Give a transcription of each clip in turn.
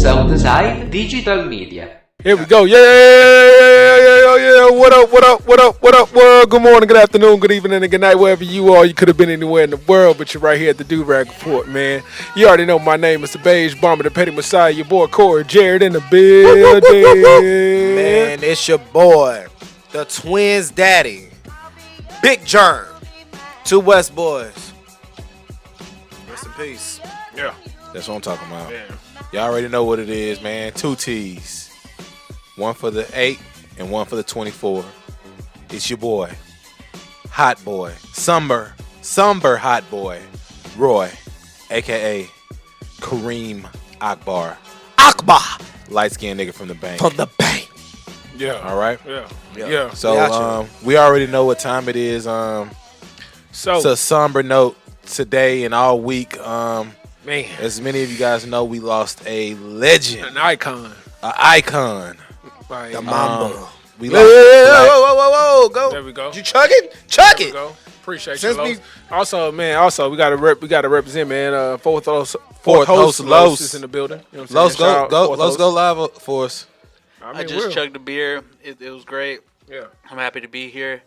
Southside Digital Media. Here we go. Yeah. What up, world? Good morning, good afternoon, good evening, and good night, wherever you are. You could have been anywhere in the world, but you're right here at the Durag Report, man. You already know my name is the Beige Bomber, the Petty Messiah, your boy Corey Jared in the building. Man, it's your boy, the twins daddy, Big Germ. Two West boys. Rest in peace. Yeah. That's what I'm talking about. Yeah. Y'all already know what it is, man. 2 T's. One for the 8 and one for the 24. It's your boy, hot boy, somber hot boy, Roy, a.k.a. Kareem Akbar. Light-skinned nigga from the bank. Yeah. All right? Yeah. So we already know what time it is. It's a somber note today and all week. Man. As many of you guys know, we lost a legend. An icon. An icon. Right. The Mamba. We lost Whoa, go. There we go. You chug it? Chug There it. we go. Appreciate Since you, we- Los. Also, we gotta represent, man. Fourth host Los. Los is in the building. You know what I'm Let's saying? Shout out go fourth let's host. go live for us. I just chugged a beer. It was great. Yeah. I'm happy to be here.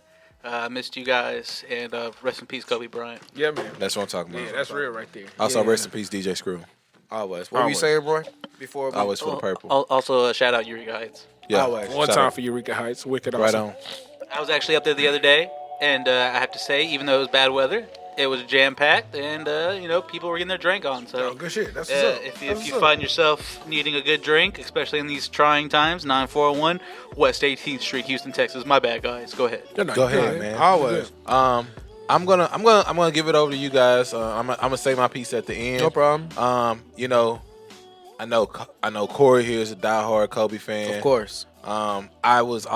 Missed you guys, and rest in peace, Kobe Bryant. Yeah, man. That's what I'm talking about. Yeah, that's real right there. Also, Yeah. rest in peace, DJ Screw. Always. What were you Always. saying, Roy? Before we... Always for the purple. Also, shout out Yuri Heights. Yeah. Always. One Shout time out. for Eureka Heights. Wicked Right awesome. on. I was actually up there the other day, and I have to say, even though it was bad weather, it was jam-packed, and, people were getting their drink on. So Oh, good shit. That's what's up. if you find yourself needing a good drink, especially in these trying times, 9401 West 18th Street, Houston, Texas. My bad, guys. Go ahead. Go ahead, man. Always. I'm gonna give it over to you guys. I'm gonna say my piece at the end. No problem. I know Corey here is a diehard Kobe fan. Of course. I was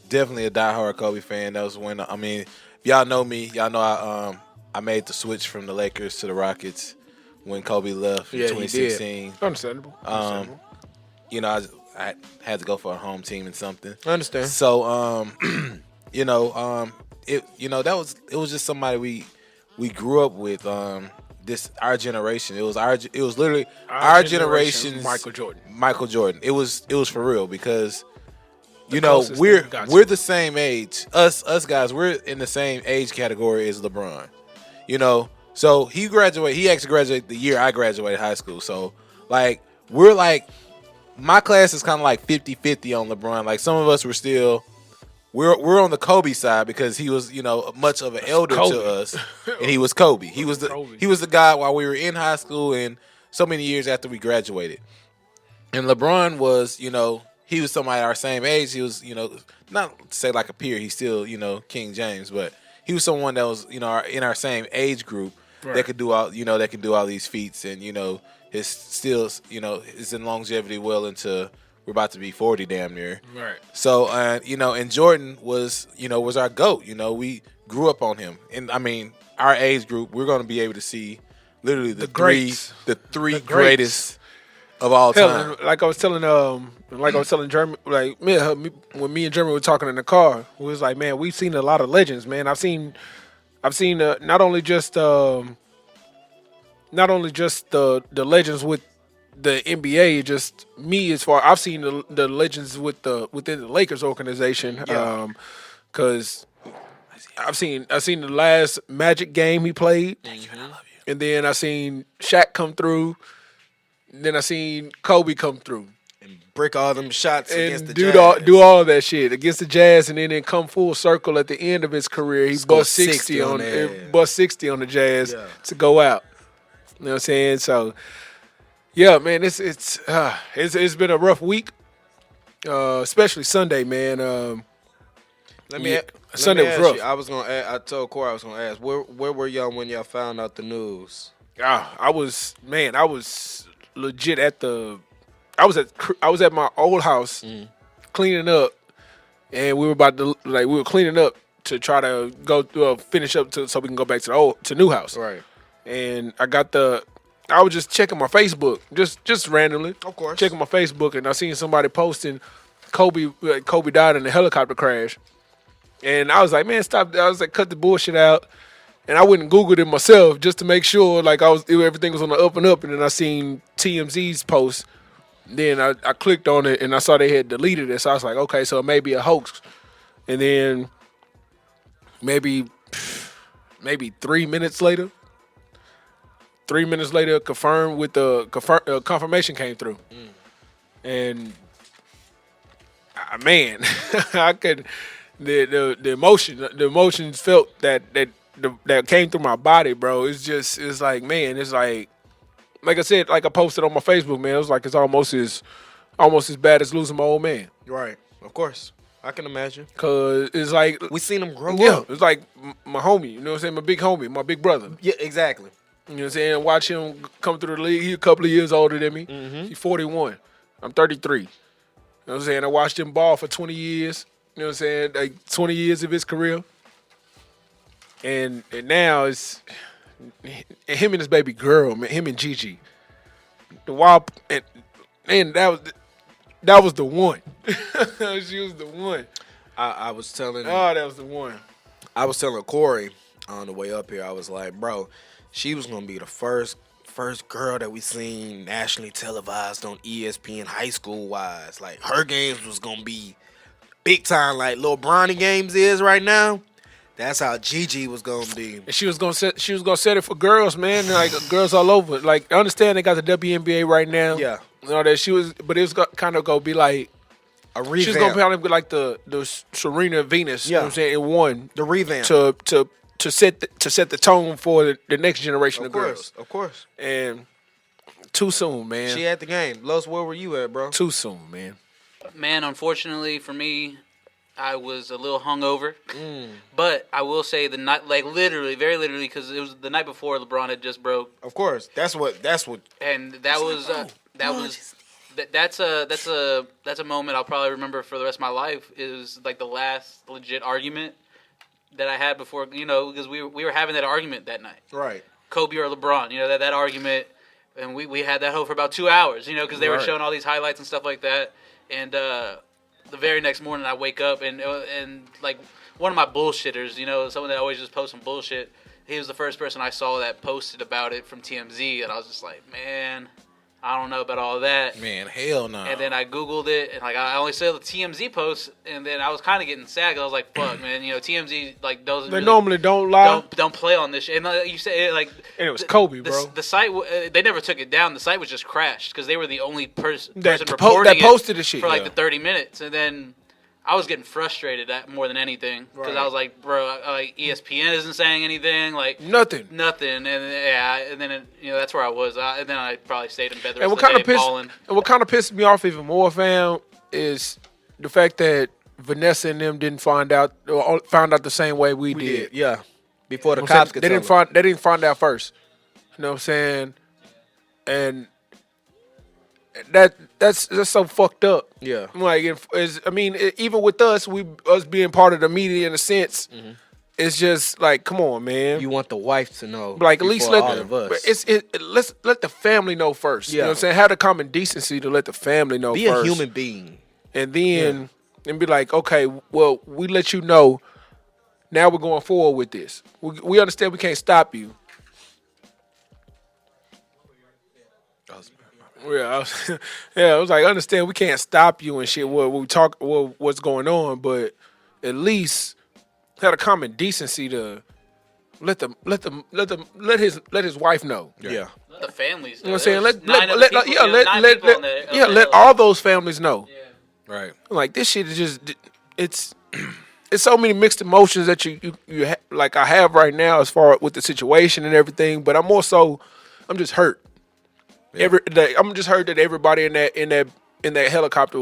definitely a diehard Kobe fan. That was when if y'all know me, y'all know I made the switch from the Lakers to the Rockets when Kobe left in Yeah, he 2016. Understandable. I had to go for a home team and something. I understand. So it was just somebody we grew up with. Our generation. It was literally our generation's Michael Jordan. It was for real because closest we're thing got you. we're the same age. Us guys, we're in the same age category as LeBron. So he actually graduated the year I graduated high school. So like we're like my class is kind of like 50-50 on LeBron. Like some of us were still we're on the Kobe side because he was, much of an elder to us, and he was Kobe. He was the guy while we were in high school and so many years after we graduated. And LeBron was, he was somebody our same age. He was, not to say like a peer. He's still, King James, but he was someone that was, in our same age group that could do all, that can do all these feats, and his still, is in longevity well into. We're about to be 40 damn near. Right. So, and Jordan was our GOAT. We grew up on him. And, our age group, we're going to be able to see literally the three greatest of all time. Like I was telling Jeremy, like when me and Jeremy were talking in the car, we was like, man, we've seen a lot of legends, man. I've seen not only just the legends with the NBA, just me as far I've seen the legends within the Lakers organization. Cause I've seen the last Magic game he played. Thank you, and I love you. And then I seen Shaq come through. And then I seen Kobe come through. And break all them shots against the do Jazz. do all that shit against the Jazz, and then come full circle at the end of his career. He Scored bust 60 on there. bust 60 on the Jazz Yeah. to go out. You know what I'm saying? So yeah, man, it's been a rough week, especially Sunday, man. Sunday was rough. I was gonna. I told Corey I was gonna ask where were y'all when y'all found out the news? I was legit I was at my old house cleaning up, and we were cleaning up to try to go finish up so we can go back to new house. Right. And I was just checking my Facebook, just randomly. Of course. Checking my Facebook, and I seen somebody posting Kobe died in a helicopter crash. And I was like, man, stop. I was like, cut the bullshit out. And I went and Googled it myself just to make sure, like everything was on the up and up. And then I seen TMZ's post, Then I clicked on it and I saw they had deleted it. So I was like, okay, so it may be a hoax. And then maybe 3 minutes later, confirmed with the confirmation came through. And man, I could the emotions felt that came through my body, bro. It's like, man, it's like I said, like I posted on my Facebook, man. It was like it's almost as bad as losing my old man. Right. Of course. I can imagine. Cause it's like We seen him grow yeah, up. it's like my homie. You know what I'm saying? My big homie, my big brother. Yeah, exactly. You know what I'm saying? Watch him come through the league. He's a couple of years older than me. He's 41. I'm 33. You know what I'm saying? I watched him ball for 20 years. You know what I'm saying? Like 20 years of his career. And now it's him and his baby girl, man. Him and Gigi. The wild and that was the one. She was the one. I was telling Oh, that was the one. I was telling Corey on the way up here, I was like, bro, she was gonna be the first girl that we seen nationally televised on ESPN high school wise. Like her games was gonna be big time like Lil Bronny games is right now. That's how Gigi was gonna be. And she was gonna set it for girls, man. Like girls all over. Like I understand they got the WNBA right now. Yeah. You know that but it was kind of gonna be like A revamp. she was gonna kind of be like the Serena Venus. You know what I'm saying? It won The revamp. to set the tone for the next generation of girls. Of course. And too soon, man. She at the game. Los, where were you at, bro? Too soon, man. Man, unfortunately for me, I was a little hungover. But I will say the night, like literally, very literally, because it was the night before LeBron had just broke, Of course. That's what and that's a moment I'll probably remember for the rest of my life. It was like the last legit argument that I had before, because we were having that argument that night. right. Kobe or LeBron, that argument, and we had that hoe for about 2 hours, because they were Right. showing all these highlights and stuff like that. And the very next morning I wake up and like one of my bullshitters, someone that always just posts some bullshit. He was the first person I saw that posted about it from TMZ, and I was just like, man, I don't know about all that. Man, hell no. And then I Googled it, and like I only saw the TMZ post, and then I was kind of getting sad 'cause I was like, "Fuck, man, TMZ like doesn't They really, normally don't lie. don't play on this shit." And you say like, And it was Kobe, bro. The site they never took it down. The site was just crashed because they were the only person That reporting posted it the shit, for like yeah. the 30 minutes, and then I was getting frustrated at more than anything because Right. I was like, bro, like ESPN isn't saying anything, like Nothing. nothing, and then that's where I was, and then I probably stayed in bed the And rest what of the day kind balling. of pissed me off even more, fam, is the fact that Vanessa and them didn't found out the same way we did. Yeah. Before the You know what I'm cops saying? could They tell didn't them. they didn't find out first. You know what I'm saying? And that's so fucked up. Yeah. Like even with us being part of the media in a sense, it's just like, come on, man. You want the wife to know. Like at least before let all of us. let's let the family know first. You know Yeah. what I'm saying? Have the common decency to let the family know Be first. a human being. And then and be like, okay, well, we let you know. Now we're going forward with this. We understand we can't stop you. Yeah, I was like, understand we can't stop you and shit. What's going on, but at least had a common decency to let his wife know. Yeah. The families, You know what I'm saying? Let let all those families know. Right. Like this shit is just it's so many mixed emotions that like I have right now as far with the situation and everything. But I'm just hurt. Yeah. I'm just hurt that everybody in that helicopter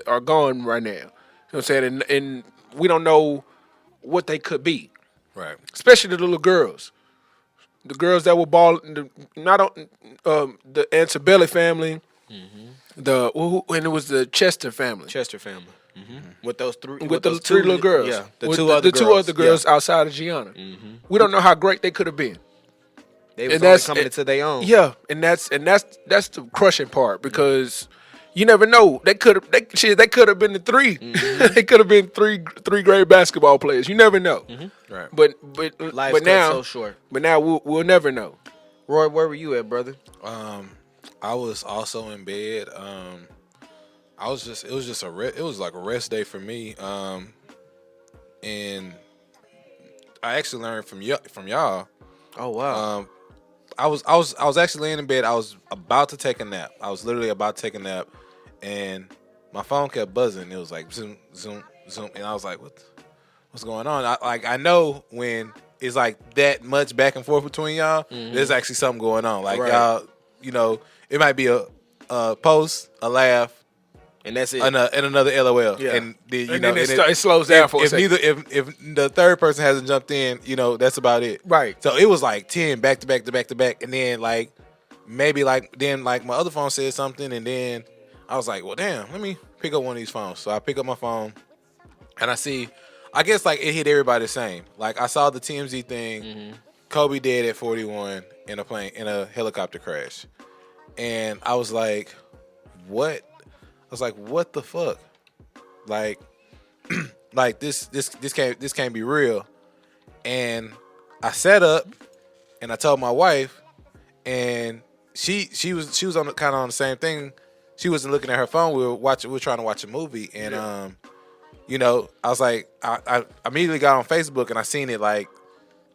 are gone right now. You know what I'm saying? And we don't know what they could be, Right. especially the little girls. The girls that were balling, the Antebelli family, and it was the Chester family. Chester family. With those three. With the those three two little girls. Yeah. With The two other girls Yeah. outside of Gianna. We don't know how great they could have been. They was And only that's- coming into their own. Yeah, and that's the crushing part because you never know. They could have been the three. They could have been three great basketball players. You never know. Right. But Life's cut now so short. But now we'll never know. Roy, where were you at, brother? I was also in bed. It was just it was like a rest day for me. And I actually learned from y'all. Oh wow. I was actually laying in bed. I was about to take a nap. I was literally about to take a nap, and my phone kept buzzing. It was like zoom, zoom, zoom, and I was like, what's going on? I know when it's like that much back and forth between y'all, there's actually something going on. Like Right. y'all, it might be a post, a laugh, And that's it. and another LOL. Yeah. And then, And then it slows down for a if second. neither if the third person hasn't jumped in, that's about it. Right. So it was like 10 back to back to back to back, and then like maybe then my other phone said something, and then I was like, well, damn, let me pick up one of these phones. So I pick up my phone, and I guess like it hit everybody the same. Like I saw the TMZ thing, Kobe dead at 41 in a helicopter crash, and I was like, what? I was like, what the fuck? Like, like this can't be real. And I sat up and I told my wife, and she was on kind of on the same thing. She wasn't looking at her phone. We were trying to watch a movie, and I was like, I immediately got on Facebook and I seen it like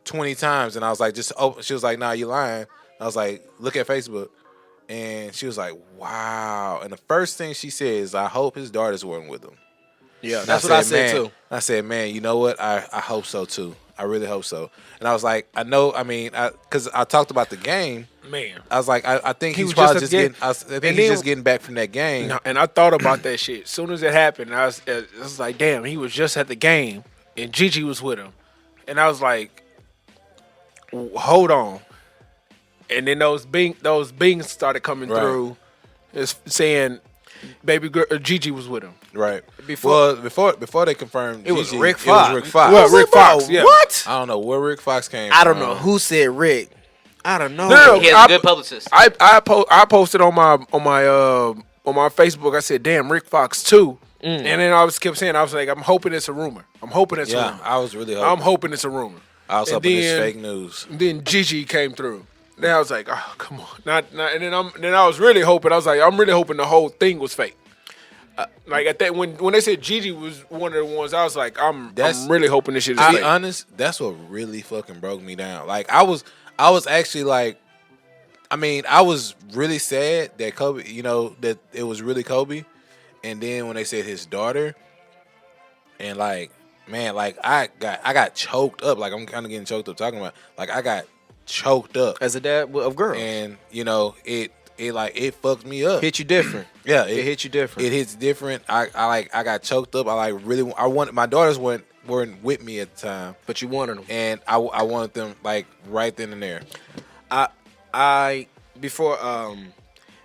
20 times, and I was like, she was like, nah, you lying. I was like, look at Facebook. And she was like, wow. And the first thing she said is, I hope his daughters weren't with him. Yeah, And that's what I said man, too. I said, man, you know what? I hope so too. I really hope so. And I was like, because I talked about the game. Man. I was like, I think He he's was probably just just at the getting. I think and he's then- just getting back from that game. And I thought about that shit. As soon as it happened, I was like, damn, he was just at the game, and Gigi was with him. And I was like, hold on. And then those bings started coming Right. through, saying, baby girl, Gigi was with him. Right. Before- before they confirmed, It was Gigi, Rick It Fox. was Rick Fox. Well, I was Rick like, Fox, bro, yeah. What? I don't know where Rick Fox came. I don't from. know who said Rick. I don't know. No, He has a good publicist. I posted on my Facebook. I said, "Damn, Rick Fox too." And then I kept saying, I was like, "I'm hoping it's a rumor. I'm hoping it's a Yeah, rumor. I was really hoping. I'm hoping it's a rumor." I was And hoping it's then- fake news. Then Gigi came through. Then I was like, "Oh, come on!" Not. And then I was really hoping. I was like, "I'm really hoping the whole thing was fake." Like at that when they said Gigi was one of the ones, I was like, I'm really hoping this shit is To be fake. honest, that's what really fucking broke me down. Like I was actually like, I was really sad that Kobe, that it was really Kobe, and then when they said his daughter, and like, man, like I got choked up. Like I'm kind of getting choked up talking about. Like I got choked up, As a dad of girls, and it fucked me up. hit you different. Yeah, It hit you different. It hits different. I got choked up. I wanted my daughters weren't with me at the time, But you wanted them. and I wanted them like right then and there.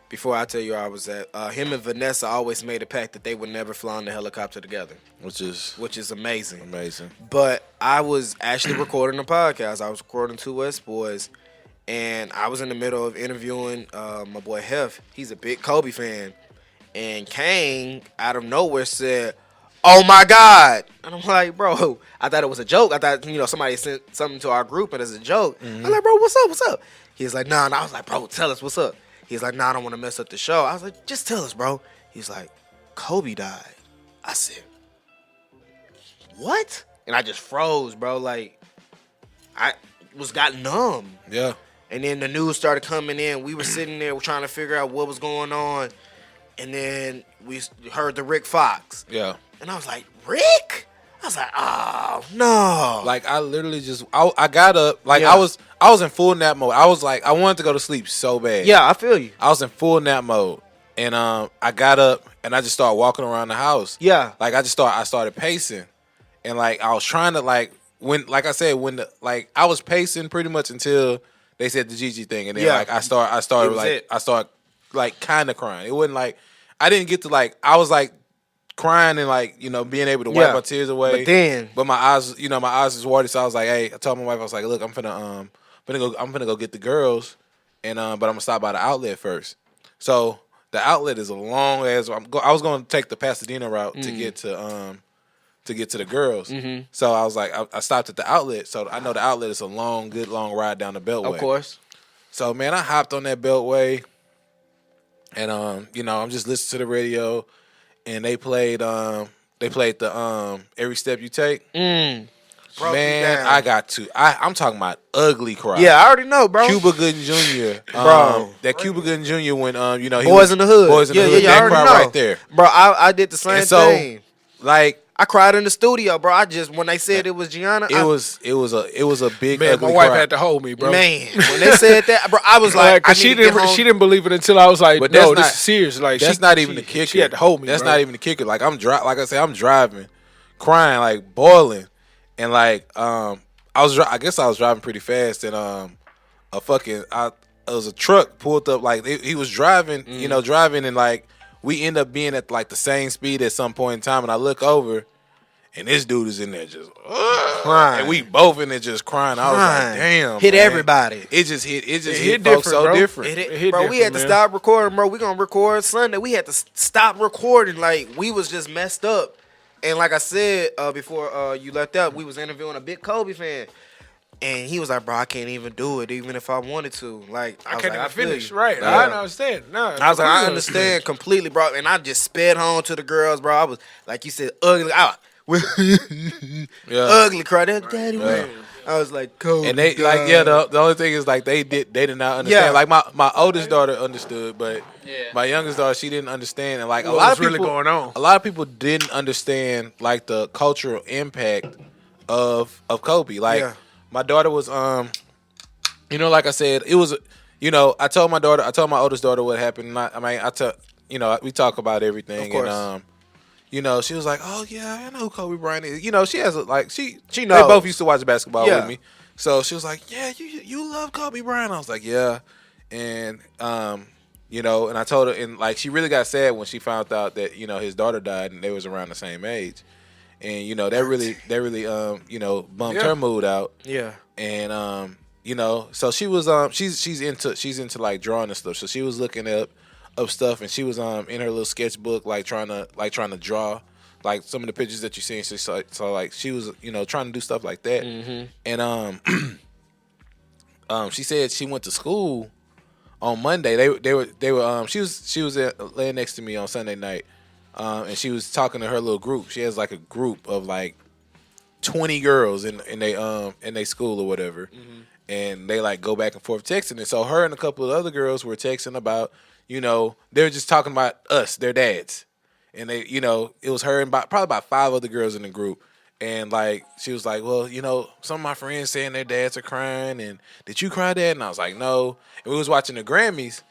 Before I tell you where I was at, him and Vanessa always made a pact that they would never fly in the helicopter together, Which is amazing. amazing. But I was actually recording a podcast. I was recording Two West Boys, and I was in the middle of interviewing my boy Hef. He's a big Kobe fan, and Kane out of nowhere said, "Oh my God!" And I'm like, "Bro, I thought it was a joke. I thought somebody sent something to our group and it's a joke." I'm like, "Bro, what's up? What's up?" He's like, "Nah." And I was like, "Bro, tell us what's up." He's like, "Nah, I don't want to mess up the show." I was like, "Just tell us, bro." He's like, "Kobe died." I said, "What?" And I just froze, bro. Like, I got numb. Yeah, And then the news started coming in. We were sitting there trying to figure out what was going on. And then we heard the Rick Fox. yeah. And I was like, "Rick?" I was like, "Oh, no." Like I literally just I got up. Like Yeah. I was in full nap mode. I was like I wanted to go to sleep so bad. Yeah, I feel you. I was in full nap mode, and I got up and I just started walking around the house. Yeah. Like I started pacing, and like I was trying to I was pacing pretty much until they said the Gigi thing, and then Yeah. like I It started was it. like kind of crying. It wasn't like I didn't get to like I was like crying and like being able to wipe Yeah. my tears away. But my eyes was watery, so I was like, hey, I told my wife, I was like, look, I'm finna go get the girls, and but I'm gonna stop by the outlet first. So the outlet is a long ass. I was gonna take the Pasadena route to get to the girls. Mm-hmm. So I was like, I stopped at the outlet. So I know the outlet is a good long ride down the Beltway. Of course. So man, I hopped on that Beltway, And I'm just listening to the radio, and they played the Every Step You Take. Broke me Man, down. I'm talking about ugly cry. Yeah, I already know, bro. Cuba Gooding Jr. Bro. That Cuba Gooding Jr. when he Boys in the Hood. Boys in the Hood. I That already cry know. right there. Bro, I did the same And so, thing. like, I cried in the studio, bro. When they said it was Gianna, it was a big Man, ugly my wife cry. had to hold me, bro. man, when they said that, bro, I was like, I Cause need to get home. she didn't believe it until I was like, But no, that's this is serious. Like That's not even the kicker. She had to hold me. That's bro. not even the kicker. Like I'm I'm driving, crying, like boiling, and like I guess I was driving pretty fast, and it was a truck pulled up. Like he was driving, driving, and like we end up being at like the same speed at some point in time, and I look over, and this dude is in there just Crying. and we both in there just crying. I was like, damn, hit man. everybody. It just hit hit folks different, so bro. different. It hit bro, we had different, to man. stop recording, bro. We gonna record Sunday. We had to stop recording. Like we was just messed up. And like I said before you left out, we was interviewing a big Kobe fan, and he was like, "Bro, I can't even do it, even if I wanted to." Like I was can't like, even feel finish. you. Right. Yeah. I understand. No, I was like, I for real. understand completely, bro. And I just sped home to the girls, bro. I was like you said, ugly. Ugly cry. That daddy, man. I was like, Kobe. And they like, the only thing is like they did not understand. Yeah. Like my oldest daughter understood, but Yeah. my youngest daughter, she didn't understand. And like What a lot was of people really going on? a lot of people didn't understand like the cultural impact of Kobe. Like Yeah. my daughter was like I said, it was I told my oldest daughter what happened. We talk about everything. Of course. And she was like, "Oh yeah, I know who Kobe Bryant is." She has she She They knows. both used to watch basketball Yeah. with me, so she was like, "Yeah, you love Kobe Bryant." I was like, "Yeah," and and I told her, and like she really got sad when she found out that his daughter died and they was around the same age, and that really bumped Yeah. her mood out, yeah. and so she was she's into like drawing and stuff, so she was looking up stuff, and she was in her little sketchbook like trying to draw like some of the pictures that you see. So like she was trying to do stuff like that, and she said she went to school on Monday. They were she was laying next to me on Sunday night, and she was talking to her little group. She has like a group of like 20 girls in they school or whatever, and they like go back and forth texting. And so her and a couple of other girls were texting about. They were just talking about us, their dads. And they, it was her and probably about 5 other girls in the group. And like, she was like, well, some of my friends saying their dads are crying. And did you cry, Dad? And I was like, no. And we was watching the Grammys.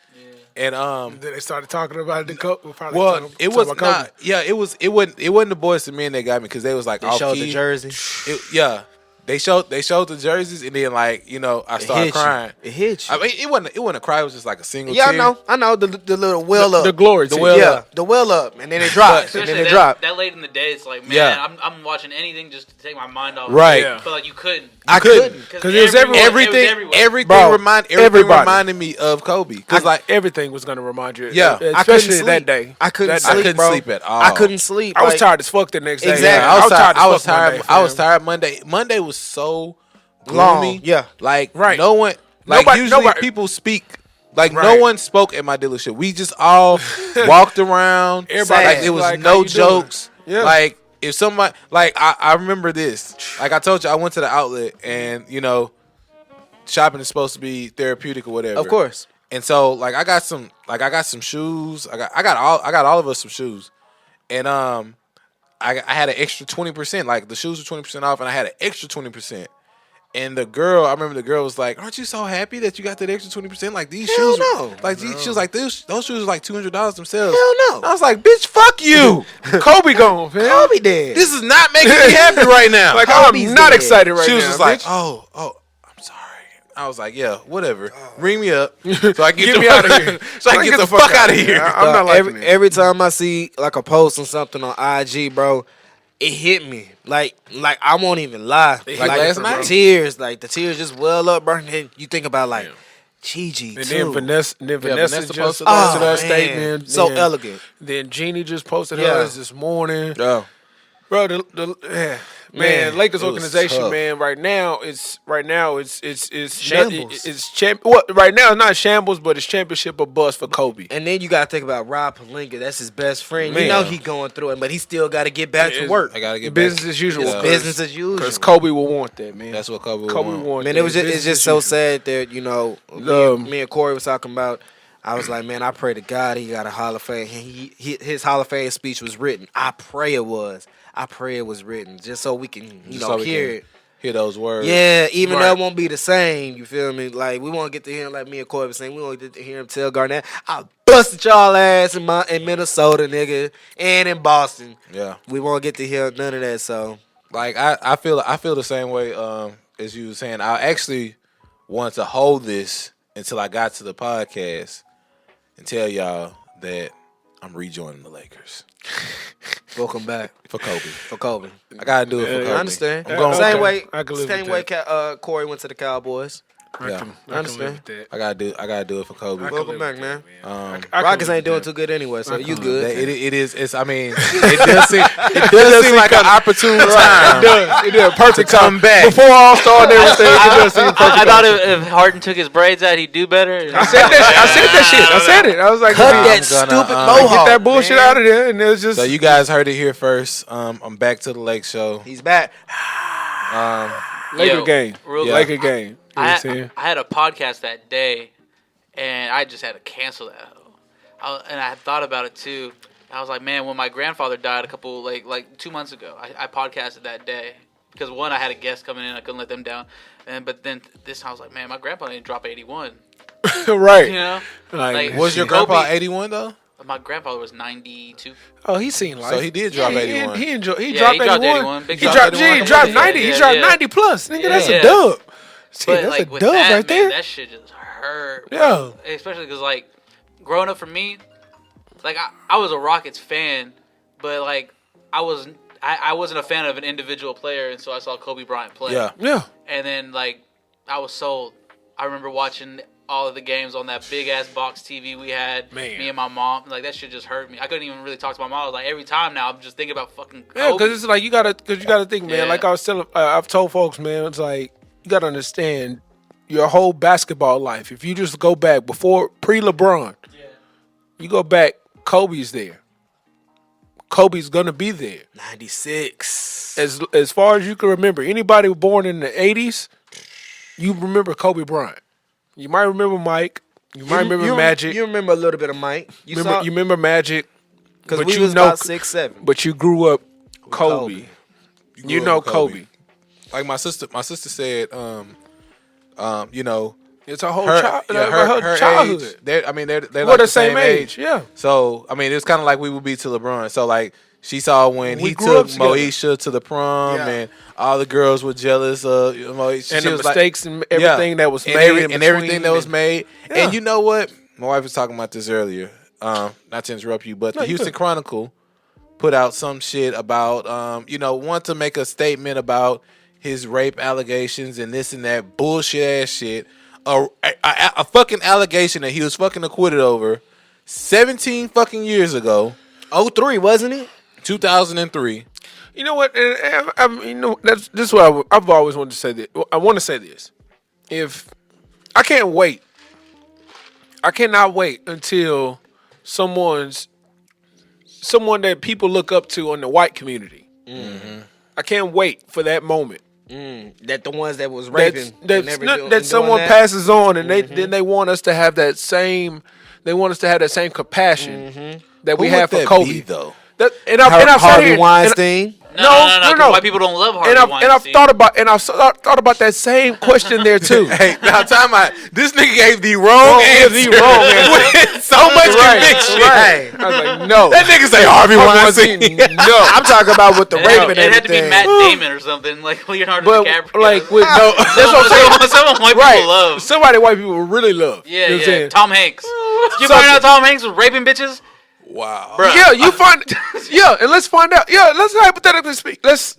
And Then they started talking about the Kobe. well, it was not. Yeah, it wasn't the Boys to Men that got me because they was like They off showed key. the jersey. Yeah. They showed the jerseys, and then like I started crying. It hit you. I mean, it wasn't a cry. It was just like a single. Yeah, tear. I know the little well up, the glory, The team. well yeah, up. the well up, and then it drops, and Especially then it that, dropped. that late in the day, it's like, man, Yeah. I'm watching anything just to take my mind off. Right. Yeah. But like you couldn't. I couldn't. 'Cause it was Everything Bro, everything everybody. reminded me of Kobe. Cause like everything was gonna remind you. Yeah. I couldn't especially sleep that day. I couldn't That sleep, day. I couldn't bro. sleep at all. I couldn't sleep. I was like- tired as fuck the next day. Exactly. Yeah, I was tired. as I was fuck tired. Monday, I was fam. tired Monday. Monday was so Long, gloomy. yeah. Like Right. no one. Like Nobody- usually nobody- people speak. Like no Right. one spoke at my dealership. We just all walked around. Everybody like was there was like, how no you doing? jokes. Yeah. Like if somebody like I remember this. Like I told you, I went to the outlet and shopping is supposed to be therapeutic or whatever. Of course. And so like I got some shoes. I got all of us some shoes. And I had an extra 20%. Like the shoes were 20% off, and I had an extra 20%. And I remember the girl was like, "Aren't you so happy that you got that extra 20%? Like these Hell shoes, no. she was like, those shoes are like $200 themselves." Hell no. I was like, "Bitch, fuck you. Kobe gone, fam. Kobe dead. This is not making me happy right now." Like Kobe's I'm not dead. excited right now. she was just like, bitch. "Oh, I'm sorry." I was like, "Yeah, whatever. Ring me up so I can Get me out of here. so I can get the fuck out of here." I'm not liking it. every time I see like a post or something on IG, bro, it hit me. Like I won't even lie. hit Like last the night? tears, the tears just well up, bro. And then you think about like Gigi And too. then Vanessa Vanessa just posted posted that. her man. statement. So then- elegant. Then Jeannie just posted Yeah. hers this morning. Oh. Bro, Man, Lakers it was organization, tough. man. Right now, it's Shambles. Right now, it's not shambles, but it's championship or bust for Kobe. And then you gotta think about Rob Pelinka. That's his best friend. Man. You know he going through it, but he still got to get back to work. I gotta get Business back. as usual. It's business as usual. Because Kobe will want that, man. That's what Kobe Kobe want. wants. Man, that. it's Business just as so usual. sad that me and Corey was talking about. I was like, man, I pray to God he got a Hall of Fame. His Hall of Fame speech was written. I pray it was written, just so we can Just so we hear can it. Hear those words. Yeah, even Right. though it won't be the same. You feel me? Like we won't get to hear him like me and Corey was saying. We won't get to hear him tell Garnett, I busted y'all ass in Minnesota, nigga, and in Boston. Yeah. We won't get to hear none of that. So Like I feel the same way as you were saying. I actually wanted to hold this until I got to the podcast and tell y'all that I'm rejoining the Lakers welcome back for Kobe. for Kobe. I gotta do it for Kobe. I understand. I'm going Same okay. way. I can live Same with way. Corey went to the Cowboys. Yeah. I understand. With that. I gotta do it for Kobe. can Welcome live back, with man. I can Rockets live ain't doing with too good anyway, so you It good. is. It's. I mean, it does seem like an opportune that. time. It does. Perfect To come time. back. Before All Star and everything, it does seem perfect. I thought if Harden took his braids out, he'd do better. I said that shit. I said it. I was like, Cut man, that I'm gonna, stupid get mohawk. get that bullshit man. out of there. And it was just. So you guys heard it here first. I'm back to the Lake Show. He's back. Laker Yo, game. real Yeah. Laker game. You know what I'm I saying? had a podcast that day, and I just had to cancel that. And I had thought about it too. I was like, man, when my grandfather died a couple like 2 months ago, I podcasted that day because one, I had a guest coming in, I couldn't let them down, but then this time I was like, man, my grandpa didn't drop 81. Right. You know, Like, Was your Kobe- grandpa 81 though? My grandfather was 92. oh, he's seen life. So he did drop 81. He dropped he 81. dropped 81. Big He drop. dropped, 81. he dropped 90. Yeah, He dropped yeah. 90 plus. Nigga, that's Yeah. a dub. Shit, But that's like a with dub that, right there. man, that shit just hurt. Bro. Yeah. Especially because like growing up for me, like I was a Rockets fan, but like I wasn't a fan of an individual player, and so I saw Kobe Bryant play. Yeah. Yeah. And then like I was sold. I remember watching all of the games on that big ass box TV we had. Man. Me and my mom, like that shit just hurt me. I couldn't even really talk to my mom. I was like every time now I'm just thinking about fucking Kobe. Yeah, because it's like you gotta think, man. Yeah. Like I was telling, I've told folks, man, it's like you gotta understand your whole basketball life. If you just go back before pre-LeBron, you go back, Kobe's there. Kobe's gonna be there 96. as far as you can remember. Anybody born in the '80s, you remember Kobe Bryant. You might remember Mike. You might remember Magic. You remember a little bit of Mike. You remember Magic. because but we you was know- about 6'7". But you grew up Kobe. Kobe. You know Kobe. Like my sister said, you know, It's a whole her, her childhood. age. They're We're like the same age. Yeah. So I mean, it's kind of like we would be to LeBron. So like she saw when We he grew up took together. Moesha to the prom, Yeah. and all the girls were jealous of Moesha. And She the was like- mistakes and everything that was and made and everything that was made. Yeah. And you know what? My wife was talking about this earlier. Not to interrupt you, but No, the you Houston good. Chronicle put out some shit about, want to make a statement about his rape allegations and this and that bullshit ass shit. A fucking allegation that he was fucking acquitted over 17 fucking years ago, 03, wasn't it? 2003. You know what? This is what I've always wanted to say. This. I want to say this. If I can't wait, I cannot wait until someone that people look up to in the white community. Mm-hmm. I can't wait for that moment. That the ones that was raping. That someone passes on, and they want us to have that same. They want us to have that same compassion that we Who have would for that Kobe. be, though? And I've sat Harvey here, Weinstein. No. 'cause White people don't love Harvey Weinstein. and I've thought about that same question there too. Hey, now time out. This nigga gave the wrong answer. With so much conviction. Hey, I was like, no. That nigga say Harvey Weinstein. No. I'm talking about with the It rape and had to be everything. Matt Damon or something like Leonardo But DiCaprio. like with no, that's what I'm saying. Someone white Right, people love. somebody white people really love. Yeah, You know what I'm saying? Tom Hanks. Did you So- find out Tom Hanks was raping bitches? Wow. Bruh. Yeah, you find. Yeah, and let's find out. Yeah, let's hypothetically speak. Let's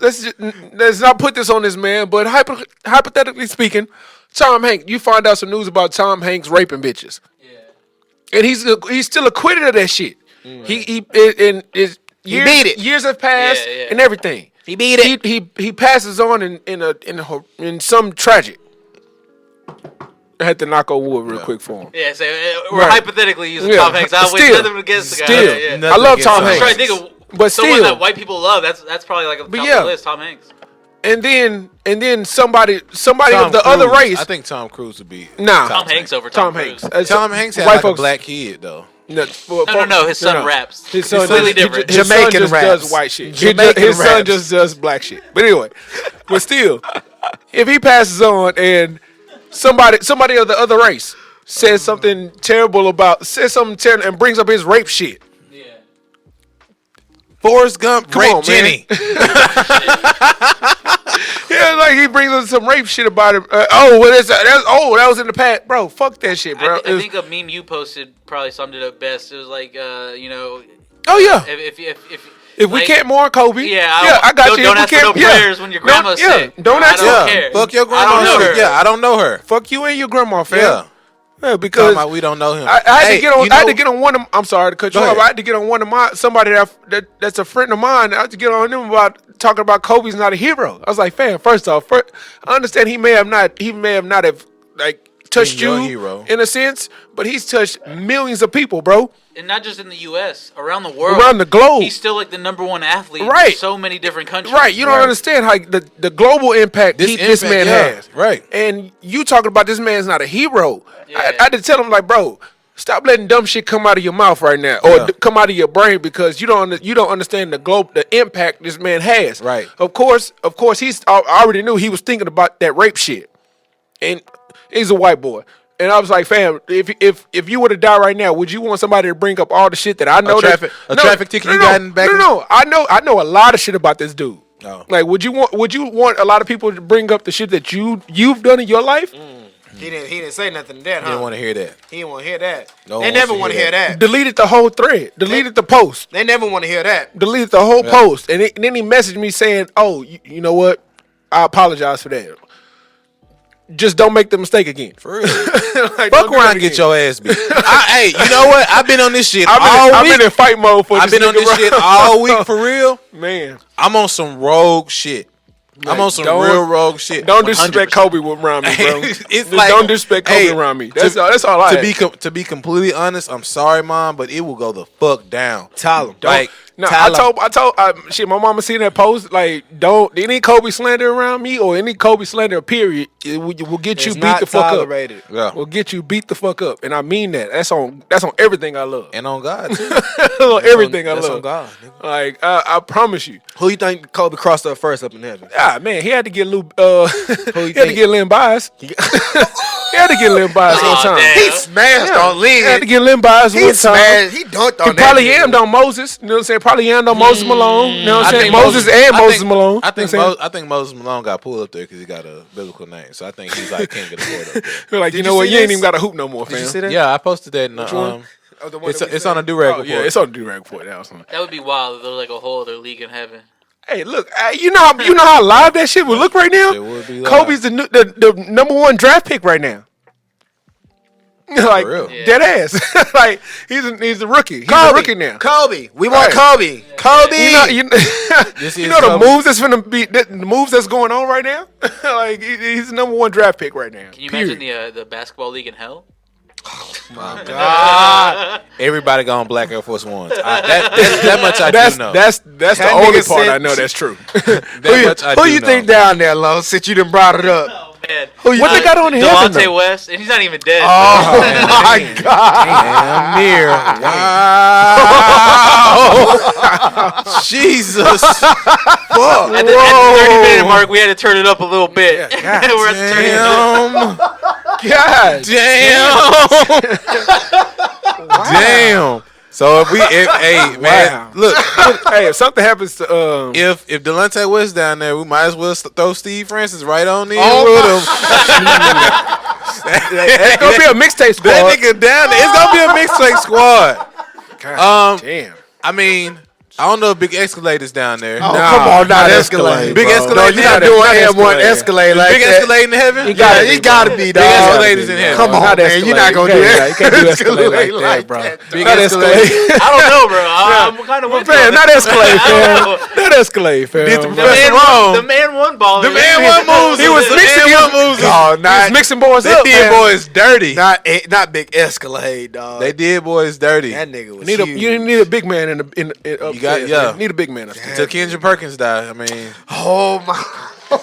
not put this on this man, but hypothetically speaking, Tom Hanks. You find out some news about Tom Hanks raping bitches. Yeah, and he's still acquitted of that shit. He years, beat it. Years have passed Yeah, yeah. and everything. He beat it. He passes on in some tragic. I had to knock on wood real quick for him. Yeah, so we're hypothetically using Tom Hanks. I wish nothing against the guy. Still, I love Tom Hanks. I'm trying to think of someone that white people love. That's probably like a top of the list. Tom Hanks. And then somebody of the Tom other Cruise. race. I think Tom Cruise would be. Tom Hanks over Tom Hanks. Cruise. Tom Hanks had white like folks, a black kid though. No. His son raps. His son completely different. His Jamaican son just raps. does white shit. Jamaican His son raps. just does black shit. But anyway, but still, if he passes on and somebody of the other race says something terrible and brings up his rape shit. Yeah. Forrest Gump Come raped on, Jenny. Yeah, like he brings up some rape shit about it. That was in the past, bro. Fuck that shit, bro. I think a meme you posted probably summed it up best. It was like, oh yeah. If we like, can't mourn Kobe, I got you. Don't If ask we for no can't, prayers when your grandma's sick. Don't ask. I don't care. Fuck your grandma. I don't know her. Yeah, I don't know her. Fuck you and your grandma, fam. Yeah, because we don't know him. I had to get on. I had to get on one of. I'm sorry to cut you off. I had to get on one of my somebody that's a friend of mine. I had to get on him about talking about Kobe's not a hero. I was like, fam. First off, I understand he may have not have like touched Being your you hero. in a sense, but he's touched millions of people, bro. And not just in the U.S., around the world. Around the globe. He's still like the #1 athlete in so many different countries. Right. You don't understand how the global impact this man has. Right. And you talking about this man's not a hero. Yeah. I had to tell him, like, bro, stop letting dumb shit come out of your mouth right now or come out of your brain because you don't understand the impact this man has. Right. Of course, I already knew he was thinking about that rape shit. And he's a white boy. And I was like, fam, if you were to die right now, would you want somebody to bring up all the shit that I know? Traffic ticket you got in back? No. I know a lot of shit about this dude. Oh. Like, would you want a lot of people to bring up the shit that you've done in your life? He didn't say nothing to that, huh? He didn't want to hear that. He didn't want to hear that. No they one never wants want to to hear hear that. Deleted the whole thread. Deleted the post. They never want to hear that. Deleted the whole post. And then he messaged me saying, oh, you know what? I apologize for that. Just don't make the mistake again. For real. Like, Fuck around and get your ass beat. Hey, you know what? I've been on this shit all I've week. been in fight mode for I've been on this shit all week for real. Man. I'm on some rogue shit. I'm on some real rogue shit. Don't disrespect 100%. Kobe around me, bro. It's like, don't disrespect Kobe around me. That's all I ask. To be completely honest, I'm sorry, Mom, but it will go the fuck down. Tell him. Like, no, I told shit. My mama seen that post. Like, don't any Kobe slander around me or any Kobe slander. Period. It will get you beat the fuck up. Yeah. Will get you beat the fuck up, and I mean that. That's on everything I love. And on God too. on everything I That's love. on God, nigga. Like I promise you. Who you think Kobe crossed up first up in heaven? Ah man, he had to get Lou. He had to get Lynn Bias. He had to get Lynn Bias one time. damn. He smashed on Lynn. He had to get Lynn Bias one time. Smashed. He dunked on He that. probably nigga. yammed on Moses. You know what I'm saying? Probably yammed on Moses Malone. You know what I'm saying? Moses Malone. I You know what I'm I think Moses Malone got pulled up there because he got a biblical name. So I think he's like king of the board up there. saying? Like, you know you what? see You ain't this? even got a hoop no more, Did you fam. see that? Yeah, I posted that in one? Oh, the one that we it's said? on a Durag report. Yeah, it's on the Durag report. That was on. That would be wild if there was like a whole other league in heaven. Hey, look, you know how live that shit would look right now. It would be live. Kobe's the #1 draft pick right now. Like real. dead ass. Like he's a rookie. He's a rookie now. Kobe. We want Right. Kobe. Kobe. You know This you is know the Kobe. moves that's finna be the moves that's going on right now. Like he's the #1 draft pick right now. Can you Period. imagine the basketball league in hell? Everybody got on Black Air Force Ones. That much I do know. That's the That only nigga part said- I know that's true. That much I Who do you know. think down there, Lo? Since you done brought it up. Oh man, What they got on in heaven, Delonte though? West, and he's not even dead. Oh my God. Damn near. Wow. Jesus. Fuck. At the 30-minute mark, we had to turn it up a little bit. We're at the 30 minute. Damn. God. Damn. Damn. So hey man, Wow. look, Hey, if something happens to if Delonte West down there, we might as well throw Steve Francis right on in Oh, with him. it's gonna be a mixtape squad. That nigga down there, it's gonna be a mixtape squad. God damn. I mean, I don't know if Big Escalade's down there. Oh, come on, not Escalade. Big bro. Escalade. No, you're not doing not M1 Escalade. Escalade like Big that. Escalade in heaven? He gotta He be, gotta bro. be, Big dog. Escalade is in heaven. Come on, Not man. You're not Escalade. gonna do that. You can't do Escalade like that, bro. Big Not Escalade. Escalade. I don't know, bro. I'm kind of with you. Fam, not Escalade, I don't know. fam. Not Escalade, fam. Did the The Professor man, wrong. the man won ball. The man one moves. He was The mixing man one moves. Oh, He was mixing boys They up, did man. boys dirty. not Big Escalade, dog. They did boys dirty. That nigga was You huge. need a big man in upstairs. You got- yeah. Man. Need a big man upstairs. Until Kendra Perkins died. I mean, Oh my.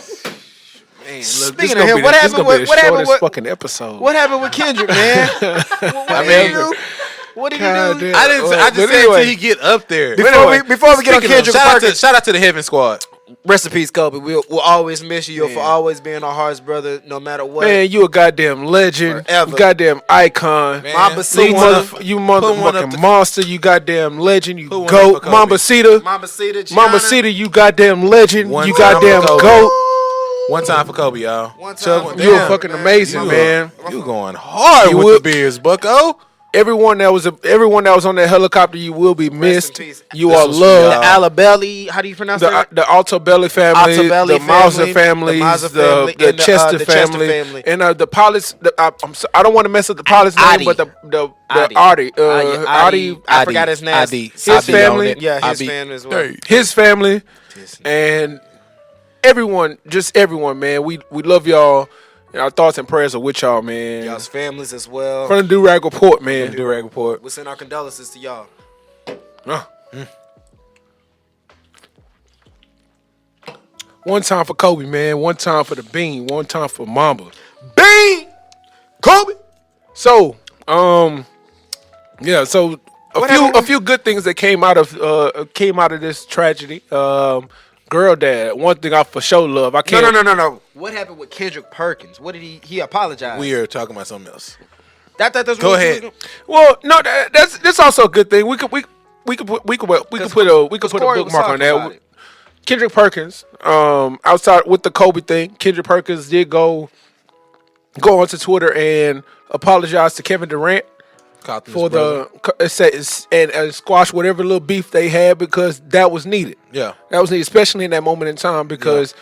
Man, Speaking of him, what happened with fucking episode? what happened with Kendrick, man? What did he do? What did he God do? damn. I just But said anyway. until he get up there. Before we get on Kendrick Perkins, Shout out to the Heaven Squad. rest in peace, Kobe. We'll always miss you. You'll for always be in our hearts, brother. No matter what. Man, you a goddamn legend. Forever. You goddamn icon. Man, Mamba You, Cita. you one up motherfucking the- monster. You goddamn legend. You Put one up goat. for Kobe. Mamba Cita. Mamba Cita. Mamba Cita, you goddamn legend. One You time goddamn for Kobe. goat. One time for Kobe, y'all. One time. Chuck, Damn, you a fucking man. amazing, You man. You going hard You with would- the beers, Bucko. Everyone that was on that helicopter, you will be missed. peace. You This are was for loved. y'all. Alabelli. How do you pronounce that? The Altobelli family, Altobelli the Mauser family, families, the Mauser family, the and Chester the Chester family, family. and the pilots. I don't want to mess up the pilot's name, Adi. but the Adi. Adi, Adi. I forgot his name. Adi. His Adi family. on it. Yeah, his Adi. family as well. his family, and everyone, just everyone, man. We love y'all. And our thoughts and prayers are with y'all, man. Y'all's families as well. From the Durag Report, man. Durag report. We send our condolences to y'all. One time for Kobe, man. One time for the Bean. One time for Mamba. Bean, Kobe. So, yeah. So What a happened? few good things that came out of this tragedy. Girl dad. One thing I for sure love. I can't. No. What happened with Kendrick Perkins? What did he apologized? We are talking about something else. That's Go what ahead. Well, no. That's also a good thing. We could put a Corey was bookmark on talking about that. it. Kendrick Perkins, outside with the Kobe thing, Kendrick Perkins did go onto Twitter and apologize to Kevin Durant Caught this for brother. and squash whatever little beef they had because that was needed. Yeah. That was needed, especially in that moment in time because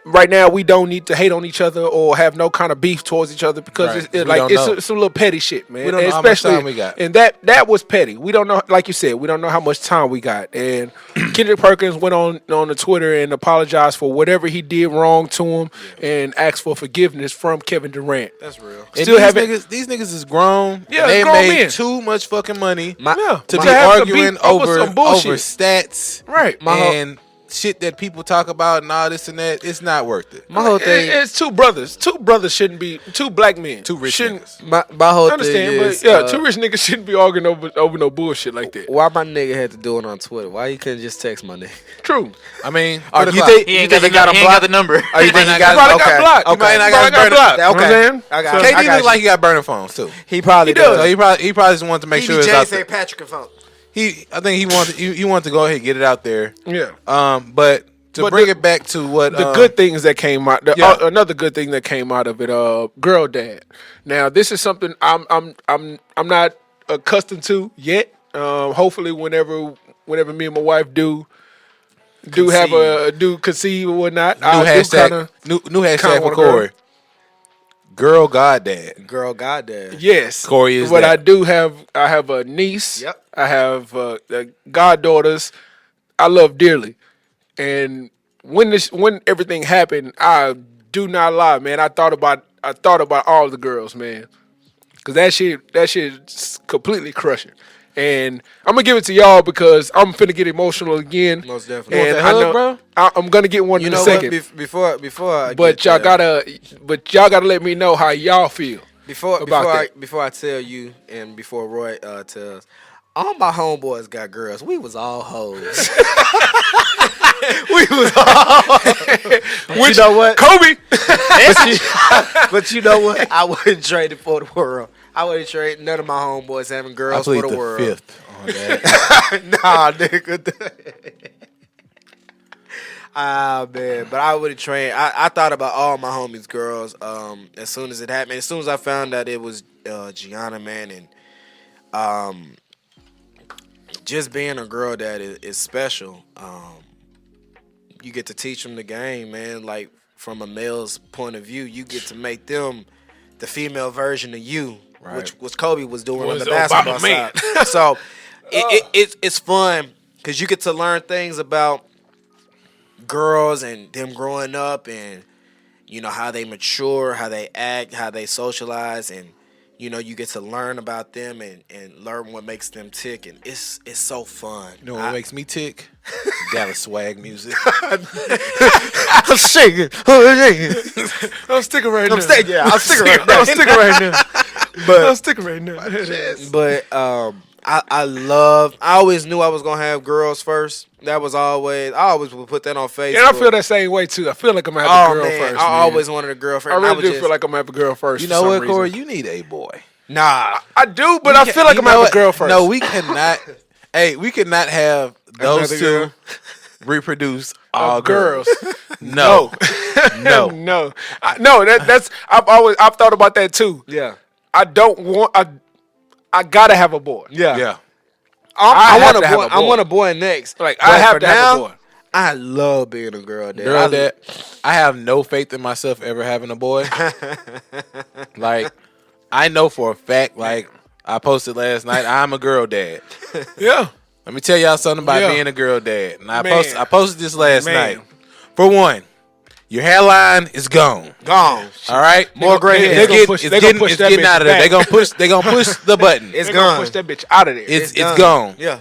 right now we don't need to hate on each other or have no kind of beef towards each other because Right. it's We don't know. some little petty shit, man. We don't know And how much especially time we got. and that was petty. We don't know, like you said, we don't know how much time we got. And Kendrick Perkins went on the Twitter and apologized for whatever he did wrong to him and asked for forgiveness from Kevin Durant. That's real. And Still haven't. these niggas is grown. Yeah, and they grown made men. too much fucking money Yeah, to be have to arguing beef over over some bullshit. stats, Right. and shit that people talk about and all this and that. It's not worth it. My whole thing. It's two brothers. Two brothers shouldn't be two black men. Two rich shouldn't. niggas. My whole I understand, thing is, but yeah, two rich niggas shouldn't be arguing over no bullshit like that. why my nigga had to do it on Twitter? Why you couldn't just text my nigga? True. I mean, Or put a you clock. think He ain't you got think the he got number. him He ain't got blocked? the number. Oh, you think he got Probably okay. got blocked. You might not Probably got got burner. blocked. Okay. You know what I'm saying? I got. KD I got look like he got burner phones too. he probably He does. So does. he probably just wanted to make sure it's out there. St. Patrick phone. I think he wanted to go ahead and get it out there. Yeah. But to But bring the- it back to what The good things that came out. Yeah. Another good thing that came out of it. Girl dad. Now this is something I'm not accustomed to yet. Hopefully, whenever me and my wife do conceive or whatnot, new I do hashtag kinda, new hashtag kinda for wanna grow. Corey. Girl, goddad. Girl, goddamn. yes, Corey is But that. I have a niece. Yep. I have goddaughters. I love dearly, and when everything happened, I do not lie, man. I thought about all the girls, man, because that shit's completely crushing. And I'm gonna give it to y'all because I'm finna get emotional again. Most definitely. And Want I that hug, know bro? I'm gonna get one You in know a second. what? Before I But get y'all there, gotta let me know how y'all feel. before about before I tell you and before Roy tells, all my homeboys got girls. We was all hoes. We was all. Which, you know what? Kobe. But you know what? I wouldn't trade it for the world. I wouldn't trade none of my homeboys having I girls for plead the the world. fifth on that. Nah, nigga. Ah, man. But I would have trained. I thought about all my homies' girls as soon as it happened. As soon as I found out it was Gianna, man, and just being a girl dad is special. You get to teach them the game, man. Like from a male's point of view, you get to make them the female version of you, Right. which Kobe was doing on Was the Obama basketball man. side. So it's fun because you get to learn things about girls and them growing up, and you know how they mature, how they act, how they socialize, and you know you get to learn about them and learn what makes them tick, and it's so fun. You know what makes me tick? Dallas swag music. I'm shaking. I'm sticking right now. I'm sticking. Yeah, I'm sticking right now. I'm sticking right now. I'm sticking right now. But I always knew I was gonna have girls first. That was I always would put that on Facebook. And I feel that same way too. I feel like I'm gonna have a girl man, first. I man. always wanted a girl first. I really do just, feel like I'm gonna have a girl first. You for know some what, reason. Corey? You need a boy. nah. I do, but I feel like I'm gonna have a girl first. No, we cannot. Hey, we cannot have those Another two girl? reproduce all girls. No, no. no. That's I've thought about that too. Yeah. I don't want. I gotta have a boy. Yeah. I have want to a have boy. a I boy. want a boy next. Like But I have for to have a boy. I love being a girl dad. Girl, that I have no faith in myself ever having a boy. Like, I know for a fact. Like, I posted last night. I'm a girl dad. Yeah. Let me tell y'all something about Yeah. being a girl dad. And I Man. posted this last Man. night. For one, your hairline is gone. Gone. All right, More gray they hair. gonna push- they gonna push it's that getting bitch out of there. back. They gonna push the button. It's They gonna gone. push that bitch out of there. It's done. gone. Yeah.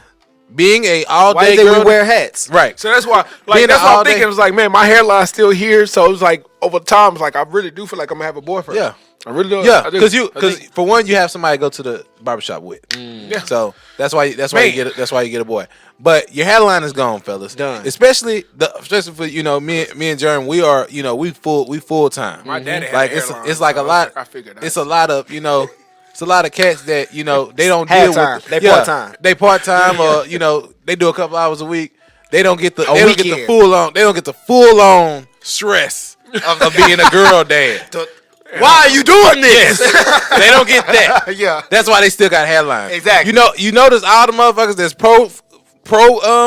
Being a all Why day did girl, we wear hats? right? So that's why, Being that's an why I'm all-day- thinking. It was like, man, my hairline's still here. So it was like, over time, it's like, I really do feel like I'm gonna have a boyfriend. Yeah. I really do. Yeah, I do. because for one, you have somebody to go to the barbershop with. Yeah. So that's why you Man. get a boy. But your hairline is gone, fellas. Done. Especially for me and Jeremy, we are we full time. My daddy had like a hairline, it's like so a lot. I figured It's a lot of it's a lot of cats that they don't Half deal time. with. They part-time. They part time or they do a couple hours a week. They don't get the weekend. full on stress of being a girl dad. Why are you doing this? They don't get that. Yeah. That's why they still got headlines. Exactly. You notice all the motherfuckers that's pro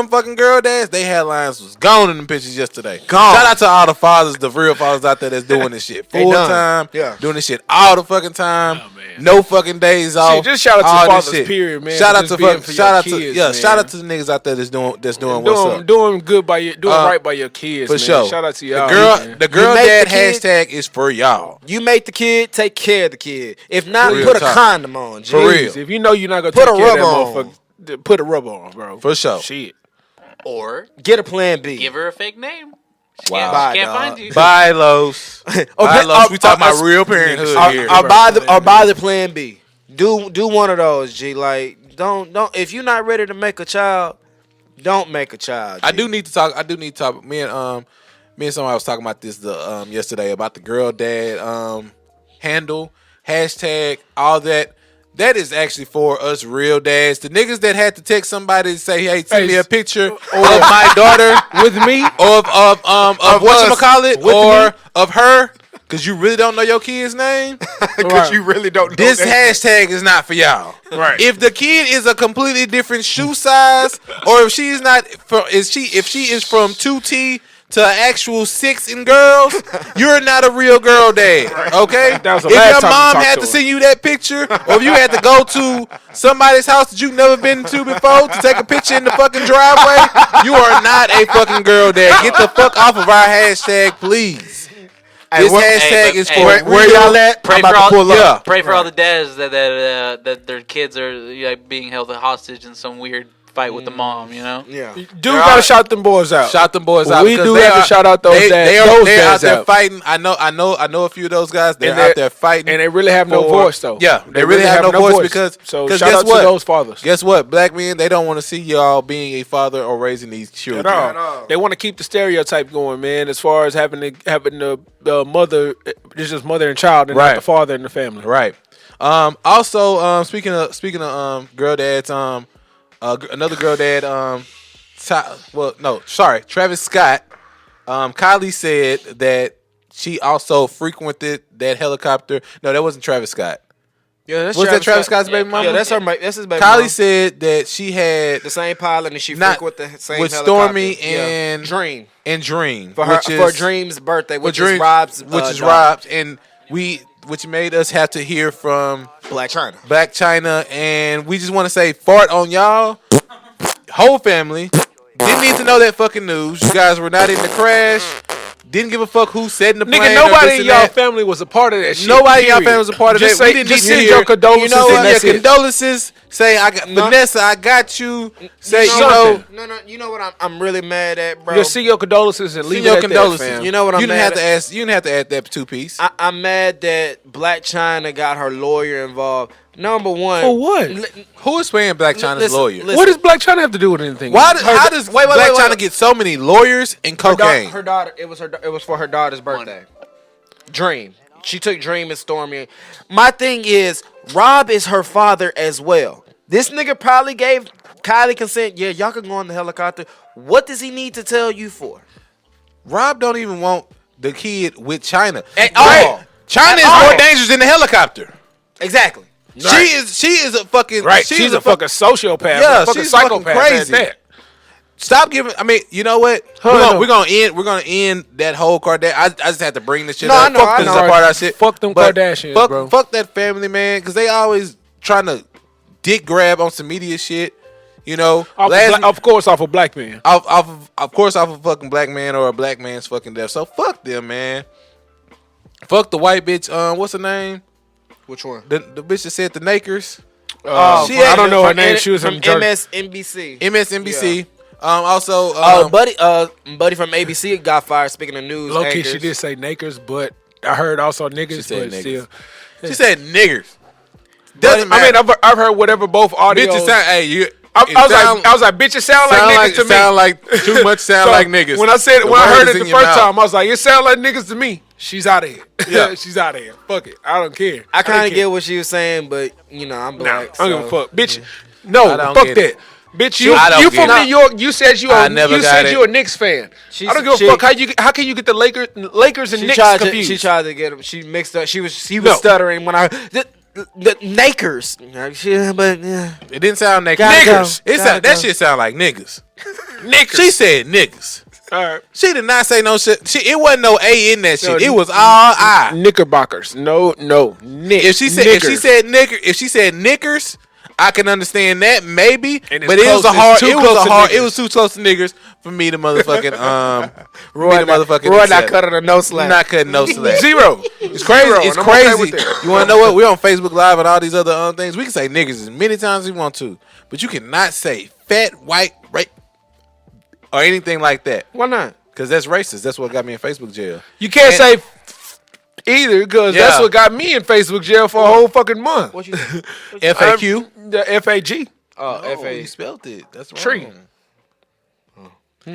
fucking girl dads, they headlines was gone in them pictures yesterday. Gone. Shout out to all the fathers, the real fathers out there that's doing this shit They full done. time. Yeah. Doing this shit all the fucking time. Oh, man. No fucking days off. just shout out to all this fathers, shit. period, man, Shout for out just to being for your shout out kids, to man. shout out to the niggas out there that's doing what's up. doing good by you, doing Uh, right by your kids. For man. sure. Shout out to y'all. man. The girl make dad the kid- hashtag is for y'all. You make the kid, take care of the kid. If not, Real put a talk. condom on. G. For real. If you know you're not gonna Put take a care of that rubber on. motherfucker, put a rubber on, bro. For sure. Shit. Or Get a plan B. give her a fake name. She Wow. can't, Bye, she can't dog. find you. Bye, Los. Bye, Los. We talking about real parenthood here. Or buy the plan B. Do one of those, G. Like don't if you're not ready to make a child, don't make a child. G. I do need to talk. Me and somebody was talking about this yesterday about the girl dad handle hashtag all that. That is actually for us real dads. The niggas that had to text somebody to say, "Hey, send me a picture of my daughter with me, or of whatchamacallit, or of her," because you really don't know your kid's name. Because you really don't know This that. hashtag is not for y'all. Right. If the kid is a completely different shoe size, or if she's not, if she is from 2T to actual 6 in girls, you're not a real girl dad. Okay. That was the If last your time you mom talked had to to her. send you that picture, or if you had to go to somebody's house that you've never been to before to take a picture in the fucking driveway, you are not a fucking girl dad. Get the fuck off of our hashtag, please. This hashtag is for where y'all at? Pray I'm about for to all, pull up. Yeah. pray for all the dads that their kids are being held hostage in some weird fight with the mom. You know. Yeah. Dude, gotta shout them boys out. Shout them boys out. We because do they have to are- shout out those dads. They're Those out dads there out. fighting. I know a few of those guys. They're And out there fighting, and they really have no for- voice though. Yeah, they really have no voice because so 'cause shout guess out what? to those fathers. Guess what? Black men, they don't want to see y'all being a father or raising these children. At all. They want to keep the stereotype going, man. As far as having the mother, it's just mother and child, and Right. not the father in the family. Right. Also, speaking of girl dads, another girl dad, Travis Scott. Kylie said that she also frequented that helicopter. No, that wasn't Travis Scott. Yeah, that's Was that Travis Scott's baby mama? Yeah, that's his baby Kylie mama. said that she had The same pilot and she not frequent with the same with helicopter. Stormy and Dream Dream for Dream's birthday, which is Rob's daughter. and which made us have to hear from Black China. Black China, and we just want to say fart on y'all. Whole family didn't need to know that fucking news. You guys were not in the crash. Didn't give a fuck who said in the plane. Nigga, or nobody this in and y'all that. family was a part of that shit. Nobody in y'all period. family was a part of Just that. Say, We didn't just need to send hear, your condolences. You know, and that's your it. condolences. Say, Vanessa, I got you. Say, Something. No. You know what I'm really mad at, bro? Just see your condolences and leave your it at condolences. that, fam. You know what I'm you didn't mad have to at? ask. You didn't have to add that 2-piece. I'm mad that Black China got her lawyer involved. Number one. For what? Who is paying Black China's lawyer? What does Black China have to do with anything? How does Black China get so many lawyers and cocaine? Her daughter. It was for her daughter's birthday. Dream. She took Dream and Stormy. My thing is, Rob is her father as well. This nigga probably gave Kylie consent. Yeah, y'all can go on the helicopter. What does he need to tell you for? Rob don't even want the kid with China. At all. China At is more all. dangerous than the helicopter. Exactly. She is a fucking Right. She's a fucking sociopath. Yeah, a fucking she's psychopath. fucking crazy. At that. Stop giving. I mean, you know what? We're gonna end that whole Kardashian. I just had to bring this shit No, up. I know, I This is know. a part of our shit. Fuck them But Kardashians, bro. Fuck that family, man, because they always trying to dick grab on some media shit. You know, Of course, off a black man. of course, off a fucking black man or a black man's fucking death. So fuck them, man. Fuck the white bitch. What's her name? Which one? The bitch that said the Nakers. I don't know her name. She was from in Jersey. MSNBC. MSNBC. Also, Buddy from ABC got fired. Speaking of news, Low key, anchors. she did say nakers, but I heard also niggas. She said but niggas. still. she said niggers. Doesn't I mean, matter. I've heard whatever both audios. Bitches sound. Hey, you. I was like, bitches sound like niggas to me. Sound like too much. Sound So, like niggas. When I The heard word it is the in your first mouth. time, I was like, it sound like niggas to me. She's out of here. Yeah. She's out of here. Fuck it. I don't care. I kind of don't get care. what she was saying, but you know, I'm Nah, black. I don't give a so- fuck, bitch. No, I don't fuck get that. it. Bitch, I don't you get from it. New York. You said you I never got said it. you a Knicks fan. She's- I don't give a she- fuck how can you get the Lakers and She Knicks tried confused? to get him. She mixed up. He was No. stuttering when I the Nakers. But yeah. It didn't sound naked. Gotta go. Niggas. It Gotta sound, that go. shit sound like niggas. Knickers. She said niggas. All right. She did not say no shit. It wasn't no A in that shit. No, It was all I. Knickerbockers. No. Nick. If she said knickers, I can understand that maybe. And it's But it was close- a hard. it's too It was close a to hard. niggers. It was too close to niggers for me to motherfucking Roy not accept. cutting a no slap. Not cutting no slack. Zero. It's crazy. Zero, It's and I'm okay crazy. with that. You want to know what? We're on Facebook Live and all these other things. We can say niggas as many times as we want to, but you cannot say fat, white, rape, or anything like that. Why not? Because that's racist. That's what got me in Facebook jail. You can't say either because Yeah. that's what got me in Facebook jail for a whole fucking month. What you think? FAQ. The FAG. Oh, Oh, FA. you spelled it. That's wrong. Tree.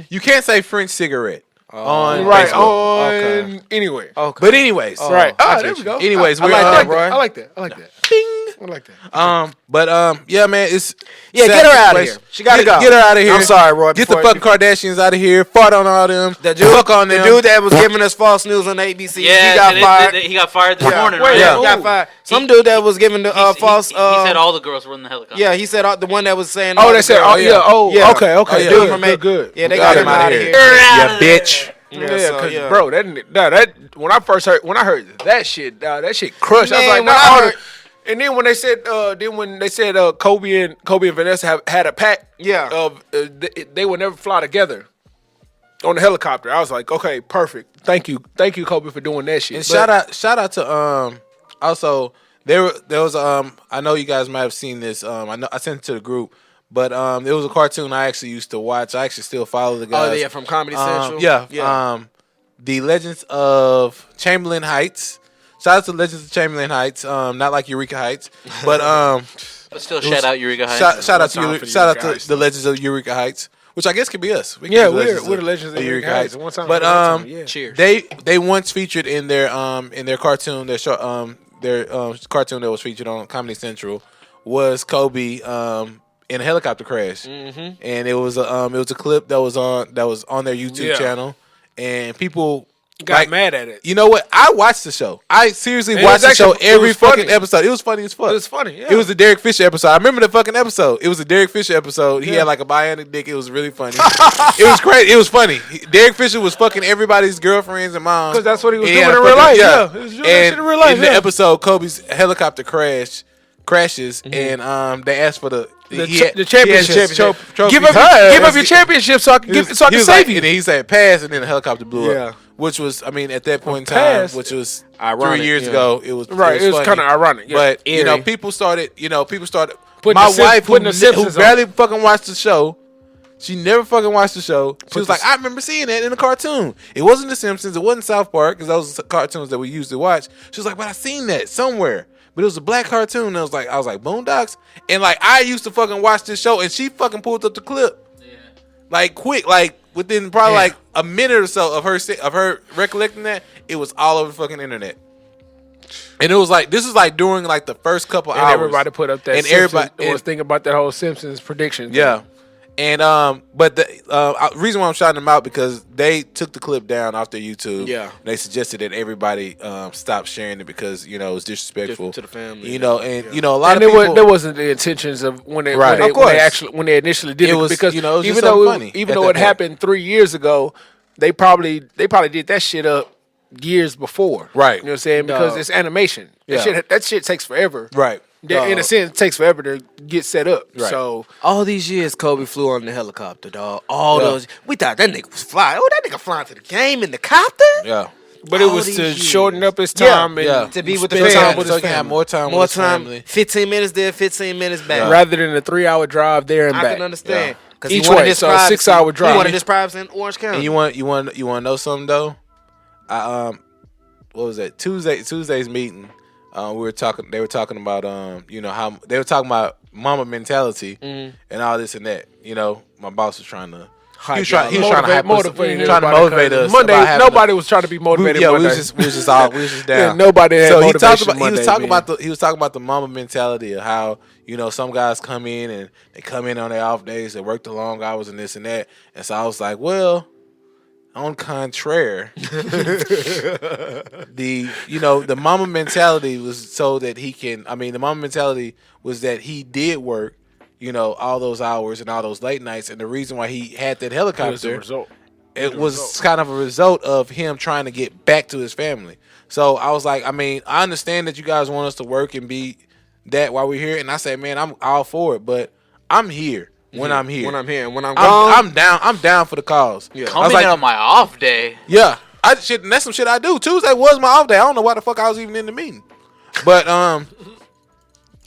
You can't say French cigarette on Right Facebook. on Okay. anyway. Okay. But anyways, Right. I Oh, there get we you. go. Anyways, I we're like that, Roy. I like that. I like that. Bing. I like that. Yeah, man, it's Yeah, sad get her out of situation. here. She gotta go. Get her out of here. I'm sorry, Roy. Get the before- fucking Kardashians out of here. Fart on all them. The dude, Fuck on the them. dude that was giving us false news on ABC, Yeah, he got and fired. he got fired this morning, Wait, right? Yeah, Ooh. he got fired. Some He- dude that was giving the He- false. He said all the girls were in the helicopter. Yeah, he said the one that was saying. Oh, all they the said, girls- oh, yeah. Oh, Yeah. okay. Oh, yeah. Dude Good, from good, good. Yeah, they Got got him out of here. You bitch. Yeah, so, because yeah. bro, that when I heard that shit crushed. I was Man, like, when nah, I all heard- the- and then when they said Kobe and Vanessa had a pact, Yeah. of they would never fly together on the helicopter. I was like, okay, perfect. Thank you, Kobe, for doing that shit. And But- shout out to also there was I know you guys might have seen this. I know I sent it to the group, but it was a cartoon I actually used to watch. I actually still follow the guys. Oh, yeah, from Comedy Central. Yeah. The Legends of Chamberlain Heights. Shout out to Legends of Chamberlain Heights. Not like Eureka Heights, but But still, shout out Eureka Heights. shout out time to for the shout out Eureka to Heights, the Legends of Eureka Heights, which I guess could be us. We could Yeah, be we're the Legends of Eureka Heights. One time, But one time, yeah. Cheers. they once featured in their cartoon, their cartoon that was featured on Comedy Central was Kobe in a helicopter crash, and it was a clip that was on their YouTube Yeah. channel, and people Got mad at it. You know what? I watched the show. I seriously And watched the show actually- it every was fucking funny. episode. It was funny as fuck. It was funny, yeah. It was the Derek Fisher episode. I remember the fucking episode. It was a Derek Fisher episode. He had like a bionic dick. It was really funny. It was great. It was funny. Derek Fisher was fucking everybody's girlfriends and moms. 'Cause that's what he was And doing had in a real fucking- life, yeah. He was doing that And shit in real life, in the yeah. episode, Kobe's helicopter crashes, and they asked for the championship. Trophy. Give up your championship so I can He was save like, you. and then he said pass, and then the helicopter blew Yeah. up. Which was, I mean, at that point in time, Pass. which was Ironic, 3 years yeah. ago, it was Right, it was funny. kinda ironic, yeah. But Eerie. people started. Putting My the wife, putting the who Simpsons on. barely fucking watched the show, she never fucking watched the show. She was the- like, I remember seeing that in a cartoon. It wasn't The Simpsons. It wasn't South Park because those are cartoons that we used to watch. She was like, but I seen that somewhere. But it was a black cartoon. And I was like, Boondocks. And like, I used to fucking watch this show, and she fucking pulled up the clip. Like quick, like within probably like a minute or so of her recollecting that, it was all over the fucking internet. And it was like, this is like during like the first couple And hours. everybody put up that and Simpsons, everybody was thinking about that whole Simpsons prediction. yeah. And but the reason why I'm shouting them out because they took the clip down off their YouTube. Yeah. And they suggested that everybody stop sharing it because it was disrespectful To the family. You know, and a lot And of people. there wasn't the intentions of when they Right. when Of they, when they course. actually when they initially did It it, was, because it was even just though so funny even at though that it point. happened 3 years ago, they probably did that shit up years before. Right. You know what I'm saying? Because Dog. it's animation. Yeah. That shit takes forever. Right. In a sense, it takes forever to get set up. Right. So All these years, Kobe flew on the helicopter, dog. All Yeah. those. We thought that nigga was flying. Oh, that nigga flying to the game in the copter? Yeah. but it All was these to years. shorten up his Yeah. time and Yeah. To be with the spend family. time with So his he can have family. more time More with his time. family. 15 minutes there, 15 minutes back. Yeah. rather than a 3-hour drive there and I back. can understand. Because Each he wanted way, his so a privacy. 6-hour drive. He wanted his privacy in Orange County. And you want to know something though? What was that? Tuesday's meeting. They were talking about how they were talking about mama mentality and all this and that. My boss was trying to he was trying to hype us, motivate trying to everybody, motivate 'cause us. Monday, about having nobody was trying to be motivated. we Monday. was just down. Yeah, nobody had So he motivation was Monday, talking man. about the mama mentality of how some guys come in and they come in on their off days, they work the long hours and this and that. And so I was like, well, on contraire, the mama mentality was so that he can. I mean, the mama mentality was that he did work, all those hours and all those late nights, and the reason why he had that It was the helicopter. result. It was kind of a result of him trying to get back to his family. So I was like, I mean, I understand that you guys want us to work and be that while we're here. And I said, man, I'm all for it, but I'm here when I'm here. When I'm here. And when I'm gone. I'm down. I'm down for the cause. Yeah. I was Coming like, in on my off day. yeah, and that's some shit I do. Tuesday was my off day. I don't know why the fuck I was even in the meeting. But I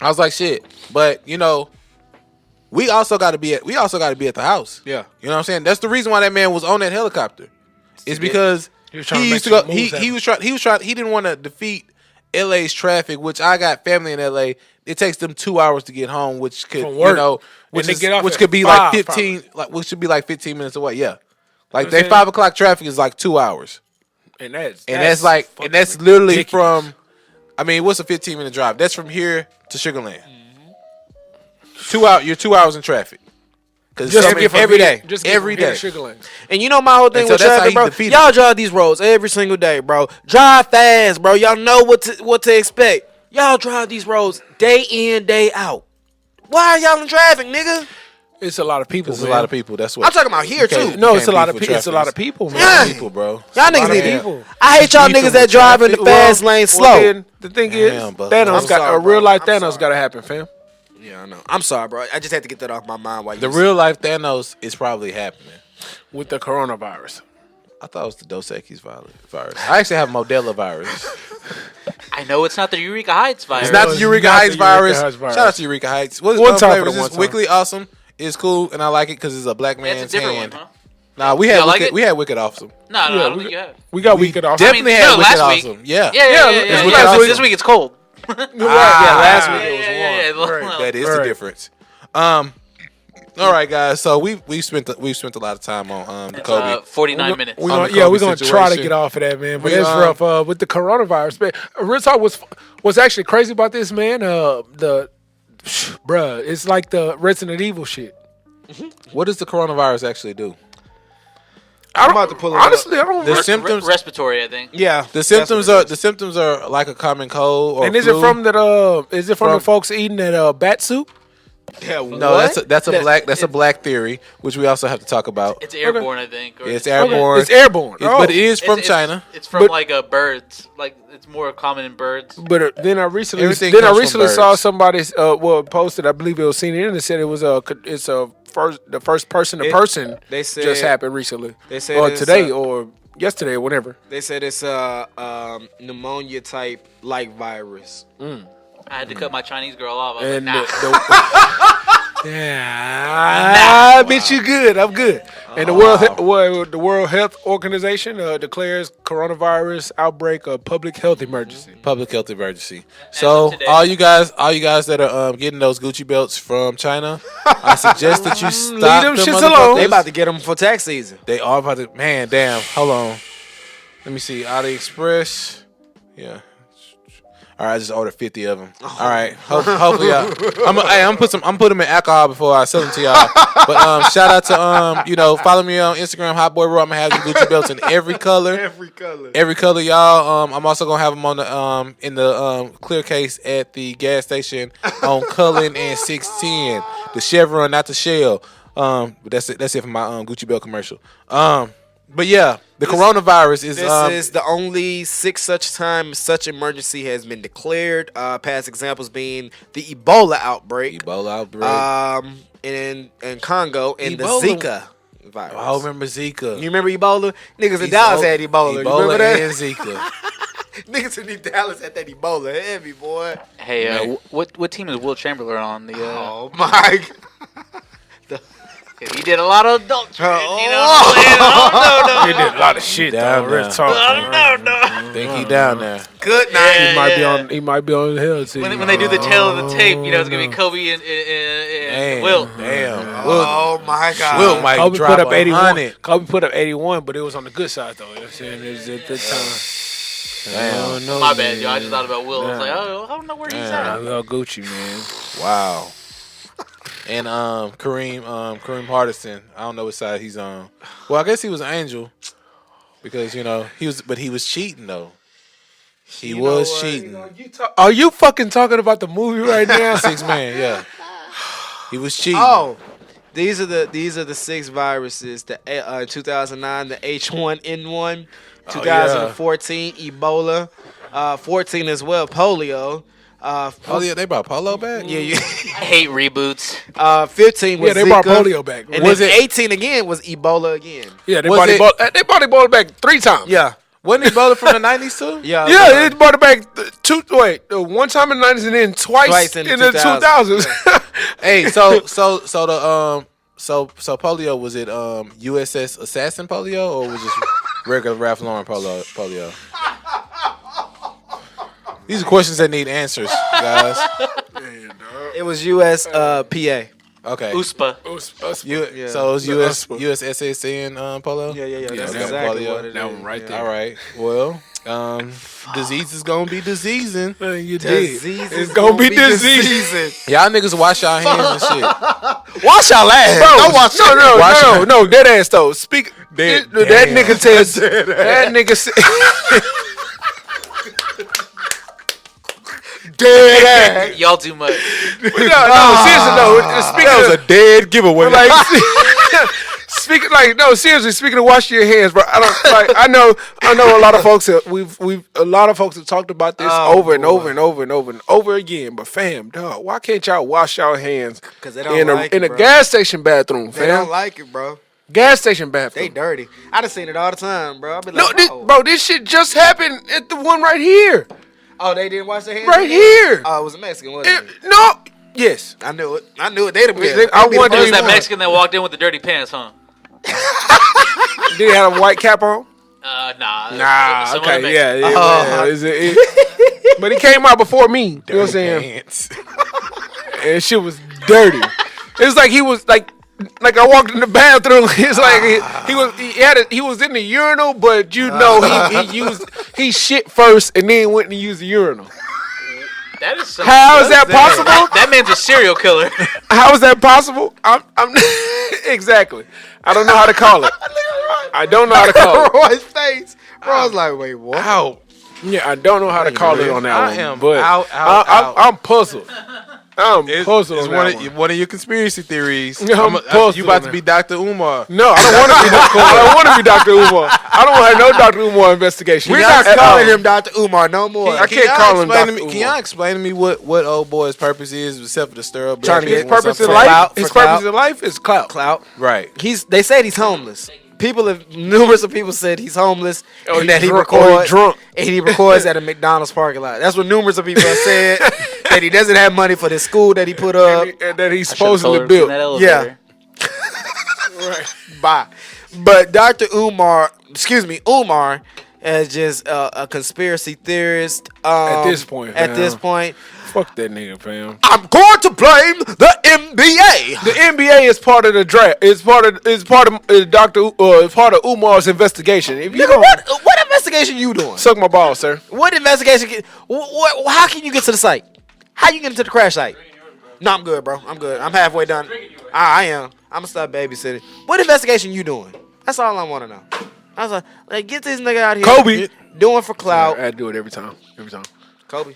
was like, shit. But we also got to be at the house. Yeah. You know what I'm saying? That's the reason why that man was on that helicopter. It's because He was trying to he make used to go. some moves He was trying. He didn't want to defeat LA's traffic, which I got family in LA. It takes them 2 hours to get home, which could From work. which And they get off which at could be 5 like 15, which should be like 15 minutes away. Yeah, like they 5 o'clock traffic is like 2 hours, And that's that's literally ridiculous. From. I mean, what's a 15-minute drive? That's from here to Sugar Land. 2 hours. You're 2 hours in traffic. Because every day, every day. And you know my whole thing And so with that's how traffic, he bro. defeated Y'all it. drive these roads every single day, bro. Drive fast, bro. Y'all know what to expect. Y'all drive these roads day in, day out. Why are y'all in traffic, nigga? It's a lot of people. There's a lot of people. That's what I'm talking about here too. No, You it's a can't lot beef of with people. It's a lot of traffic. people, man. Yeah. people, bro. Y'all niggas lot need of to. people. I hate y'all Beefing niggas that with drive in the Well, fast lane slow. Well, then, the thing is, Damn, but- Thanos I'm got sorry, a real bro. life I'm Thanos sorry. got to happen, fam. Yeah, I know. I'm sorry, bro. I just had to get that off my mind. While you The real life Thanos is probably happening. With the coronavirus. I thought it was the Dos Equis virus. I actually have Modelo virus. I know it's not the Eureka Heights virus. It's not the it's Eureka not Heights the Eureka virus. Heights virus. Shout out to Eureka Heights. What is One one time flavor? for the This one is time. Wicked Awesome. It's cool, and I like it because it's a black It's man's a different hand. one, huh? Nah, we Y'all had like Wicked, it? we had Wicked Awesome. No, I Yeah, don't think you have. We got weekend off. Definitely no, had Wicked last week. Awesome. Yeah, Yeah. last week. This week it's cold. last week Yeah, it was yeah, warm. yeah. that is Right. the difference. All right, guys. So we spent a lot of time on the Kobe. 49 minutes. We're On gonna, the yeah, Kobe we're gonna try to situation. get off of that, man. But We, it's rough with the coronavirus. Man, real talk what's actually crazy about this, man. Bruh, it's like the Resident Evil shit. What does the coronavirus actually do? I'm about to pull it honestly, up. I don't. The The symptoms. Respiratory, I think. Yeah, The symptoms are like a common cold or and is flu. it from that? Is it from the From- folks eating that bat soup? Yeah, No, that's a black theory, which we also have to talk about. It's airborne, I think. Or It's airborne. It's airborne. But it is from China. It's from But- like birds. Like it's more common in birds. But then I recently, Everything comes from saw birds. somebody posted. I believe it was seen it and it said it was the first person to person. They said just happened recently. They said or it's, today or yesterday or whenever. They said it's pneumonia type like virus. I had to cut my Chinese girl off. I was And like, nah. yeah, I bet you good. I'm good. And the World Health Organization declares coronavirus outbreak a public health emergency. Public health emergency. So today. all you guys that are getting those Gucci belts from China, I suggest that you stop them them shits motherfuckers. alone. They about to get them for tax season. They are about to. Man, damn. Hold on. Let me see. AliExpress. Yeah. All right, I just ordered 50 of them. All right, hopefully, I'm put them in alcohol before I sell them to y'all. But shout out to follow me on Instagram, Hot Boy Raw. I'm gonna have the Gucci belts in every color, y'all. I'm also gonna have them on the in the clear case at the gas station on Cullen and 610, the Chevron, not the Shell. But that's it for my Gucci belt commercial. But yeah, the coronavirus is. This is the only sixth such time such emergency has been declared. Past examples being the Ebola outbreak. In Congo and Ebola. the Zika virus. I remember Zika. You remember Ebola? Niggas in Dallas had Ebola. You remember that? and Zika. Niggas in Dallas had that Ebola heavy, boy. Hey, what team is Will Chamberlain on? The Oh my. he did a lot of adult training. You know Oh. what I'm saying? He did a lot of shit. Down though. there. Real talk. No. Think he down there. Good night. He might be on the hill. Too. When they do the tail of the tape, it's gonna be Kobe and Will. Damn. Oh my God. Will might Kobe drop put up 81. 100. Kobe put up 81, but it was on the good side though. You know what I'm saying? It was at the time. Damn. No, My bad, yo. I just thought about Will. I was like, I don't know where he's I at. love Gucci, man. Wow. And Kareem Hardison, I don't know what side he's on. Well, I guess he was an Angel because he was cheating though. He was cheating. Are you fucking talking about the movie right now? 6 man, yeah. He was cheating. Oh, these are the six viruses. The 2009, the H1N1, 2014, Ebola, 14 as well, polio. Yeah, they brought Polo back. Yeah, I hate reboots. 15 was Yeah, they Zika, brought polio back. and Was then it- 18 again was Ebola again. Yeah, they Was brought it- they brought Ebola back 3 times. Yeah, Wasn't Ebola from the 90s too? yeah, Yeah, they brought it back one time in the 90s and then twice in in the the 2000s. Hey, so polio, was it USS Assassin polio or was it just regular Ralph Lauren polio? These are questions that need answers, guys. it was US PA. Okay. USPA. So it was USSSN polo? Yeah, that's okay, exactly polio. what it is. That one right there. All right. Well, disease is gonna be diseasing. You did. Disease It's is gonna be disease. Y'all niggas wash y'all hands and shit. Wash y'all ass. Bro, Don't wash no, dead ass though. Speak. Dead- that damn. nigga says. That nigga said. Dead ass. Y'all too much. No, seriously, no. Speaking of dead giveaway. like, seriously. Speaking of washing your hands, bro. I know a lot of folks. A lot of folks have talked about this over and over and over and over and over again. But fam, dog, why can't y'all wash y'all hands 'Cause they don't like in it, a bro. gas station bathroom, They don't fam? like it, bro. Gas station bathroom. They dirty. I done seen it all the time, bro. I be No, like, this shit just happened at the one right here. Oh, they didn't wash their hands? Right here. Oh, it was a Mexican, wasn't it? No. Yes. I knew it. They'd have been. I they'd be wonder the It was first that one. Mexican that walked in with the dirty pants, huh? Did he have a white cap on? Nah. Nah. Some other Okay. Mexican. Yeah. But he came out before me. You know what I'm saying? And shit was dirty. It was like he was like I walked in the bathroom. It's like he was in the urinal, but he shit first and then went and used the urinal. That is so How is that possible? That man's a serial killer. How is that possible? I'm exactly. I don't know how to call it. I don't know how to call it. Roy's face. Roy's like, wait, what? Ow. Yeah, I don't know how to call it on that one. I am but out. I'm puzzled. I'm puzzled It's on that one. one of your conspiracy theories. Yeah, I'm puzzled you about on to be Dr. Umar. No, I don't want to be Dr. Umar. I don't want to be Dr. Umar. I don't want no Dr. Umar investigation. We're Not not at calling all. him Dr. Umar no more. I can't call him Dr. Umar. Can y'all explain to me what old boy's purpose is except for the stir up? Trying to His get purpose in for life. clout, His for clout. purpose in life is clout. Clout. Right. They said he's homeless. Numerous of people said he's homeless Oh, and that he's he drunk, or he records drunk. and he records at a McDonald's parking lot. That's what numerous of people have said. That he doesn't have money for the school that he put up. And that he's Told supposedly her to be in built. that elevator. Right. Bye. But Dr. Umar, is just a conspiracy theorist. At this point, At fam. this point, Fuck that nigga, fam. I'm going to blame the NBA. The NBA is part of the draft. It's part of It's part of Umar's investigation. If you Nigga, don't what investigation you doing? suck my ball, sir. What investigation? How can you get to the site? How you get into the crash site? No, I'm good, bro. I'm good. I'm halfway done. I am. I'm gonna start babysitting. What investigation you doing? That's all I want to know. I was like, get this nigga out here. Kobe. Doing for clout. I do it every time. Every time. Kobe.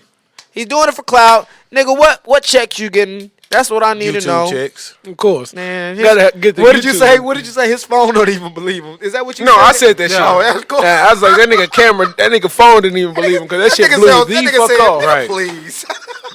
He's doing it for clout. Nigga, what checks you getting? That's what I need to know. YouTube checks. Of course. Man, Gotta get the what did you YouTube. say? What did you say? His phone don't even believe him. Is that what you No, said? I said that shit. Oh, that's cool. Yeah, I was like, that nigga phone didn't even believe him because that shit nigga blew said- the that nigga fuck said, off. "Nigga, Right. please.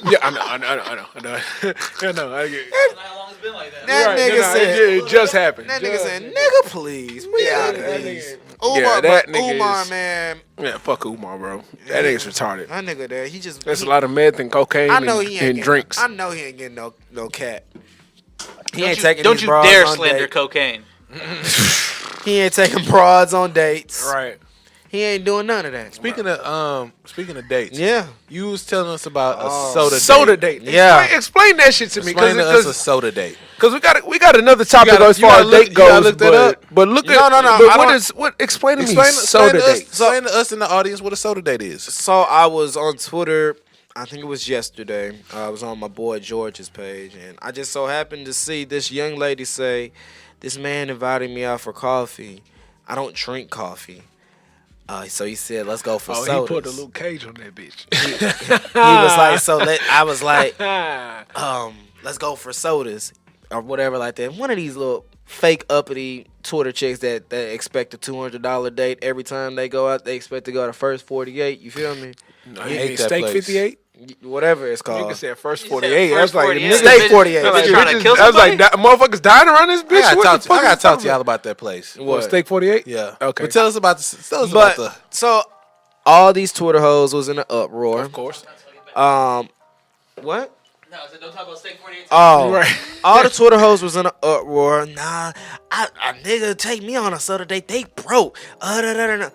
Yeah, I know. I know. I get it. How long it's been like that? That Right, nigga no, said. it just happened. That nigga said, "Nigga, please, we out of that this." nigga- Umar, Yeah, but that nigga Umar, is- man, Yeah, fuck Umar, bro. That nigga's retarded. that nigga there, he just. That's a lot of meth and cocaine I know he ain't and getting, drinks. I know he ain't getting no cat. He Don't ain't you, taking. don't these you broads dare on slander dates. cocaine. He ain't taking broads on dates. Right. He ain't doing none of that. Speaking of dates, Yeah. you was telling us about Oh. a soda Soda date. date. Yeah. Explain that shit to me. Explain to us a Because soda date. we got another topic gotta- as you far gotta as look- date you gotta goes. look that up. But look No, at no, no, But I what don't- is what? Explain to me Explain soda date. Explain to us in the audience what a soda date is. So I was on Twitter. I think it was yesterday. I was on my boy George's page, and I just so happened to see this young lady say, "This man invited me out for coffee. I don't drink coffee." So he said, "Let's go for Oh, sodas." he put a Luke Cage on that bitch. He was like, I was like, let's go for sodas or whatever like that. One of these little fake uppity Twitter chicks that expect a $200 date every time they go out. They expect to go to First 48. You feel me? No, I he hate ain't that steak place. 58. Whatever it's Nigga called. said first He said 48. first That's like 48. Steak Bitch- 48. bitch Like, trying to bitches- kill I was like, somebody? motherfuckers dying around this bitch. I What the fuck gotta is talk to y'all y'all about that place. What, steak 48? Yeah. Okay. But tell us about about But the. so all these Twitter hoes was in an uproar. Of course. What? No, I said don't talk about steak 48. Oh, Right. all the Twitter hoes was in an uproar. Nah, a nigga take me on a soda date. They broke. Da.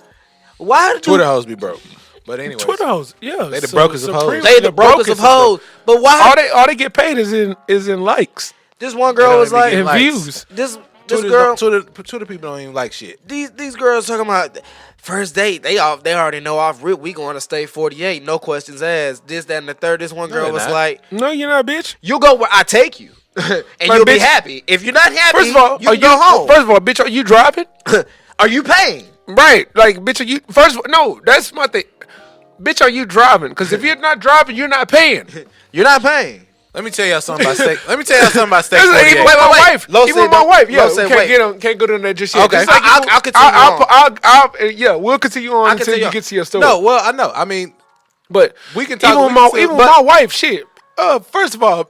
Why do Twitter hoes be broke. But anyway, Twitter hoes, yeah. They the brokest of hoes. they the brokest of hoes? But why? All they get paid is in likes This one girl was They don't like, even and get likes. views. this girl. Twitter people don't even like shit. These girls talking about first date. They already know off rip. We going to stay 48. No questions asked. This, that, and the third. This one girl they're was not. like, No, you're not, bitch. "You go where I take you, and But you'll be bitch- happy. If you're not happy, First of all, you can go home. First of all, bitch, are you driving? Are you paying? Right, like, bitch, are you? First of all, no, that's my thing. Bitch, are you driving? Because if you're not driving, you're not paying. You're not paying." Let me tell y'all something about steak. Let me tell y'all something about steak. That's 48. even with my wife. Lo Even said with my don't- wife. Yeah, Lo we said can't wait. can't go to that just yet. Okay. Just like I'll continue on. yeah, we'll continue on until continue you on. get to your story. No, well, I know. I mean, but we can talk. even with my wife, shit. First of all,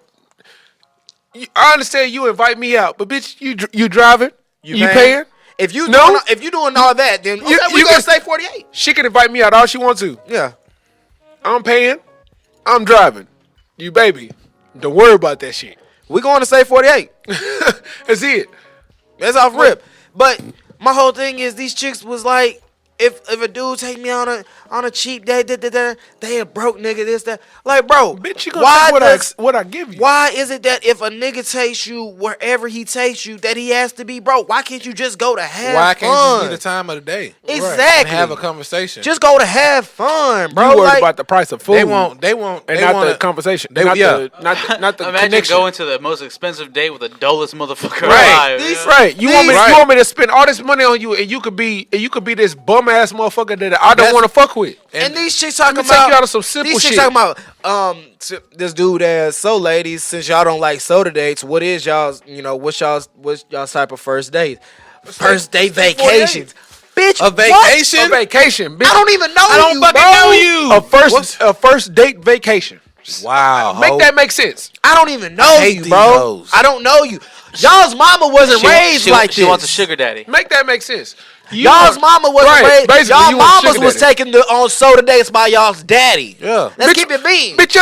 I understand you invite me out, but bitch, you driving? You paying? If you No. doing all that, then You we can- gonna stay 48. She can invite me out all she wants to. Yeah. I'm paying. I'm driving. You baby, don't worry about that shit. We going to stay 48. That's it. That's off rip. But my whole thing is these chicks was like, if a dude take me on a cheap date, they a broke nigga, this, that. Like, bro, Bitch, you gonna take what I give you. why is it that if a nigga takes you wherever he takes you, that he has to be broke? Why can't you just go to have Why can't fun? you be the time of the day? Exactly. And have a conversation. Just go to have fun, bro. You worried Like, about the price of food. They want, and they not want the conversation. They, not yeah. not the Imagine connection. going to the most expensive date with the dullest motherfucker Right. alive. These- you know? Right, you want me? Right. You want me to spend all this money on you, and you could be this bum ass motherfucker that I don't That's- want to fuck with. and these chicks talking Let me about take you out of some simple these chicks shit. talking about this dude as so ladies, since y'all don't like soda dates, what is y'all's what's y'all's type of first date? First date vacations. Bitch, A vacation? A vacation, bitch. I don't even know I don't you, fucking bro. know you. A first date vacation. Wow. Make that make sense. I don't even know hate you, these bro. hoes. I don't know you. Y'all's mama wasn't raised like she this. wants a sugar daddy. Make that make sense. Y'all's mama wasn't Right, raised. basically, Y'all you want mamas sugar was daddy. taking on soda dates by y'all's daddy. Yeah. Let's Bitch, keep it bean. Bitch,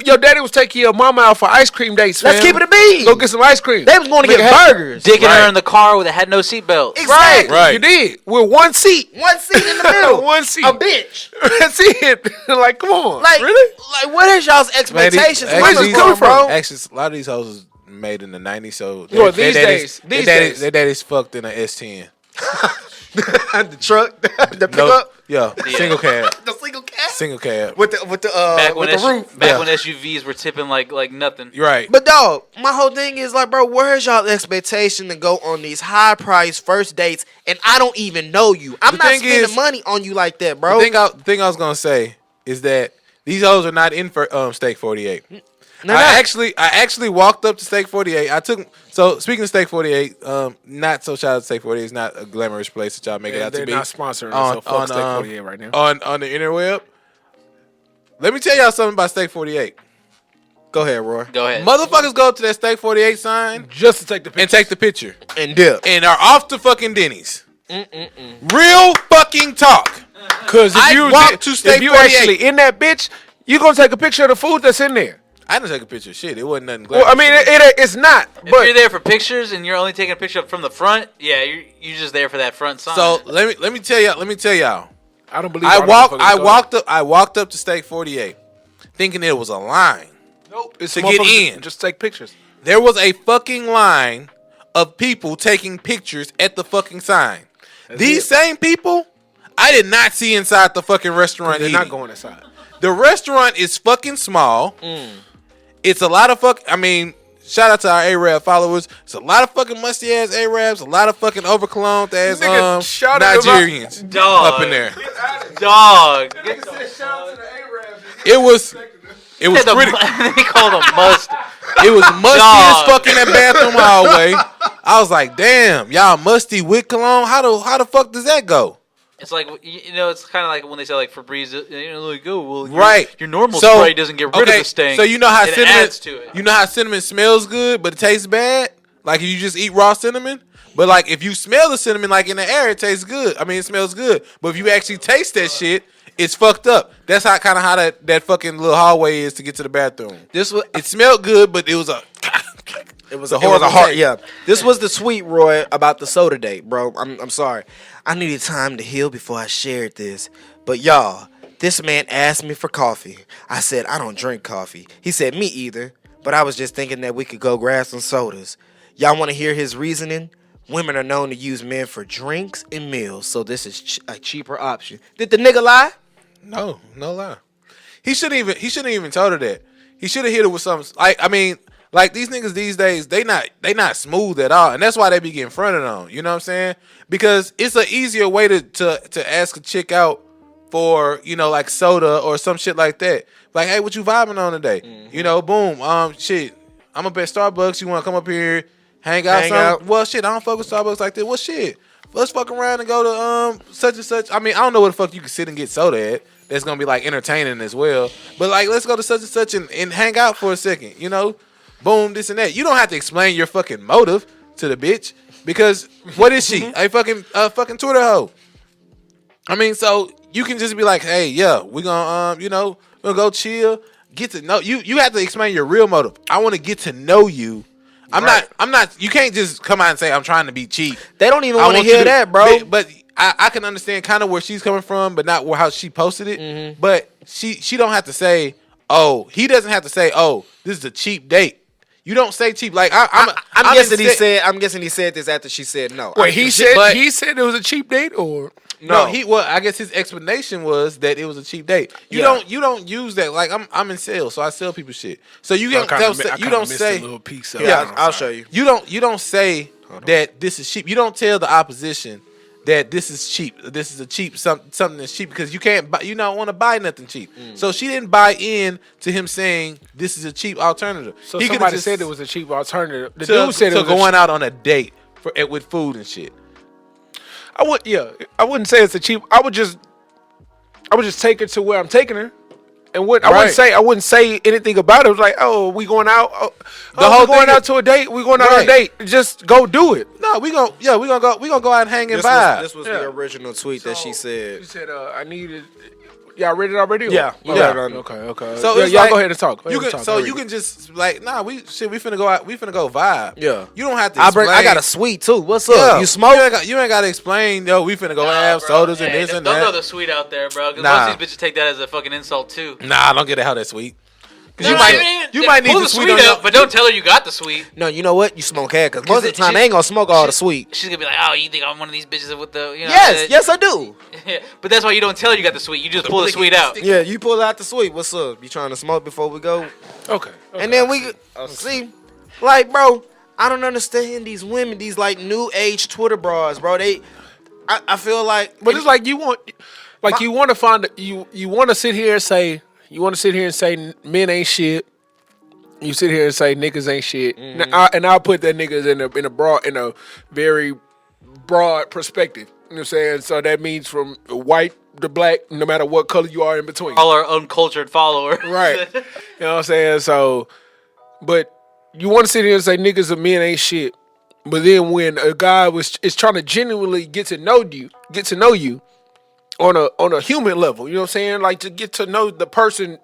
your daddy was taking your mama out for ice cream dates, fam. Let's keep it a bean. Go get some ice cream. They was going to Make get it happen. burgers. Dicking Right. her in the car that had no seatbelt. Exactly. Right. You did. With one seat. One seat in the middle. One seat. A bitch. That's it. Like, come on. Like, really? Like, what is y'all's expectations? Man, Where's these- this coming from? Actually, a lot of these hoes is made in the 90s, so Well, these days. their daddy's fucked in an S10. The truck, the pickup, No, yeah, single cab, the single cab single cab. with the Back when, with the roof. back Yeah. when SUVs were tipping like nothing. You're right. But dog, my whole thing is like, bro, where's y'all expectation to go on these high price first dates and I don't even know you? I'm The not thing spending is- money on you like that, bro. The thing I was gonna say is that these hoes are not in for Steak 48. They're I not. actually walked up to Steak 48. So speaking of Steak 48, not so shout out to Steak 48. It's not a glamorous place that y'all make it out They're to be. not sponsoring on- us, so fuck on, Steak 48 right now. On the interweb. Let me tell y'all something about Steak 48. Go ahead, Roy. Go ahead. Motherfuckers go up to that Steak 48 sign Just to take the picture. and take the picture And dip. and are off to fucking Denny's. Real fucking talk. Because I walked to Steak if you 48. actually in that bitch, you going to take a picture of the food that's in there. I didn't take a picture of shit. It wasn't nothing Well, glamorous. I mean, it's not. If But you're there for pictures and you're only taking a picture from the front, yeah, you're just there for that front sign. So let me tell y'all. I don't believe I all the motherfuckers go. walked up to Steak 48 thinking there was a line. Nope. It's to get motherfuckers in. Just take pictures. There was a fucking line of people taking pictures at the fucking sign. These same people, I did not see inside the fucking restaurant. They're eating. not going inside. The restaurant is fucking small. It's a lot of shout out to our Arab followers. It's a lot of fucking musty ass Arabs, a lot of fucking overcloned ass Nigga, shout out to Nigerians Dog. up in there. Dog. It was They pretty. called them must. It was musty as Dog. fuck in that bathroom hallway. I was like, damn, y'all musty with cologne. How the fuck does that go? It's like it's kind of like when they say like Febreze, like well, Right. Your normal So, spray doesn't get rid of the stain. So you know how it cinnamon adds to it. You know how cinnamon smells good, but it tastes bad? Like if you just eat raw cinnamon? But like if you smell the cinnamon like in the air, it tastes good. I mean it smells good. But if you actually taste that shit, it's fucked up. That's how that fucking little hallway is to get to the bathroom. It smelled good, but it was a horrible taste. Yeah. This was the tweet, Roy, about the soda date, bro. I'm sorry. I needed time to heal before I shared this. But y'all, this man asked me for coffee. I said, I don't drink coffee. He said, me either. But I was just thinking that we could go grab some sodas. Y'all want to hear his reasoning? Women are known to use men for drinks and meals, so this is a cheaper option. Did the nigga lie? No lie. He shouldn't even told her that. He should have hit her with something. Like these niggas these days, they not smooth at all, and that's why they be getting fronted on. You know what I'm saying? Because it's an easier way to ask a chick out for like soda or some shit like that. Like, hey, what you vibing on today? Boom. Shit, I'm up at Starbucks. You want to come up here, hang out? Well, shit, I don't fuck with Starbucks like that. Well, shit, let's fuck around and go to such and such. I mean, I don't know what the fuck you can sit and get soda at. That's gonna be like entertaining as well. But like, let's go to such and such and hang out for a second. Boom, this and that. You don't have to explain your fucking motive to the bitch because what is she? A fucking Twitter hoe. I mean, so you can just be like, hey, yeah, we gonna we're gonna go chill, get to know you. You have to explain your real motive. I want to get to know you. I'm not. You can't just come out and say I'm trying to be cheap. They don't even I want to want you hear that, bro. But I can understand kind of where she's coming from, but not how she posted it. But she don't have to say, oh, he doesn't have to say, oh, this is a cheap date. You don't say cheap. Like I'm guessing he said this after she said no. Wait, he said it was a cheap date, or no? I guess his explanation was that it was a cheap date. You don't use that. Like I'm in sales, so I sell people shit. So you don't say. A little piece of Yeah, I'll show you. You don't say that this is cheap. You don't tell the opposition that this is cheap. This is a cheap something that's cheap, because you can't buy, you don't want to buy nothing cheap. So she didn't buy in to him saying this is a cheap alternative. So he somebody said it was a cheap alternative. The to, dude said it was going out on a date with food and shit. I wouldn't say it's a cheap. I would just take her to where I'm taking her. And I wouldn't say anything about it. It was like, oh, we going out. We going out to a date. We going out on a date. Just go do it. No, we gonna go out and hang and vibe. This was the original tweet that she said. She said, I needed. Y'all read it already? Yeah. Okay. So y'all like, go ahead and talk. You can just like, nah, we finna go out. We finna go vibe. Yeah. You don't have to explain. I got a sweet too. What's up? You smoke? You ain't got to explain, yo, we finna go have sodas and this and that. Don't throw the sweet out there, bro. Because most of these bitches take that as a fucking insult, too. Nah, don't get it how that's sweet. You might need the sweet up, but don't tell her you got the sweet. No, you know what? You smoke head, because most of the time they ain't gonna smoke all the sweet. She's gonna be like, oh, you think I'm one of these bitches with the, you know? Yes, I do. But that's why you don't tell her you got the sweet. You just pull the sweet out. Yeah, you pull out the sweet. What's up? You trying to smoke before we go? Okay. And then see, like, bro, I don't understand these women, these like new age Twitter bras, bro. I feel like, but it's like you want to find you want to sit here and say men ain't shit. You sit here and say niggas ain't shit, and I'll put that niggas in a very broad perspective. You know what I'm saying? So that means from white to black, no matter what color you are in between. All our uncultured followers, right? You know what I'm saying? So, but you want to sit here and say niggas and men ain't shit, but then when a guy is trying to genuinely get to know you on a human level, you know what I'm saying? Like to get to know the person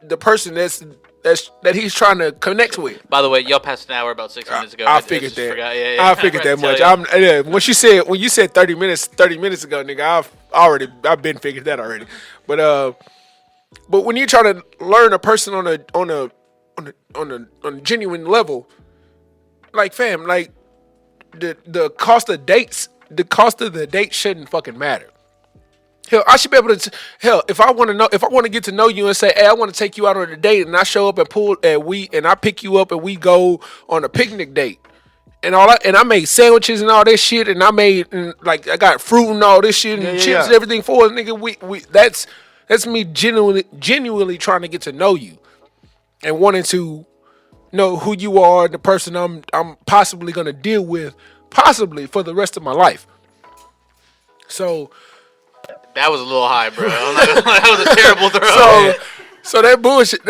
that he's trying to connect with. By the way, y'all passed an hour about 6 minutes ago. I figured that. Forgot. Yeah. I figured that much. When you said 30 minutes ago, nigga, I've been figured that already. But when you're trying to learn a person on a genuine level, like fam, like the cost of the date shouldn't fucking matter. Hell, I should be able to. If I want to get to know you and say, "Hey, I want to take you out on a date," and I show up and I pick you up and we go on a picnic date, and I made sandwiches and all this shit, and I got fruit and all this shit and chips and everything for us, nigga. That's me genuinely trying to get to know you, and wanting to know who you are, the person I'm possibly gonna deal with, possibly for the rest of my life. So. That was a little high, bro. That was a terrible throw. So that bullshit,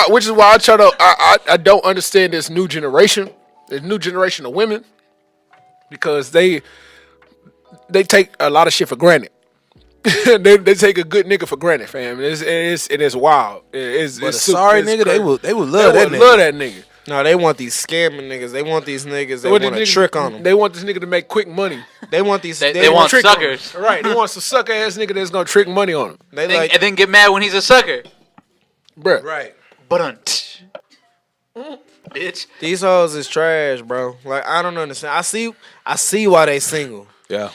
which is why I try to. I don't understand this new generation of women, because they take a lot of shit for granted. they take a good nigga for granted, fam. It's wild. Sorry, nigga, they would love that nigga. Love that nigga. No, they want these scamming niggas. They want these niggas that want to trick on them. They want this nigga to make quick money. They want these. They want suckers. Right. They want some sucker ass nigga that's gonna trick money on them. And then get mad when he's a sucker. Bruh. Right. But bitch. These hoes is trash, bro. Like, I don't understand. I see why they single. Yeah.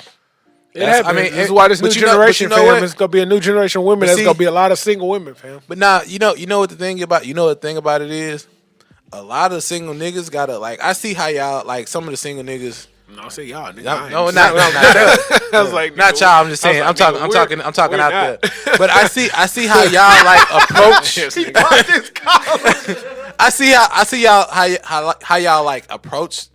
This is why this new generation, fam, it's gonna be a new generation of women. There's gonna be a lot of single women, fam. But now, you know what the thing about it is? A lot of single niggas gotta, like, I see how y'all, like, some of the single niggas. No, I say y'all, nigga. No, not I was like, not y'all. I'm just saying. I'm talking out there. But I see how y'all like approach. I see y'all how y'all like approach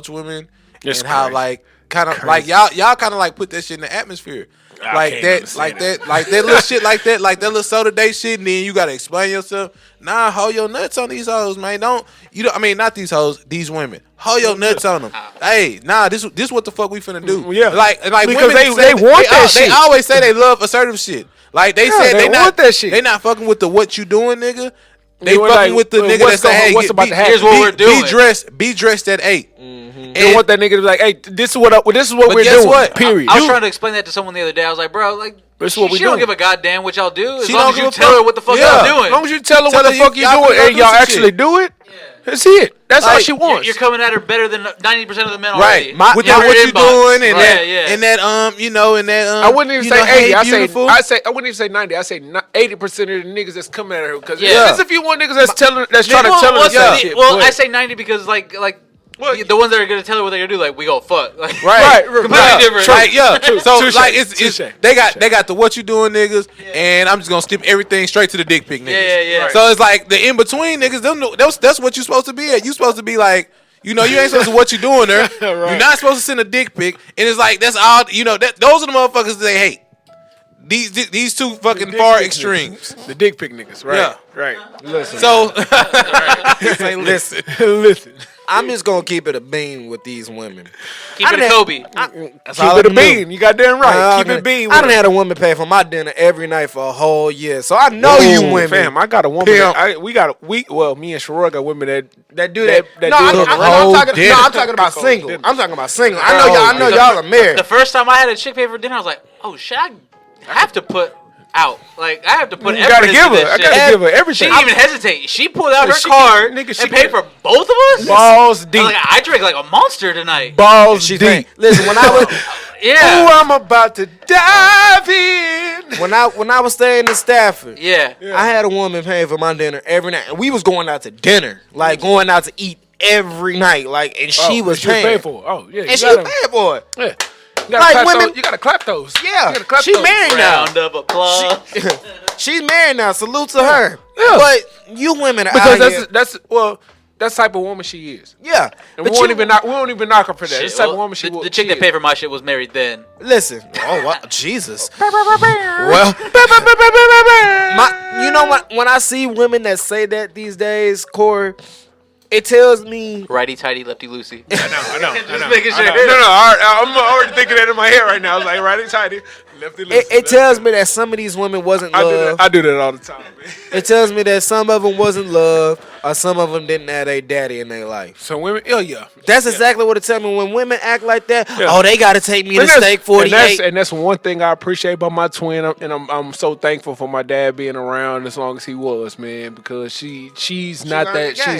women, and how like kind of like y'all kind of like put that shit in the atmosphere. Like that little shit like that little soda day shit, and then you gotta explain yourself. Nah, hold your nuts on these hoes, man. Not these hoes, these women. Hold your nuts on them. Hey, nah, this what the fuck we finna do. Yeah, like because women they want that shit. They always say they love assertive shit. Like they said they want that shit. They not fucking with the what you doing, nigga. They fucking with the nigga that say, hey, what's about to happen? Here's what we're doing. Be dressed at 8. don't want that nigga to be like, hey, this is what we're guess doing. what? Period. I was trying to explain that to someone the other day. I was like, bro, like, This is what we she don't doing. give a goddamn what y'all do as She long don't as you give a tell fuck. her what the fuck Yeah. y'all As doing. long as you tell her Tell what the her fuck you y'all doing and do y'all some actually shit. do it, that's it. That's all Like, she wants. You're coming at her better than 90% of the men Right, already. with In that her what you inbox. doing and Right, that yeah. and that you know and that I wouldn't even you say know, 80. hey, I beautiful. I wouldn't even say 90. I say 80% of the niggas that's coming at her because Yeah. there's a few more niggas that's trying to tell her Well, that shit. well, but- I say 90 because like the ones that are gonna tell her what they're gonna do, like we gonna fuck, like, Right, completely right. different. Like, yeah. So Touche. like it's Touche. they got the what you doing niggas, and I'm just gonna skip everything straight to the dick pic niggas. Yeah. So it's like the in between niggas. That's what you supposed to be at. You supposed to be like, you know, you ain't supposed to what you doing there. You're not supposed to send a dick pic, and it's like that's all. You know that those are the motherfuckers they hate. These two fucking far extremes. The dick pic niggas, right? Yeah. Right. Listen. So Listen, listen. I'm just gonna keep it a bean with these women. Keep it a Kobe. That's Keep all I it a can do. bean. You got damn right. Keep it a bean. I done had a woman pay for my dinner every night for a whole year, so I know you women. Fam, I got a woman. Pimp. Me and Sherrod got women that do that. that no, do I'm, the I'm, whole I'm talking. dinner. No, I'm talking about Whole single. dinner. I'm talking about single. I know y'all are married. The first time I had a chick pay for dinner, I was like, oh shit, I have to put out. Like I have to put You gotta effort give into her. this I shit. gotta give her She everything. didn't even hesitate. She pulled out her She- card nigga, she and paid get- for both of us. Balls I deep. was like, I drank like a monster tonight. Balls She's deep. deep. Listen, when I was Yeah. Ooh, I'm about to dive in. when I was staying in Stafford, Yeah. I had a woman paying for my dinner every night, and we was going out to dinner, like going out to eat every night, like, and she was paying. paid for it. Oh yeah. And she was paying for it. Yeah. You Like gotta clap women- those. You gotta clap those. Yeah, You gotta clap she those. married now. Round of applause. She's married now. Salute to her. Yeah. But you women are Because out here. that's the type of woman she is. Yeah. And But we won't even knock her for that. Shit, This type well, of woman she the will. chick that paid for my shit was married then. Listen. Oh, wow. Jesus. Well, you know what? When I see women that say that these days, Corey, it tells me. Righty tighty, lefty loosey. I know. Just making sure. No, I'm already thinking that in my head right now. I was like, righty tighty, lefty loosey. It tells me that some of these women wasn't love. I do that all the time, man. It tells me that some of them wasn't love, or some of them didn't have a daddy in their life. So women, yeah. That's exactly what it tells me. When women act like that, Yeah. oh, they got to take me to And that's- steak 48. And that's one thing I appreciate about my twin, I'm so thankful for my dad being around as long as he was, man, because she's not learned the game.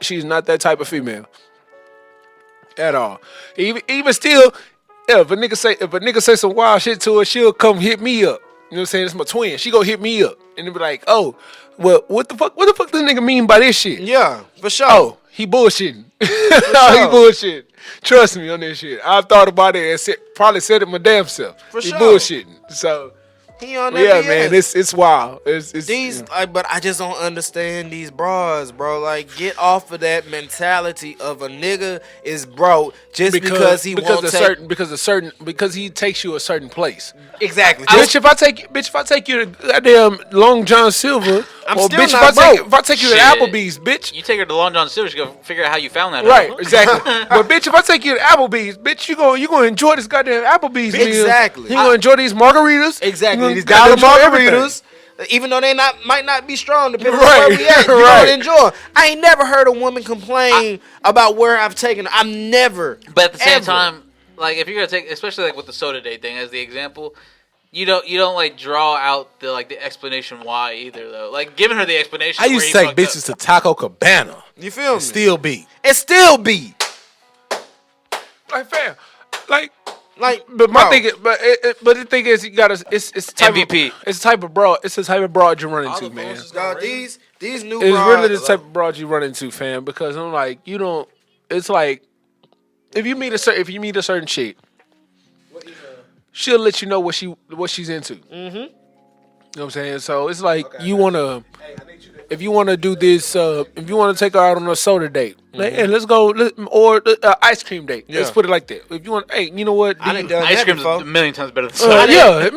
she's not that type of female at all. Even still, if a nigga say some wild shit to her, she'll come hit me up. You know what I'm saying? It's my twin. She go hit me up and it be like, oh, well, what the fuck this nigga mean by this shit? Yeah, for sure. Oh, he bullshitting. He bullshitting. Trust me on this shit. I've thought about it and probably said it my damn self. For he sure. bullshitting. So He on that yeah, BS. man, it's wild. It's These, but I just don't understand these bras, bro. Like, get off of that mentality of a nigga is broke just because he won't take. because he takes you a certain place. Exactly. Bitch, if I take you to goddamn Long John Silver, I'm or still bitch, not broke. if I take you to Shit. Applebee's, bitch. You take her to Long John Silver, she go figure out how you found that. Right, hoe. exactly. But bitch, if I take you to Applebee's, bitch, you gonna enjoy this goddamn Applebee's meal. Exactly. You gonna enjoy these margaritas. Exactly. You These gonna dollar enjoy everything. margaritas, even though they might not be strong, depending Right, on where we at, you right. gonna enjoy. I ain't never heard a woman complain about where I've taken her. I've never. But at the same ever. time, like if you're gonna take, especially like with the soda day thing as the example, you don't like draw out the explanation why either though. Like giving her the explanation. I used to take bitches to Taco Cabana. You feel me? Still beat. It still be Like fam, like. like. But my bro, thing is, but the thing is, you gotta. It's the type MVP. Of, it's the type of broad. It's the type of broad you run into, man. dog, these new It's bras, really the type of broad you run into, fam. Because I'm like, you don't. It's like, if you meet a certain chick, she'll let you know what she's into. Mm-hmm. You know what I'm saying? So it's like you wanna. If you want to do this, if you want to take her out on a soda date, like, hey, let's go, or ice cream date. Let's Yeah. put it like that. If you want, hey, you know what? I done done Ice that cream's before. a million times better than soda. Yeah,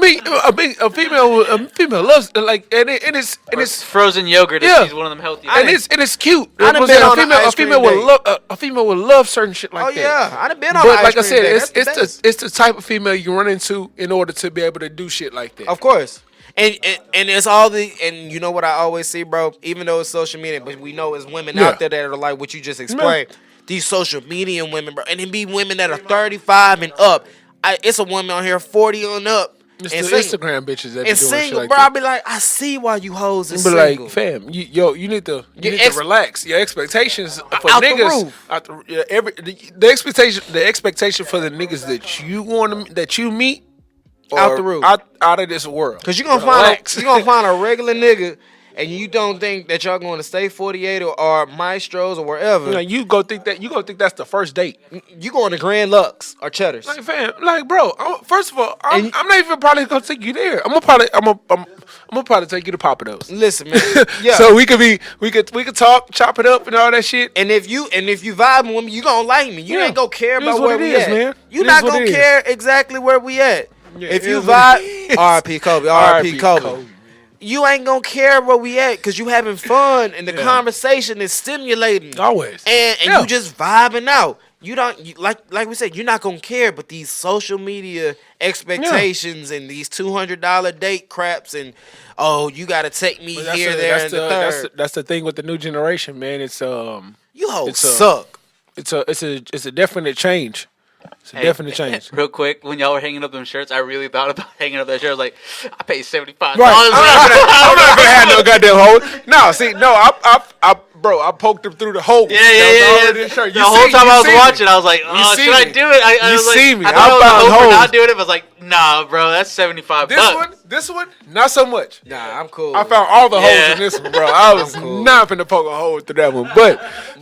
a female loves like, and it's Frozen yogurt. Yeah. She's one of them healthy. and it's cute. I done You know what I'm been saying? on an a ice cream female date. would love a female would love certain shit like Oh that. yeah, I done been on. But an like I ice cream said, date. That's the best. it's the type of female you run into in order to be able to do shit like that. Of course. And it's all and you know what I always see, bro? Even though it's social media, but we know it's women Yeah. out there that are like what you just explained. these social media women, bro, and it be women that are 35 and up. It's a woman on here 40 and up. It's and the single. Instagram bitches that be And doing shit single, like bro. that. I'll be like, I see why you hoes is But single. like, fam, you need to relax. Your expectations for Out the niggas, roof. the expectation for the niggas that you that you meet, Out are the roof. out of this world. Cause you're gonna find a regular nigga, and you don't think that y'all going to stay 48 or Maestros or wherever. Like, you go think that's the first date. You going to Grand Lux or Cheddar's. Like, fam, like, bro. First of all, I'm not even probably gonna take you there. I'm gonna probably take you to Papados. Listen, man. Yeah. So we could talk, chop it up, and all that shit. And if you vibing with me, you gonna like me. You Yeah. ain't gonna care It is about what where it we is, at. man. You It not is what gonna it is. care exactly where we at. Yeah, if it you is what vibe, it is. R.I.P. Kobe, R.I.P. Kobe. You ain't gonna care where we at because you having fun and the conversation is stimulating. Always. And you just vibing out. You don't like we said, you're not gonna care, but these social media expectations and these $200 date craps and you gotta take me here, there, and the third. That's the thing with the new generation, man. It's You hoes it's suck. it's a definite change. It's a definite change. Real quick, when y'all were hanging up them shirts, I really thought about hanging up that shirt. I was like, I paid $75. Right. I'm not gonna have no goddamn hole. No, see, no, I poked him through the hole. Yeah. Shirt. The whole time I was watching, I was like, oh, should I do it? I You was like, see me. I thought I was found a hope for holes. not doing it, but I was like, nah, bro, that's $75. This one, not so much. Nah, I'm cool. I found all the holes Yeah. in this one, bro. I was not finna poke a hole through that one, but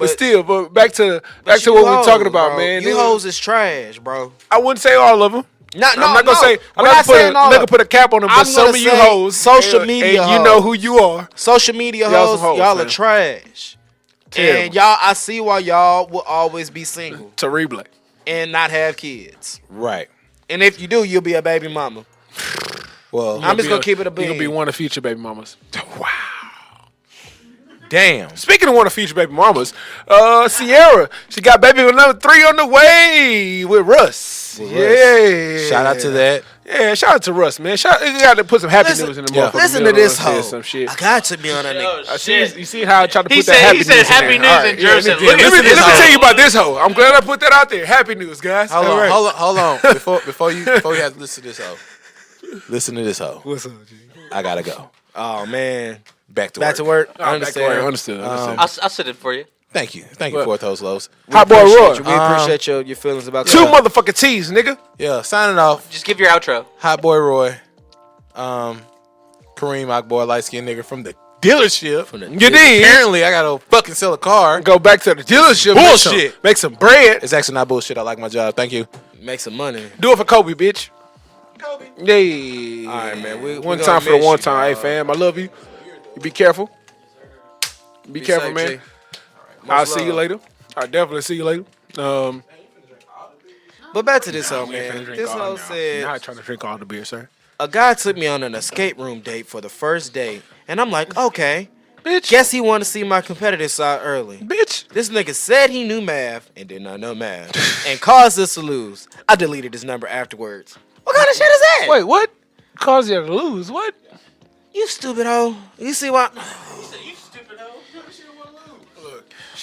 still, back to what we're talking about, bro. man. You hoes is trash, bro. I wouldn't say all of them. I'm not gonna say. I'm We're not not saying all gonna of put a cap on them, but I'm some gonna of you say hoes, social media and you hoes. know who you are. Social media Y'all hoes, some hoes, y'all man. are trash. Terrible. And y'all, I see why y'all will always be single Terrible. and not have kids. Right. And if you do, you'll be a baby mama. Well, I'm just gonna keep it a You're bean. gonna be one of future baby mamas. Wow. damn. Speaking of one of future baby mamas, Sierra, she got baby number 3 on the way with Russ. Yeah. Shout out to that. Yeah, shout out to Russ, man. You got to put some happy news in the motherfucker. Listen to this hoe. hoe. Some shit. I got to be on that Oh, nigga. You see how I tried to He put said- that happy he news said in happy there. news All right, in Jerson. let me Look at let me this hoe. tell you about this hoe. I'm glad I put that out there. Happy news, guys. Hold All on, right. hold on. Before you have to listen to this hoe. Listen to this hoe. What's up, G? I gotta go. Oh man, Back to back to work. work. I understand. Understood. I'll sit in for you. Thank you, fourth host Lowe's. Hot boy Roy. We appreciate your feelings about 2 that. motherfucking T's, nigga. Yeah, signing off. Just give your outro. Hot boy Roy. Kareem Akbar, light skinned nigga from the dealership. You did. Apparently, I gotta fucking sell a car. Go back to the dealership. Bullshit. Make some bread. It's actually not bullshit. I like my job. Thank you. Make some money. Do it for Kobe, bitch. Kobe. Yeah. All right, man. We One gonna time for the miss one you, time. Hey, dog. fam, I love you. You be careful. Be careful, safe, man. G. I'll see you love. later. I'll definitely see you later. But back to this hoe, we ain't finna man. drink This all hoe now. said Not trying to drink all the beer, sir. a guy took me on an escape room date for the first date, and I'm like, okay. Bitch. Guess he wanted to see my competitive side early. Bitch. This nigga said he knew math and did not know math, and caused us to lose. I deleted his number afterwards. What kind of shit is that? Wait, what? Cause you to lose? What? You stupid hoe. You see why?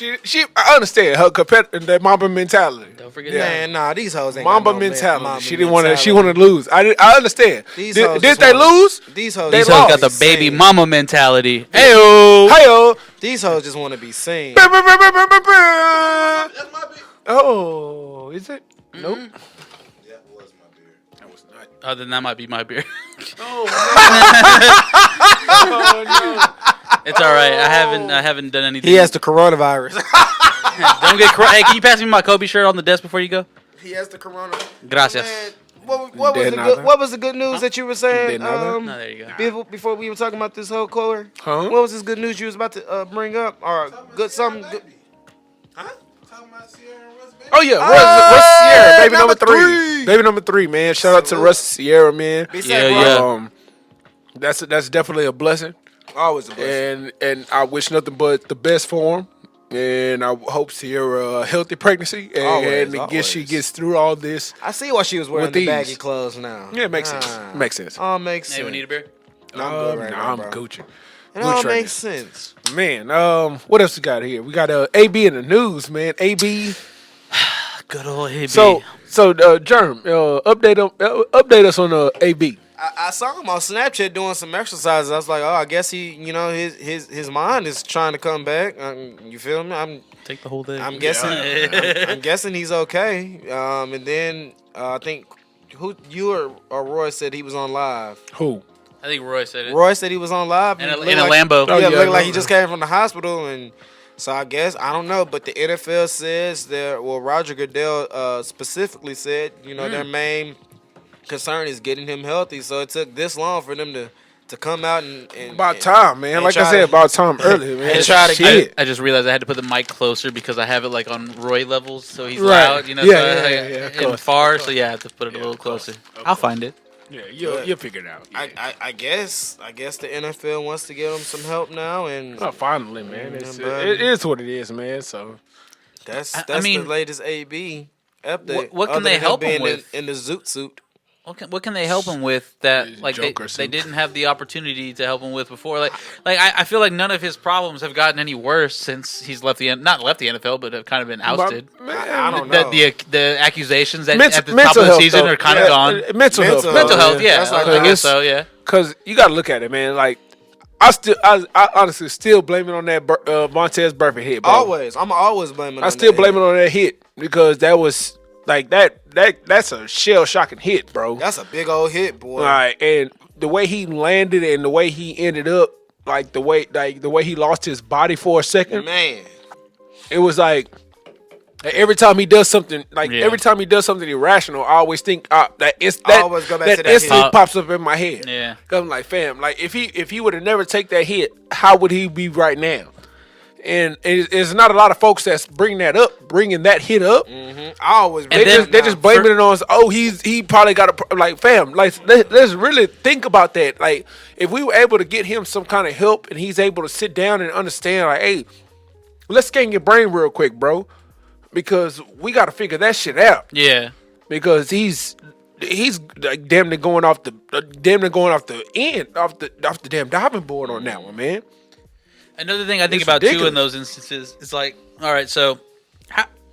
I understand her competitive, that Mamba mentality. Don't forget Man, nah, these hoes ain't Mamba got no mentality. Mamba She didn't want to. She mentality. wanted to lose. I understand. These Did hoes they just wanna- lose? These hoes, They These just hoes wanna got the be baby seen. mama mentality. Heyo. Heyo. These hoes just want to be seen. Oh, is it? Nope. Oh, then that might be my beer. It's all right. I haven't done anything. He has the coronavirus. Don't get. Hey, can you pass me my Kobe shirt on the desk before you go? He has the coronavirus. Gracias. Man, what was De the nada. good? What was the good news that you were saying? De nada. No, there you go. Before we were talking about this whole caller, Huh? what was this good news you was about to bring up? Or good something? Good? Oh yeah, Russ Sierra, baby number 3. Baby number 3, man. Shout out to Russ Sierra, man. Yeah. That's definitely a blessing. Always a blessing. And I wish nothing but the best for him. And I hope Sierra a healthy pregnancy and she gets through all this. I see why she was wearing With the these. baggy clothes now. Yeah, it makes sense. Makes sense. All makes Hey, sense. we need a beer. I'm good right now, I'm bro. Gucci. It all Gucci right makes sense. Man, what else we got here? We got AB in the news, man. AB. Good old AB. So Germ, update us on AB. I saw him on Snapchat doing some exercises. I was like, oh, I guess he, his mind is trying to come back. You feel me? Take the whole thing. I'm guessing. I'm guessing he's okay. And then I think you or Roy said he was on live. Who? I think Roy said it. Roy said he was on live In a looked like, Lambo. Yeah, Oh, yeah, looked like I he know. just came from the hospital, and so I guess I don't know. But the NFL says that. Well, Roger Goodell specifically said, their main concern is getting him healthy. So it took this long for them to come out and About time, man. and Like I try said, to- about time earlier, man. and try to Shit. I just realized I had to put the mic closer because I have it like on Roy levels, so he's Right. loud, Yeah, so yeah, I- yeah, of and course. far, so yeah, I have to put it a little closer. I'll find it. Yeah, you'll figure it out. I guess the NFL wants to give him some help now, and Oh, finally, man. but- It is what it is, man. So that's I mean, the latest AB update. what can other they than help him being with? in the zoot suit? What can they help him with that like Joker they suit. didn't have the opportunity to help him with before? Like I feel like none of his problems have gotten any worse since he's not left the NFL, but have kind of been ousted. Man, I don't know. The accusations at Mental- the top mental of the health, season though. are kind of Yeah, gone. Mental health. Mental health, yeah. That's like I the- guess so, yeah. Because you got to look at it, man. Like I honestly still blame it on that Montez Burfict hit, bro. Always, I'm always blaming. I still blame it on that hit because that was like that's a shell shocking hit, bro. That's a big old hit, boy. Like, and the way he landed and the way he ended up, like the way he lost his body for a second, Man, it was like every time he does something, Yeah. every time he does something irrational, I always think that I always go back to that hit. instantly pops up in my head. Yeah. 'Cause I'm like, fam, like if he would have never take that hit, how would he be right now? And it's not a lot of folks that's bringing that hit up. I always. And then- They're just blaming it on. He probably got like fam. Like let's really think about that. Like if we were able to get him some kind of help and he's able to sit down and understand, like, hey, let's scan your brain real quick, bro, because we got to figure that shit out. Yeah. Because he's like damn near going off the damn diving board on that one, man. Another thing I think It's about too ridiculous. in those instances is like, all right, so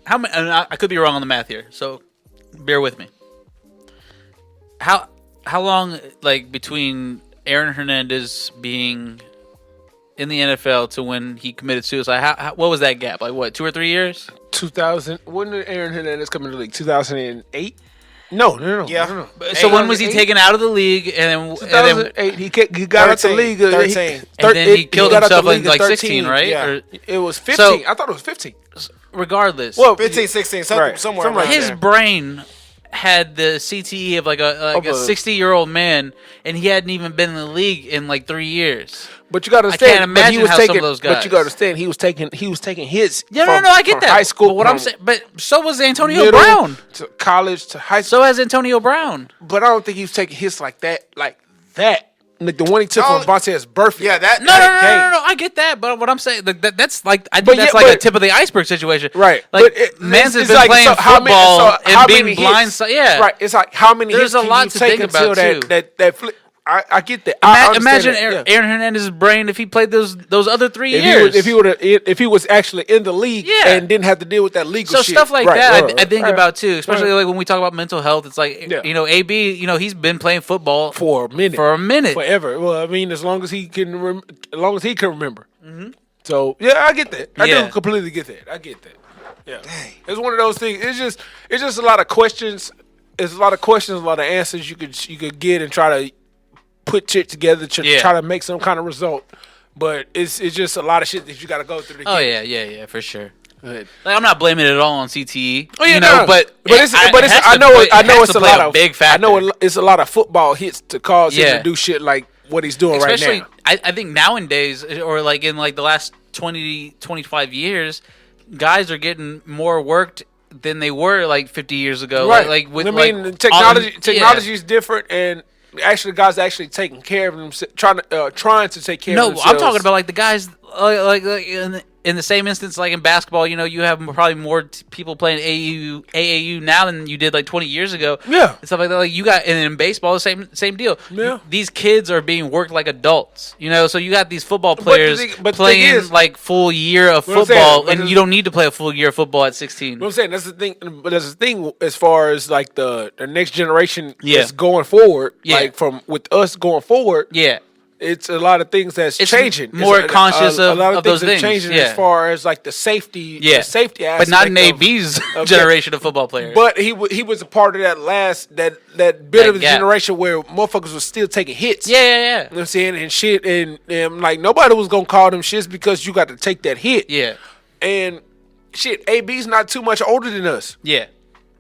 how many? And I could be wrong on the math here, so bear with me. How long like between Aaron Hernandez being in the NFL to when he committed suicide? What was that gap? Like what, 2 or 3 years? 2000. When did Aaron Hernandez come into the league? 2008. No. Yeah. no. So when was he taken out of the league and then 2008. He got out the 13, league. 13. and then he killed got out the himself league in like 13. 16, right? yeah. Or, It was 15. So- I thought it was 15. regardless, Well, 15, 16, Right. somewhere Somewhere around his there. brain had the CTE of like a Of a- 60-year-old man, and he hadn't even been in the league in like 3 years. But you got to understand. can't but he imagine was how some taking, of those But guys- you got to understand. He was taking hits. Yeah, from, no, I get from that. High school. but what I'm from saying, but so was Antonio middle Brown. to college to high school. So has Antonio Brown. But I don't think he was taking hits like that. Like the one he took No, from Montez Burfict. Yeah, that. No, I get that, but what I'm saying, that's like I think that's like a tip of the iceberg situation, Right. Like But Mans has it's been like, playing so how many- football so how and being many blind. hits? Yeah, Right. It's like how many There's hits a lot can to you take think about, until too. that flip. I get that. I understand Imagine that, yeah. Aaron Hernandez's brain if he played those other 3 If years. if he was actually in the league Yeah. and didn't have to deal with that legal So shit. stuff like Right, that, right, I think right. about too, especially Right. like when we talk about mental health. It's like Yeah. AB, he's been playing football for a minute. Forever. Well, I mean, as long as he can remember. Mm-hmm. So yeah, I get that. I Yeah. do completely get that. I get that. Yeah, it's one of those things. It's just a lot of questions. It's a lot of questions, a lot of answers you could get and try to put shit together to Yeah. try to make some kind of result. But it's just a lot of shit that you got to go through. To Oh get. yeah, for sure. Go ahead. Like I'm not blaming it all on CTE. Oh yeah, you know, no. but it's it but it's has I to know play- it, I know has it's to a play lot of big factor. I know it's a lot of football hits to cause him Yeah. to do shit like what he's doing Especially, right now. I think nowadays, or like in like the last 20, 25 years, guys are getting more worked than they were like 50 years ago. Right. Like with I mean, like, technology is different, and actually, guys actually taking care of themselves, trying to take care of No, themselves. I'm talking about like the guys like in the same instance, like in basketball, you have probably more people playing AAU now than you did like 20 years ago. Yeah. And stuff like that. Like and in baseball, the same deal. Yeah. These kids are being worked like adults. So you got these football players but the playing thing is, like full year of what I'm football, saying, and you don't need to play a full year of football at 16. What I'm saying, that's the thing. But there's a thing as far as like the next generation Yeah. is going forward. Yeah. Like from with us going forward. Yeah. It's a lot of things that's It's changing. more It's conscious a lot of of those things things, are changing yeah. as far as like the safety, Yeah. the safety But aspect. not in of- AB's of- generation of football players. But he was a part of that bit That of the gap. generation where motherfuckers was still taking hits. yeah. You know what I'm saying? And shit, and like nobody was gonna call them shits because you got to take that hit. Yeah. And shit, AB's not too much older than us. Yeah.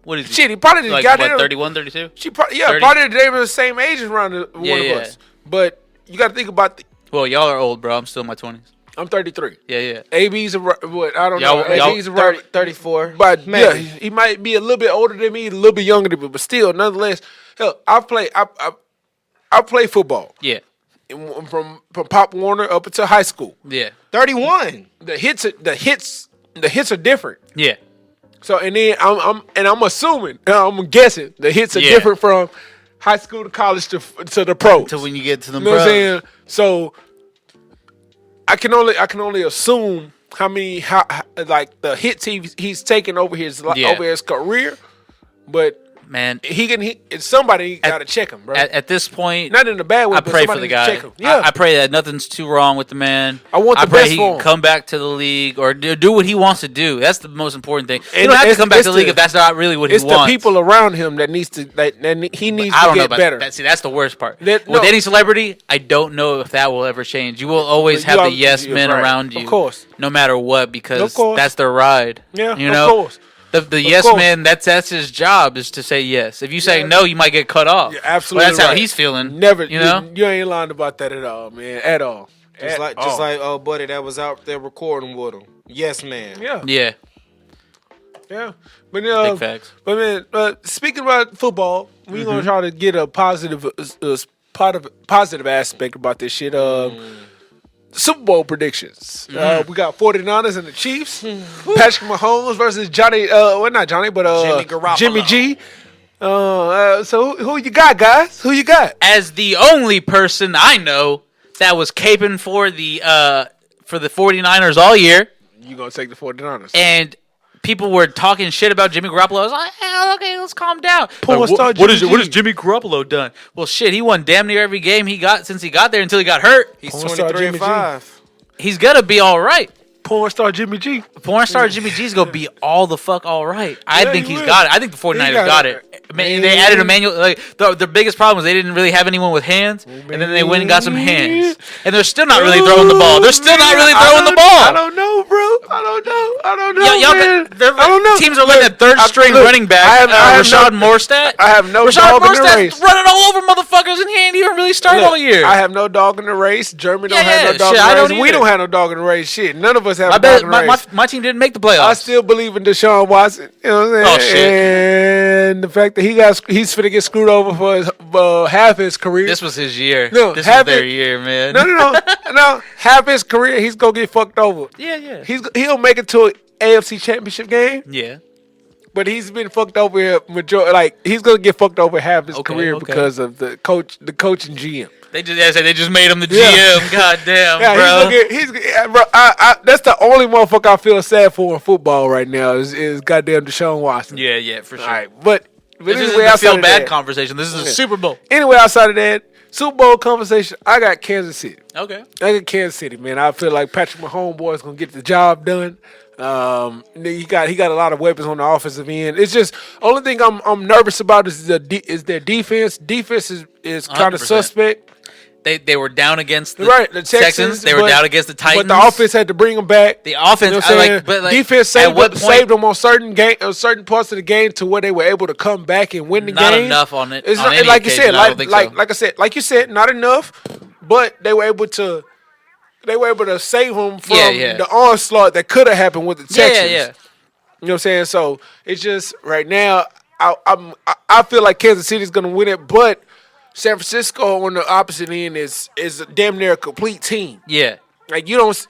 What is he? Shit, he probably Like, got what, in. 31, 32? She probably 30? probably they were the same age around one Yeah, of yeah. us. But you got to think about. Well, y'all are old, bro. I'm still in my 20s. I'm 33. Yeah. AB's what I don't Y'all- know. y'all- AB's around 34. But yeah, Maybe. he might be a little bit older than me, a little bit younger than me, but still, nonetheless, hell, I play football Yeah. from Pop Warner up until high school. Yeah. 31. The hits are different. Yeah. So and then I'm assuming, I'm guessing the hits are Yeah. different from high school to college to the pros. Until when you get to the You know what I'm pros. saying? So I can only assume how like the hits he's taken over his Yeah. over his career, but Man, somebody got to check him, bro. at this point, Not in a bad way. I but pray for somebody the needs to guy. check him. Yeah, I pray that nothing's too wrong with the man. I want the pray best he for can him. come back to the league or do what he wants to do. That's the most important thing. You And don't have to it's- come back it's to the league the- if that's not really what he it's wants. the people around him that needs to he needs I to don't know get about better. that. See, that's the worst part. That- With no. any celebrity, I don't know if that will ever change. You will always have the yes you're men right. around you, Of course. no matter what, because Of course. that's their ride. Yeah, you of know, course. The yes course. man, that's his job is to say yes. If you say Yeah. no, you might get cut off. You're absolutely Well, that's how right. he's feeling. Never, you know. you ain't lying about that at all, man. At all. Just like oh buddy that was out there recording with him. Yes, man. Yeah, Yeah, yeah. But big facts. But man, speaking about football, we gonna try to get a positive aspect about this shit. Super Bowl predictions. We got 49ers and the Chiefs. Patrick Mahomes versus Johnny. Well, not Johnny, but Jimmy Garoppolo. Jimmy G. So who you got, guys? Who you got? As the only person I know that was caping for the 49ers all year, You gonna take the 49ers? and people were talking shit about Jimmy Garoppolo. I was like, hey, okay, let's calm down. Porn Like, star what Jimmy G. has Jimmy Garoppolo done? Well, shit, he won damn near every game he got since he got there until he got hurt. He's Porn star 23 Jimmy and G. 5. He's gonna be all right. Porn star Jimmy G. Porn star Jimmy G's gonna be all the fuck all right. I Yeah, think he he's will. got it. I think the 49ers got got it. it. Man, they added Emmanuel. Like the biggest problem was they didn't really have anyone with hands, and then they went and got some hands, and they're still not really throwing the ball. They're still not really throwing the ball. I don't know, bro. I don't know. Y'all, man. they're, I don't know. teams are letting a third string look, running back, I have Rashad no- Morstead. I have no Rashad dog in the Morstead's race. running all over motherfuckers, and he ain't even really started Look, all year. I have no dog in the race. Jeremy don't Yeah, have no dog shit, I in the don't race. We either. don't have no dog in the race. Shit, none of us have I a dog bet in the race. my team didn't make the playoffs. I still believe in Deshaun Watson. You know what I'm saying? Oh, shit. And the fact that he's finna get screwed over for his, half his career. This was his year. No, this have was their it- year, man. No. Half his career, he's gonna get fucked over. Yeah. He'll make it to an AFC Championship game, Yeah. but he's been fucked over here he's gonna get fucked over half his Okay, career okay. because of the coach and GM. They just made him the Yeah. GM. God damn, Yeah, bro. bro. That's the only motherfucker I feel sad for in football right now is goddamn Deshaun Watson. Yeah, for sure. All right, but This isn't anyway, the outside feel of bad that, conversation. This is a Super Bowl. anyway, outside of that Super Bowl conversation, I got Kansas City. Okay. I got Kansas City, man. I feel like Patrick Mahomes is gonna get the job done. He got a lot of weapons on the offensive end. It's just only thing I'm nervous about is their defense. Defense is kind of 100%. suspect. They were down against the, The Texans. They were but- down against the Titans. But the offense had to bring them back. The offense, You know what I'm saying? Defense at what point, saved them on certain parts of the game to where they were able to come back and win the Not game. enough on it. It's on not, any like you said, occasion, I don't think so. like you said, not enough. But they were able to save them from Yeah. the onslaught that could have happened with the Texans. Yeah. You know what I'm saying? So it's just right now, I feel like Kansas City's gonna win it, but San Francisco on the opposite end is damn near a complete team. Yeah. Like you don't.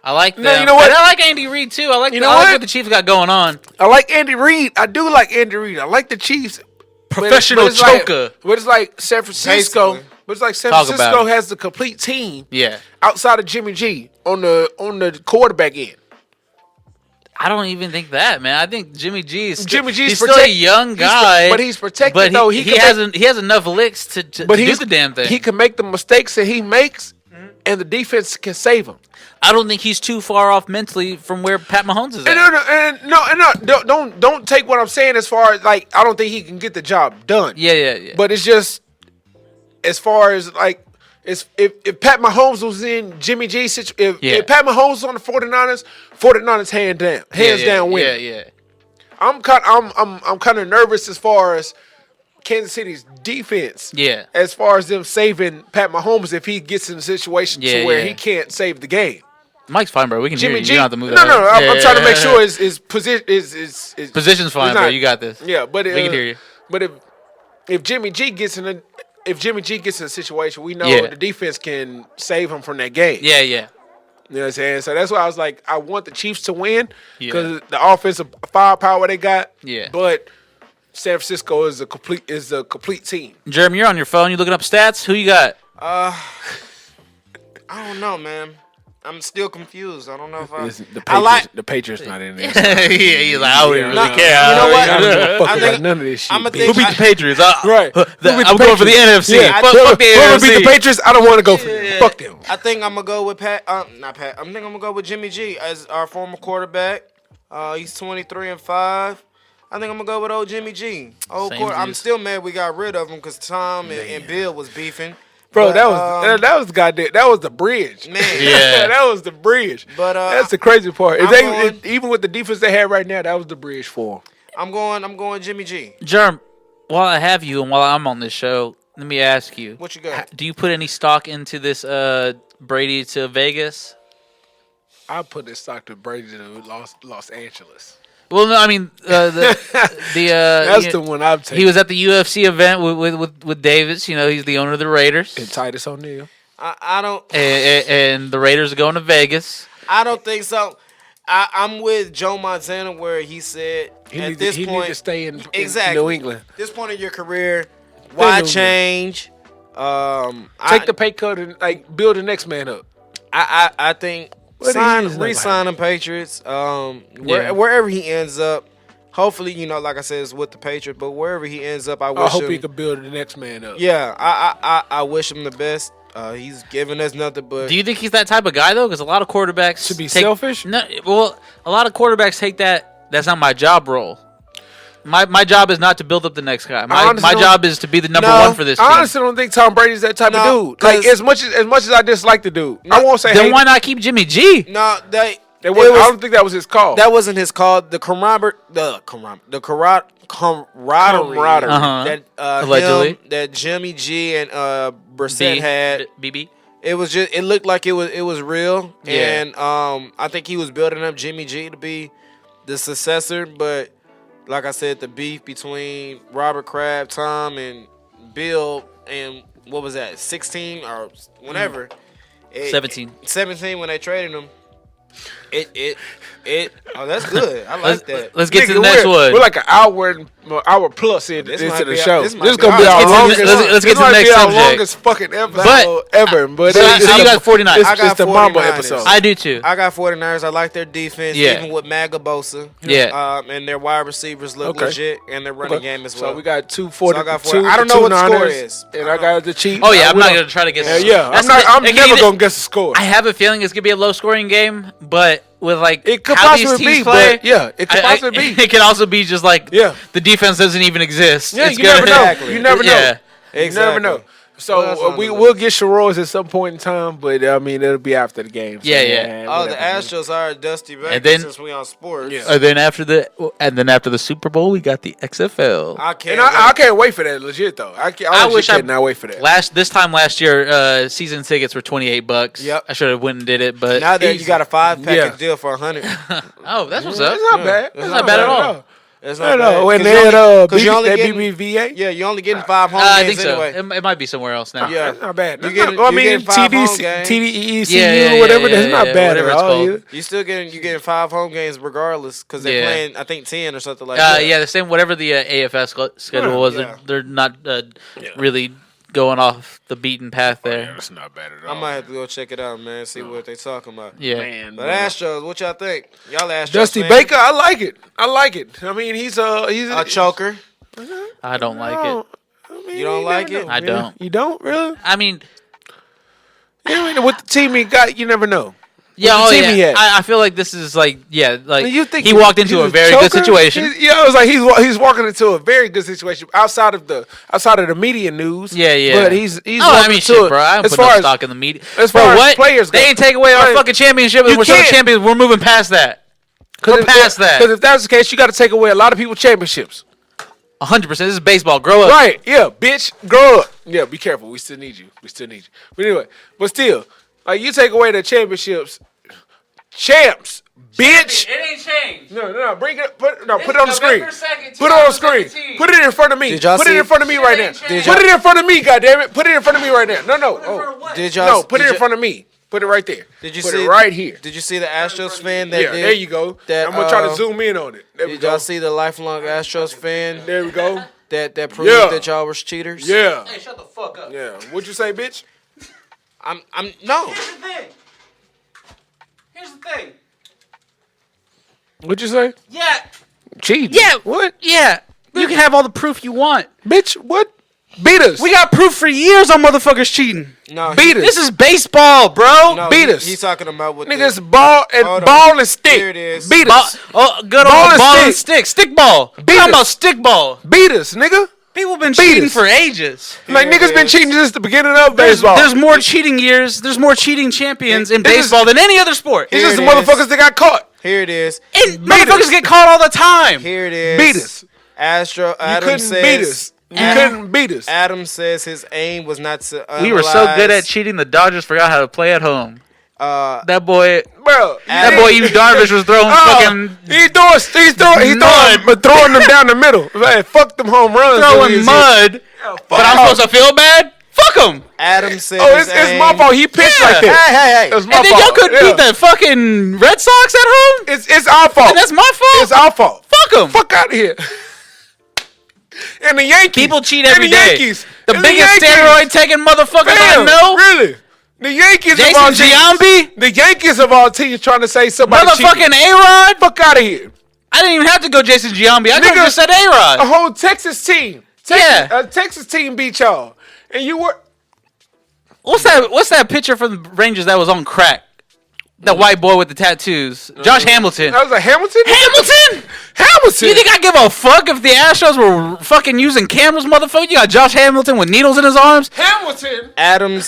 I like them. No, you know what? And I like Andy Reid too. I like what the Chiefs got going on. I like Andy Reid. I do like Andy Reid. I like the Chiefs. Professional choker. But it's like San Francisco. Basically. But it's like San Talk Francisco about it. has the complete team. Yeah. Outside of Jimmy G on the quarterback end. I don't even think that, man. I think Jimmy G is Jimmy's still a young guy, but he's protected but though. he has enough licks to do the damn thing. He can make the mistakes that he makes, and the defense can save him. I don't think he's too far off mentally from where Pat Mahomes is at. And don't take what I'm saying as far as like I don't think he can get the job done. Yeah. But it's just as far as like if Pat Mahomes was in Jimmy G's situation, if Pat Mahomes was on the 49ers hands down win. Yeah. I'm kind of nervous as far as Kansas City's defense. Yeah. As far as them saving Pat Mahomes if he gets in a situation to where he can't save the game. Mike's fine, bro. We can hear you. You don't have to move No. that. I'm trying to make sure his position is position's fine, bro. You got this. Yeah, but we can hear you. But if Jimmy G gets in a situation, we know the defense can save him from that game. Yeah. You know what I'm saying? So that's why I was like, I want the Chiefs to win because the offensive firepower they got. Yeah. But San Francisco is a complete team. Jeremy, you're on your phone. You looking up stats? Who you got? I don't know, man. I'm still confused. I don't know if The Patriots not in there. He's like, I wouldn't really care. You know what? I don't give a fuck I about think- none of this shit. I'ma bitch. think- Who beat the Patriots? Right. I'm going for the NFC. Yeah. Fuck the Whoever beat NFC. the Patriots, I don't want to go for them. Fuck them. I think I'm gonna go with not Pat. I think I'm gonna go with Jimmy G as our former quarterback. He's 23-5. I think I'm gonna go with old Jimmy G. I'm still mad we got rid of him because Tom and Bill was beefing. Bro, But, that was goddamn. That was the bridge. Man. Yeah. That was the bridge. But that's the crazy part. I'm Even with the defense they had right now, that was the bridge for them. I'm going Jimmy G. Jerm, while I have you and while I'm on this show, let me ask you. What you got? Do you put any stock into this Brady to Vegas? I put this stock to Brady to Los Angeles. Well, no, I mean That's the one I've taken. He was at the UFC event with Davis. You know, he's the owner of the Raiders. And Titus O'Neil. I don't. And the Raiders are going to Vegas. I don't think so. I'm with Joe Montana where he said He at need this to point stay in exactly New England. This point in your career, why New change? Take the pay cut and like build the next man up. I think What re-sign him Patriots. Wherever he ends up, hopefully, like I said, it's with the Patriots. But wherever he ends up, I hope him. he could build the next man up. Yeah, I wish him the best. He's giving us nothing but. Do you think he's that type of guy though? Because a lot of quarterbacks To be selfish? No, well, a lot of quarterbacks take that. That's not my job role. My job is not to build up the next guy. My job is to be the number one for this team. I honestly don't think Tom Brady's that type of dude. Like as much as I dislike the dude, I won't say. Then why not keep Jimmy G? No, I don't think that was his call. That wasn't his call. The camaraderie that Allegedly. that Jimmy G and Brissett had. BB. It was just. It looked like it was real, Yeah. and I think he was building up Jimmy G to be the successor. But like I said, the beef between Robert Kraft, Tom, and Bill, and what was that? 16 or whenever. 17 when they traded him. Oh, that's good. I like that. Let's get to the Nigga, next one. We're like an hour plus into might the be show. this This might is be gonna be our- our longest. let's get to the next Our subject. longest fucking episode ever. But So you got 49. It's I got just the Mamba 49ers. episode. I do too. I got 49ers. I like their defense, Yeah. even with Magabosa. Yeah. And their wide receivers look legit, and their running game as well. So we got two So I got 40. two. I don't know two what the score Niners, is. and I got the Chiefs. Oh yeah, I'm not gonna try to guess. I'm never gonna guess the score. I have a feeling it's gonna be a low scoring game, but with like It could how these possibly teams be, play, but yeah, it could possibly be. It could also be just like Yeah. the defense doesn't even exist. Yeah, It's you never know. Exactly. You never know. Yeah. You never know. So Well, that's on we the will get Sharoz at some point in time, but I mean it'll be after the game. So, Yeah. Oh, the whatever. Astros are Dusty Baker And then- since we on sports. Yeah. And then after the Super Bowl, we got the XFL. I can't. And I can't wait for that. Legit though, I wish I cannot wait for that. This time last year, season tickets were $28. Yep. I should have went and did it, but now that you got a 5 package Yeah. deal for $100. oh, that's what's up. It's not bad. That's not bad at all. It's I not know. bad. When 'Cause they had you only that getting- BBVA. Yeah, you only getting 5 home I games think so. anyway. It might be somewhere else now. Yeah. That's not bad. You That's getting- not, I you mean, getting 5 home games. TDECU Yeah, or whatever. yeah, That's not yeah, bad whatever at it's all. called. either. You getting 5 home games regardless because they're Yeah. playing I think 10 or something like that. Yeah, the same. Whatever the AFS schedule was, Yeah. they're not really going off the beaten path there. That's not bad at I might have to go check it out, man. See what they talking about. Yeah. Man, But Astros, what y'all think? Y'all Astros Dusty fans? Baker, I like it. I mean, he's a choker. I don't like it. You don't like it? I don't. You don't really? I mean, With the team he got, you never know. yeah, the team he had. I feel like this is like You think he walked into he's a very good choker? situation. I was like he's walking into a very good situation outside of the media news. Yeah. But he's Oh, I walking mean, into shit, it. bro. I don't as put far no as stock in the media. as Bro, far as what? players go. They ain't take away our Right. fucking championship, and You we're still can't. champions. We're moving past that. We're past that. Because if that's the case, you got to take away a lot of people championships. 100%. This is baseball. Grow up. Right? Yeah, bitch, grow up. Yeah, be careful. We still need you. But anyway, but still, like you take away the championships, champs, bitch. It ain't changed. No, bring it. Put it on the November screen. 2nd, Put it on the screen. 2017. Put it in front of me. Did y'all Put it see- in front of me right now. ain't changed. Put it in front of me, goddammit. Put it in front of me right now. No. Oh. Did y'all No, put did it in y'all- front of me. Put it right there. Did you put see it right here? Did you see the Astros fan that Yeah, did? there you go. that, I'm gonna try to uh, zoom in on it. There we Did go. y'all see the lifelong Astros fan There we go. that proved Yeah. that y'all was cheaters? Yeah. Hey, shut the fuck up. Yeah. What'd you say, bitch? I'm no. Here's the thing. Here's the thing. What'd you say? Yeah. Cheating. Yeah. What? Yeah. You can have all the proof you want. Bitch, what? Beat us. We got proof for years on motherfuckers cheating. No, beat us. This is baseball, bro. no, beat he- us. He's talking about what Niggas ball Hold on. and stick. Here it is. Beat Ball, us. good Ball old and ball and stick. stick. Stick ball. Beat Talking us. about stick ball. Beat us, nigga. People been Beat cheating us. for ages. Like Here niggas it been is. cheating since the beginning of There's baseball. more cheating years. There's more cheating champions in This is- baseball than any other sport. It's Here just the it is. motherfuckers that got caught. Here it is. And Beat us. motherfuckers get caught all the time. Here it is. Beat us. Adam couldn't says, beat us. You couldn't beat us. Adam says his aim was not to We were so good at analyze, cheating, the Dodgers forgot how to play at home. Uh, That boy, Bro, Yu Darvish was throwing fucking he's throwing them down the middle. Man, fuck them home runs. throwing mud. But I'm supposed to feel bad? Fuck him. Adam said Oh, his it's aim, my fault. He pitched like that. Hey. It was my And then fault. y'all couldn't Yeah. beat the fucking Red Sox at home? It's our fault. And that's my fault? It's our fault. Fuck him. Fuck out of here. And the Yankees. People cheat And every the day. Yankees. The And biggest Yankees. steroid taking motherfuckers I Damn, know. really? The Yankees of Jason all teams. Giambi? The Yankees of all teams trying to say somebody cheated. Motherfucking A-Rod? Fuck out of here. I didn't even have to go Jason Giambi. I could Nigga, have just said A A-Rod. whole Texas team. Yeah. A Texas team beat y'all. And you were... What's that picture from the Rangers that was on crack? That white boy with the tattoos. Josh Hamilton. That was a Hamilton? Hamilton? Hamilton! You think I give a fuck if the Astros were fucking using cameras, motherfucker? You got Josh Hamilton with needles in his arms? Hamilton? Adam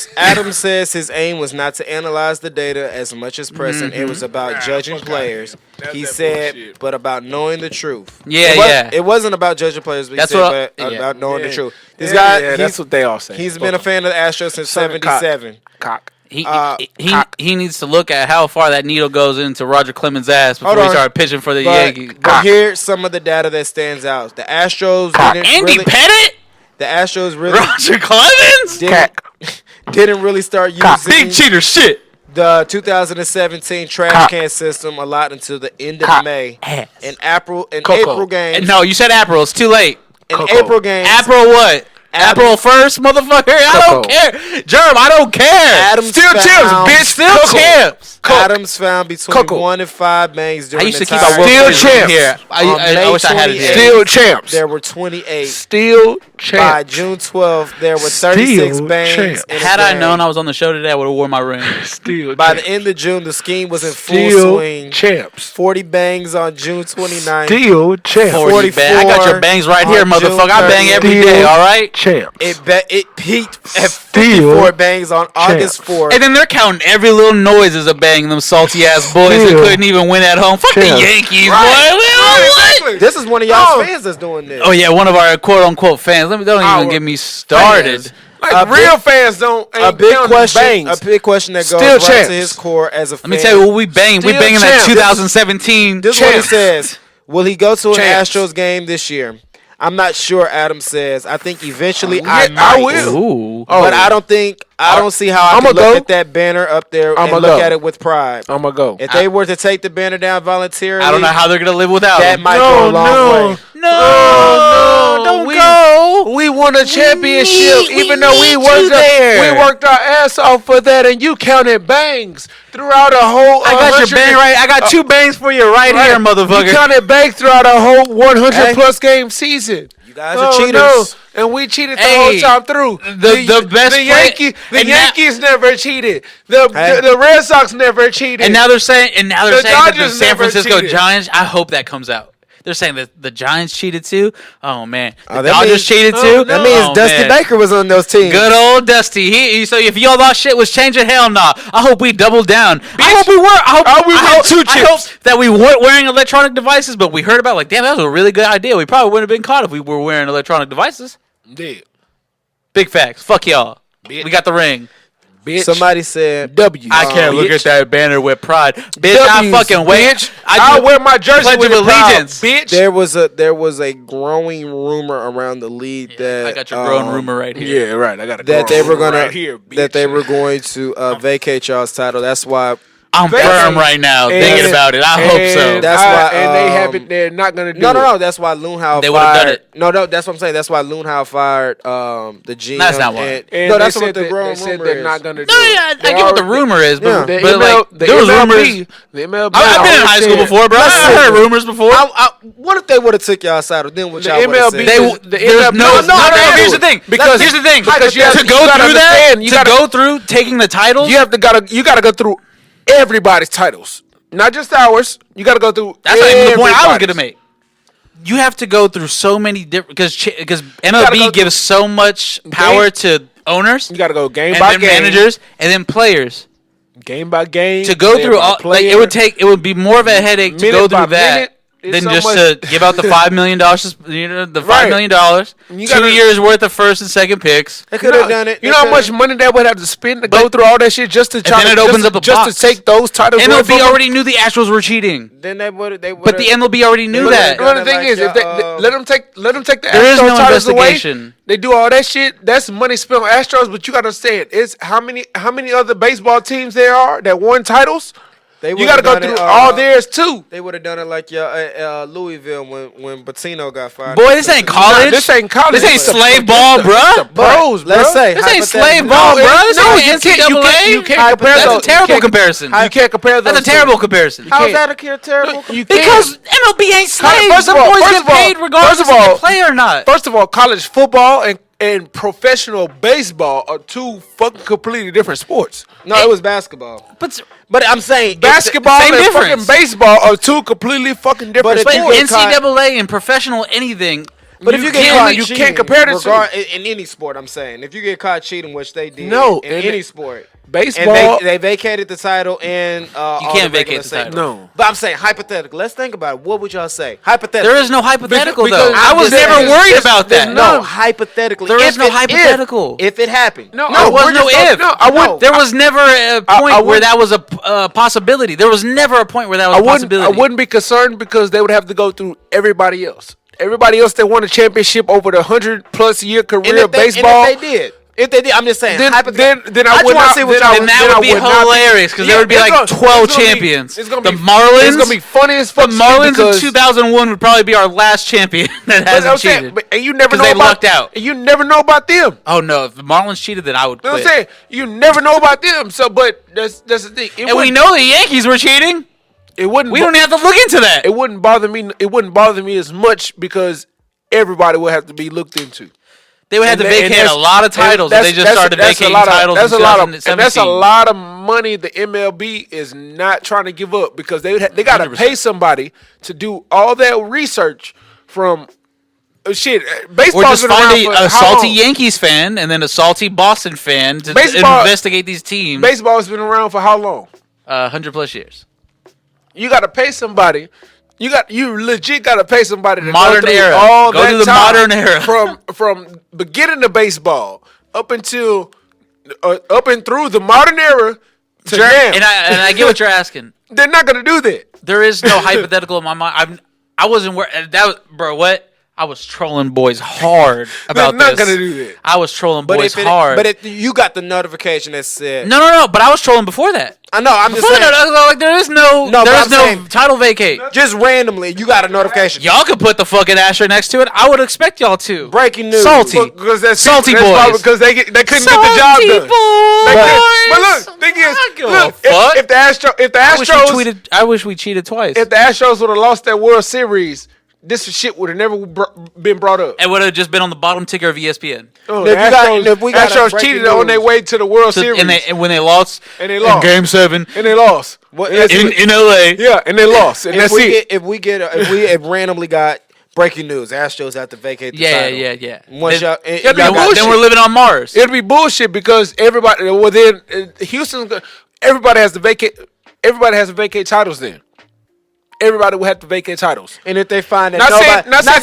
says his aim was not to analyze the data as much as pressing. It was about judging fuck outta here. players. That's He that said, bullshit. but about knowing the truth. Yeah, it was, yeah. It wasn't about judging players, but That's he said, what but yeah. about knowing the truth. This Yeah, guy, yeah, that's what they all say. he's been a fan of the Astros since Sucking cock. '77. Cock. He cock. he needs to look at how far that needle goes into Roger Clemens' ass before Hold he on. started pitching for the Yankees. But here's some of the data that stands out. The Astros didn't Andy really, Pettit? the Astros really Roger Clemens? didn't really start using Big cheater shit. the 2017 trash can system a lot until the end of May. Ass. In April Cocoa. games. No, you said April. It's too late. In Cocoa. April games. April what? April 1st, motherfucker? I don't Cocoa. care. Germ, I don't care. Adams Still found, champs, bitch. Still Cocoa. champs. Adams found between Cocoa. 1 and 5 bangs during I used to the keep time. our World Still Series champs. here. On I May wish I had it 28th. here. Still champs. There were 28. Still By champs. June 12th, there were 36 Still bangs. champs. in a Had I game. known I was on the show today, I would have worn my ring. Still By champs. the end of June, the scheme was in full Still swing. champs. 40 bangs on June 29th. Still champs. 40 bang. I got your 44 bangs right here, on motherfucker. I June bang 30th. every Still day, all right? Champs. It peaked at Still 54 bangs on August 4th. And then they're counting every little noise as a bang, them salty ass boys that Still couldn't even win at home. Fuck the champs. Yankees, Right. boy. What? This is one of y'all Oh. fans that's doing this. Oh, yeah, one of our quote unquote fans. Don't Our even get me started. fans. Like real fans don't ain't A big counting question. bangs. A big question that goes Still right champs. to his core as a fan. Let me tell you what we banging. We Still banging that champs. 2017. This is what he champs. says. Will he go to an Chance. Astros game this year? I'm not sure. Adam says. I think eventually Yeah, I might. I will. Ooh. But I don't think. I don't see how I I'ma can look go. at that banner up there I'ma and look go. at it with pride. I'm gonna go. If they were to take the banner down voluntarily, I don't know how they're gonna live without that him. might go a long way. No, don't we, go. We won a championship, even though we worked our ass off for that, and you counted bangs throughout a whole. I got your bang right. I got 2 bangs for you right here, motherfucker. You counted bangs throughout a whole 100 Hey. plus game season. You guys are cheaters. And we cheated the Hey, whole time through. the best the play- and now- Yankees never cheated. The Hey. Red Sox never cheated. And now they're saying, that the Dodgers San never Francisco cheated. Giants. I hope that comes out. They're saying that the Giants cheated too. Oh man, the Oh, that Dodgers means- cheated oh, too. no. That means Oh, Dusty man. Baker was on those teams. Good old Dusty. So if y'all thought shit was changing, hell no. I hope we doubled down. I hope we were. I hope that we weren't wearing electronic devices, but we heard about damn, that was a really good idea. We probably wouldn't have been caught if we were wearing electronic devices. Indeed. Big facts. Fuck y'all. Bitch. We got the ring. Bitch. Somebody said W. I can't look bitch. at that banner with pride. Bitch, I W's, fucking wait. bitch. I I'll wear my jersey Pledge with of pride, Allegiance. bitch. there was a growing rumor around the league that I got your growing rumor right here. Yeah, right. I got that they were gonna right here, that they bitch. were going to vacate y'all's title. That's why. I'm firm right now thinking about it. I hope so. That's why, And they haven't. They're not gonna do. No. That's why Loonhow They would've fired. done it. No, that's what I'm saying. That's why Loonhow fired the GM. That's not why. And No, that's they what said the that- growing they said rumor they're is. not gonna do. No, it. yeah, I They get what the already- rumor is, but, Yeah. but there was rumors. The MLB. I've been in always high school said- before, bro. I Listen. heard rumors before. What if they would have took y'all side? Then what The y'all would have MLB said? There's no. Here's the thing. Because here's the thing. because you have to to- go you gotta through that, understand, you to gotta- go through taking the titles. You gotta go through everybody's titles, not just ours. You gotta go through. That's not even the point I was everybody's. gonna make. You have to go through so many different because gotta MLB go gives so much power to owners You gotta go game and by then game, managers and then players game by game. to go player through by all. Like, player. it would be more of a headache to Minute go by through that minute, it's than so just much- to give out the $5 million. The $5 Right. million, You 2 gotta- years worth of first and second picks. They could have done it. You know how much money that would have to spend to go through all that shit just to try then to it opens just, up a just box. to take those titles. away MLB from them? already knew the Astros were cheating, Then they would. but the MLB already knew would've that. done Well, the it thing like is, if they y'all, let them take the There is Astros no titles away, investigation. they do all that shit. That's money spent on Astros. But you gotta say it. It's how many other baseball teams there are that won titles. They You gotta go would've done through it, all theirs too. They would have done it like Louisville when Patino got fired. Boy, this ain't college. This ain't college. This ain't It's the- slave ball, it's the bruh. pros, Let's bruh. say This ain't hypothetically- slave ball, No, bro. This no, ain't you can't- NCAA. you can't compare That's those. a terrible You can't- comparison. You can't compare those. That's a two. terrible comparison. How's can't. that a terrible? You can't. Because MLB ain't slaves. First of Some all- boys first get of all- paid regardless first if of all- they play or not. First of all, college football and professional baseball are two fucking completely different sports. No, it was basketball. But I'm saying Basketball same and difference. fucking baseball are two completely fucking different if but you sports. get caught- NCAA and professional anything. But if you get can't- caught you cheating, can't compare the two. in any sport. I'm saying if you get caught cheating, which they did, No, in and any sport, baseball- and they vacated the title and all can't the regular vacate the title. No. But I'm saying hypothetical. Let's think about it. What would y'all say? Hypothetical. There is no hypothetical Because though. I was there's- never worried there's- about there's that. no hypothetically. There is If no it- hypothetical. If it happened, No, There was we're no just- if. No, I wouldn't. There was never a point where wouldn't- that was a possibility. There was never a point where that was I a wouldn't. possibility. I wouldn't be concerned because they would have to go through everybody else. Everybody else that won a championship over the 100+ year career And of baseball. And if they did, I'm just saying. Then I would just not. wanna see what then y'all- I And would- that then I would be would not hilarious because Yeah, there would be it's like gonna- 12 it's gonna be- champions. It's gonna the be Marlins. It's gonna be funny as The fuck. Marlins because, in 2001 would probably be our last champion that but I'm hasn't saying, cheated. and you never 'Cause know they about, lucked out. and you never know about them. Oh no! If the Marlins cheated, then I would You know quit. what I'm saying? You never know about them. So, but that's the thing. And we know the Yankees were cheating. it wouldn't. We don't have to look into that. It wouldn't bother me. It wouldn't bother me as much because everybody would have to be looked into. They would have to vacate a lot of titles if they just started vacating titles in 2017. And that's a lot of money the MLB is not trying to give up because they got to 100%. pay somebody to do all that research from shit. Or Baseball's just been find around for a how salty long? Yankees fan and then a salty Boston fan to Baseball- investigate these teams. Baseball's been around for how long? 100+ years. You got to pay somebody. You legit got to pay somebody to Modern go through era. all Go that to the time modern era. from beginning of baseball up until up and through the modern era to now. And I get what you're asking. They're not gonna do that. There is no hypothetical in my mind. I wasn't that was, bro. What? I was trolling boys hard about They're not this. gonna do that. I was trolling But boys if hard. But if you got the notification that said, no. But I was trolling before that. I know. I'm just Before saying. that, like there is no, No, but there's I'm no saying- title vacate. Just randomly, you got a notification. Y'all could put the fucking asterisk next to it. I would expect y'all to. Breaking news. Salty. Because that's Salty that's boys. probably because they couldn't get the job Salty done. boys. But look, thing is, I give a look, fuck. if the Astros, I wish we cheated twice. if the Astros would have lost that World Series, this shit would have never been brought up. It would have just been on the bottom ticker of ESPN. Oh, If the you got- Astros, if we got a Astros breaking cheated on their news. way to the World So- Series, and when they lost, And they lost. in Game 7 and they lost. What- And that's if- it. in LA. Yeah, and they lost, and that's it. If we randomly got breaking news, Astros have to vacate the title. Yeah. Once Then, y'all, That'd be y'all got- bullshit. then we're living on Mars. It'd be bullshit because everybody. Well, then Houston. Everybody has to vacate. Everybody has to vacate titles. Then everybody will have to vacate titles. and if they find that Not nobody,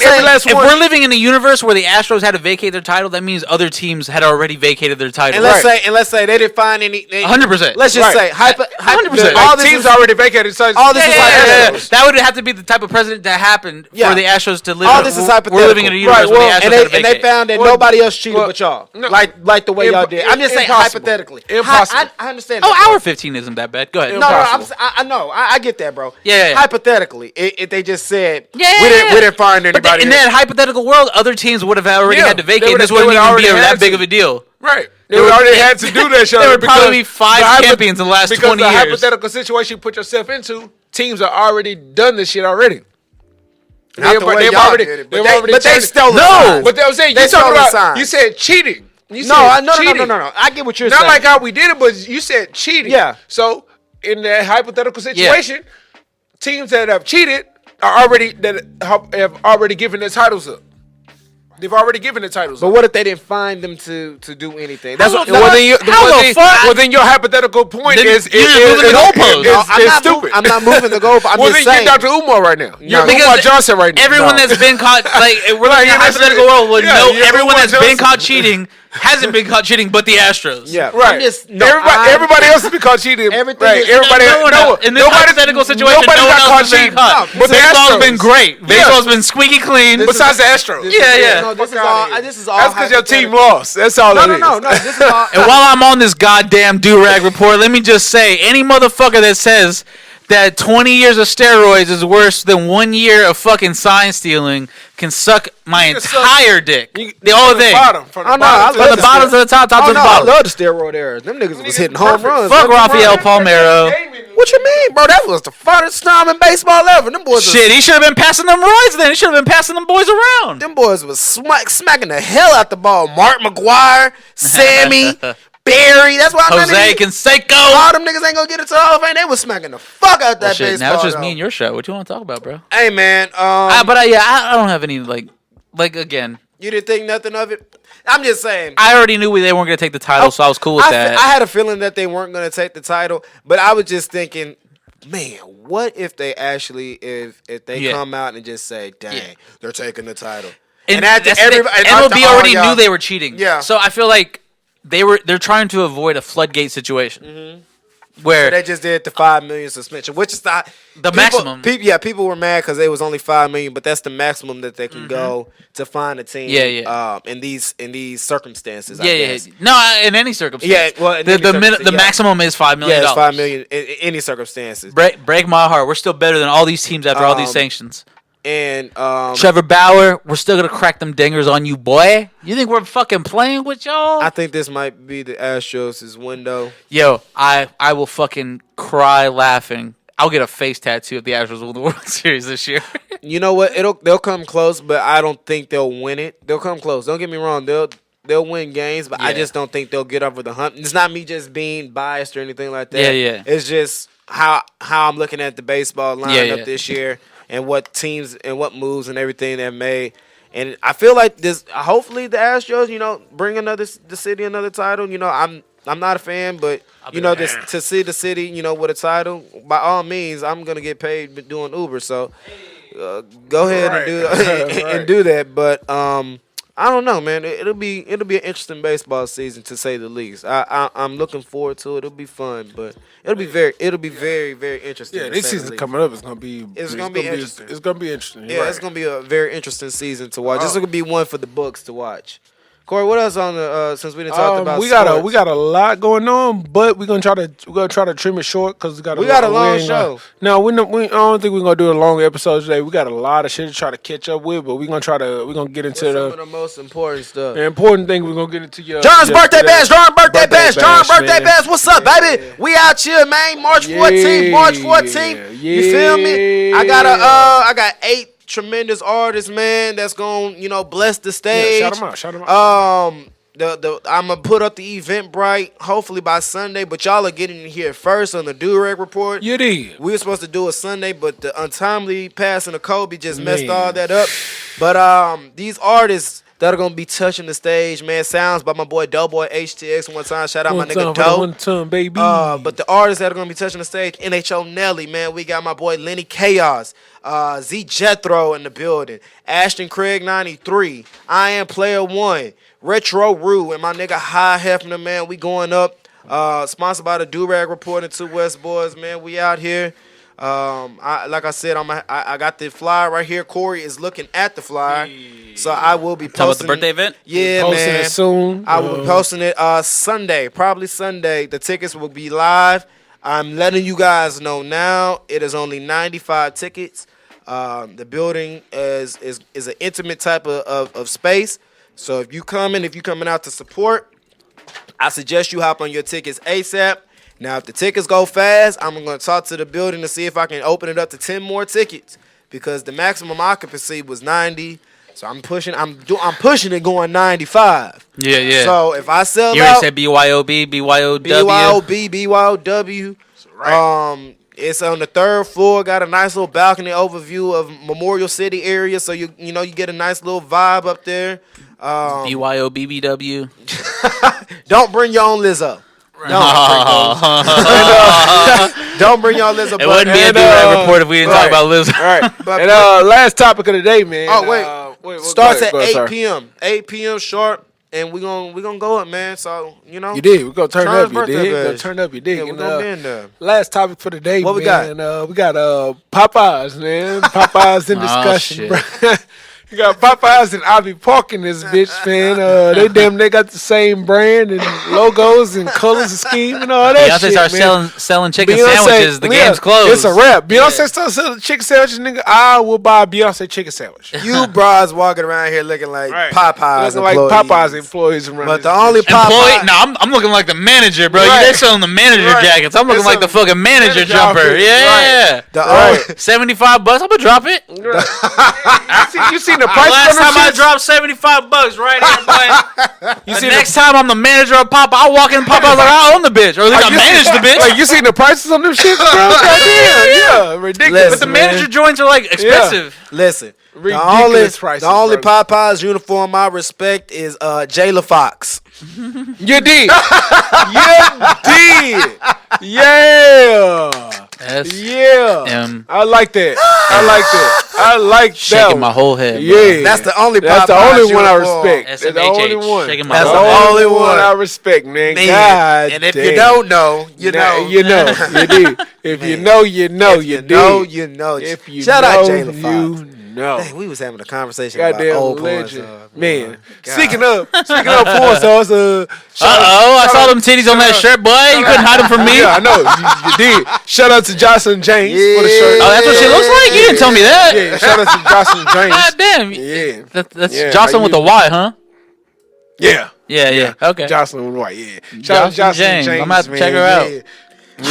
saying every last If one. we're living in a universe where the Astros had to vacate their title, that means other teams had already vacated their title. and let's say they didn't find any. 100%. Let's just Right. say 100%. all Like, this teams is already vacated. So all this is hypothetical. That would have to be the type of president that happened Yeah. for the Astros to live. All this is hypothetical. We're living in a universe Right, where well, the Astros and had to they vacate. found that Well, nobody else cheated well, but y'all, no. like the way y'all did. I'm just saying Impossible. hypothetically. Impossible. I understand. Oh, that, bro. hour 15 isn't that bad. Go ahead. No, Impossible. I know. I get that, bro. Yeah. Hypothetically, if they just said, Yeah. we didn't find But anybody. in that hypothetical world, other teams would have already Yeah, had to they vacate. would've- This they wouldn't would've even already be had that big to. of a deal. Right. They would already had to do that shit. There would because probably be 5 the champions in the last 20 Because years. the hypothetical situation you put yourself into, teams are already done this shit already. Not the way They've y'all already, did it, they've but already they turned it- stole the No, signs. but I'm saying They you stole talking the about. signs. You said cheating. You no, said no. cheating. I get what you're Not saying. like how we did it, but you said cheating. Yeah. So in that hypothetical situation, teams that have cheated are have already given their titles up. They've already given the titles But up. what if they didn't find them to do anything? That's How what. the Well, fuck? then you, How well, the then, fuck? well, then your hypothetical point Then is you're just moving the goalpost. I'm is not stupid. I'm not moving the goalpost. I'm Well, just then saying. you're Dr. Umar right now. You're Because Umar Johnson right now. Everyone No. that's been caught, like, we're Like, like in a yeah, that's hypothetical it. world. Well, Yeah, no, yeah, everyone Umar that's been Johnson. caught cheating hasn't been caught cheating, but the Astros. Yeah, Right. I'm just, no, Everybody else has been caught cheating. Everything right. is- Everybody in this hypothetical situation, nobody no one got else caught has been cheating. caught. But the Baseball's Astros. been great. Baseball's been squeaky clean. Besides the Astros. Yeah. No, this is Fuck all. outta here. This is all. That's because your team hypothetical. lost. That's all No, it no, is. no. This is all. And while I'm on this goddamn Durag report, let me just say, any motherfucker that says that 20 years of steroids is worse than 1 year of fucking sign stealing can suck my can suck- entire dick. You- The whole from the thing. bottom, from the Oh, no, bottom I to From love the the bottom to the top, top Oh to no, the I bottom. love the steroid era. Them niggas was hitting home perfect. runs. Fuck Them Rafael runs. Palmeiro. What you mean, bro? That was the funnest time in baseball ever. Them boys. Shit, he should have been passing them roids then. He should have been passing them boys around. Them boys was smacking the hell out the ball. Mark McGuire, Sammy, Barry. That's why Jose Canseco. all them niggas ain't gonna get it to the Hall of Fame. They was smacking the fuck out that Shit, baseball. now it's just though. me and your show. What do you want to talk about, bro? Hey man, I don't have any like again. you didn't think nothing of it. I'm just saying. I already knew they weren't gonna take the title, so I was cool with that. I had a feeling that they weren't gonna take the title, but I was just thinking, man, what if they actually, if they Yeah. come out and just say, dang, Yeah. they're taking the title. And after that's the thing. everybody- and MLB after all already y'all- knew they were cheating. Yeah. So I feel like they're trying to avoid a floodgate situation where They just did the $5 million suspension, which is not The maximum. People were mad because they was only $5 million, but that's the maximum that they can go to find a team. Yeah. In these circumstances. I yeah. guess. No, in any circumstance. Yeah, well, in the any circumstance, the yeah. maximum is $5 million. Yeah, it's $5 million in any circumstances. Break my heart. We're still better than all these teams after all these sanctions. And Trevor Bauer, we're still gonna crack them dingers on you, boy. You think we're fucking playing with y'all? I think this might be the Astros' window. Yo, I will fucking cry laughing. I'll get a face tattoo if the Astros win the World Series this year. You know what? They'll come close, but I don't think they'll win it. They'll come close. Don't get me wrong. They'll win games, but I Yeah. just don't think they'll get over the hump. It's not me just being biased or anything like that. Yeah. It's just how I'm looking at the baseball lineup Yeah. this year and what teams and what moves and everything they've made. And I feel like this. Hopefully, the Astros, bring the city another title. I'm not a fan, but to see the city, with a title, by all means, I'm gonna get paid doing Uber. So go ahead and do Right. and do that. But I don't know, man. It'll be an interesting baseball season to say the least. I'm looking forward to it. It'll be fun, but it'll be very very interesting. Yeah, to this say the season least. coming up is gonna be. It's gonna be interesting. It's gonna be interesting. Yeah, it's gonna be a very interesting season to watch. This is gonna be one for the books to watch. Corey, what else on the since we didn't talk about we sports? got a lot going on, but we're gonna try to trim it short because we got a long show. No, I don't think we're gonna do a long episode today. We got a lot of shit to try to catch up with, but we're gonna get into some of the most important stuff. the important thing. We're gonna get into your John's birthday bash, John's birthday bash, John's birthday man. bash. What's up, baby? We out here, man. March 14th, March 14th. You feel me? I got 8 tremendous artists, man, that's gonna, bless the stage. Yeah, shout them out. I'm gonna put up the Eventbrite hopefully by Sunday, but y'all are getting here first on the Durag report. You did. We were supposed to do a Sunday, but the untimely passing of Kobe just messed all that up. But these artists that are gonna be touching the stage, man, sounds by my boy Doughboy HTX one time. Shout out my nigga Doe. One time, baby. But the artists that are gonna be touching the stage, NHO Nelly, man, we got my boy Lenny Chaos, Z Jethro in the building, Ashton Craig 93, I Am Player One, Retro Rue, and my nigga High Hefner, man. We going up. Sponsored by the Durag Report and Two West Boys, man. We out here. Like I said, I got the flyer right here. Corey is looking at the flyer, so I will be posting. Talking about the birthday event? Yeah, Posting man. it soon. I will be posting it Sunday, probably Sunday. The tickets will be live. I'm letting you guys know now. It is only 95 tickets. The building is an intimate type of space. So if you're coming out to support, I suggest you hop on your tickets ASAP. Now, if the tickets go fast, I'm going to talk to the building to see if I can open it up to 10 more tickets because the maximum occupancy was 90. So I'm pushing it going 95. Yeah. So if I sell You out, already said BYOB, BYOW. BYOB. It's on the 3rd floor. Got a nice little balcony overview of Memorial City area, so you get a nice little vibe up there. BYOBBW. Don't bring your own Lizzo. Don't bring your own Lizzo. It wouldn't be a Durag report if we didn't talk about Lizzo. All right. But- And last topic of the day, man. Oh wait, starts go ahead, at 8 sorry. p.m. 8 p.m. sharp, and we gonna go up, man. So You did. We're gonna turn Charles' up. You birthday did. bash. Gonna turn up. You did. Yeah, we're And, gonna be in there. Last topic for the day, What we man. We got Popeyes, man. Popeyes in discussion, shit. bro. You got Popeyes and Ivy Park in this bitch, man. They got the same brand and logos and colors and scheme and all that Beyonce shit, starts man. selling chicken Beyonce- sandwiches. The game's closed. It's a wrap. Beyonce starts selling chicken sandwiches, nigga. I will buy a Beyonce chicken sandwich. You bras walking around here looking like Right. Popeyes, Looking like employees. Popeyes employees around. But this the only bitch. Employee? Popeye. No, I'm looking like the manager, bro. Right. They selling the manager Right. jackets. I'm looking It's like a the fucking manager manager jumper. outfit. Yeah. The Right. only- $75. I'm gonna drop it. You seen the price Last on them time I shits? dropped $75 right here, boy. You The seen next time I'm the manager of Papa, I'll walk in Papa like I own the bitch, or at least I manage the bitch. Like, you seen the prices on them shits, bro? Yeah, ridiculous. Listen, But the man. manager joints are like expensive. Listen, Ridiculous prices, the only bro. Popeyes uniform I respect is Jayla Fox. You did. You did. Yeah. Yeah. I like that. I like that. I like that. Shaking one. my whole head. Yeah. That's the only That's the Popeyes only one I uniform. respect. That's the SMHH, only one. shaking my That's That's the the whole only only one one. I respect, man. Man, God and if damn. you don't know, you Now, know. you know. You did. If you know, you know. If You you know, did. you know. If you Shout know, out Jayla Fox. you know. Dang, we was having a conversation about Goddamn old porn legend, stars. man. God. Speaking of porn stars, I saw them titties on that shirt, boy. You couldn't hide them from me. Yeah, I know you did. Shout out to Jocelyn James for the shirt. Oh, that's what she looks like? You didn't tell me that. Yeah, shout out to Jocelyn James. God damn. Yeah, That's Yeah, Jocelyn with how a Y, huh? yeah. Yeah. Okay. Jocelyn White. Yeah, shout out to Jocelyn James. I'm about to man. check her out. Yeah.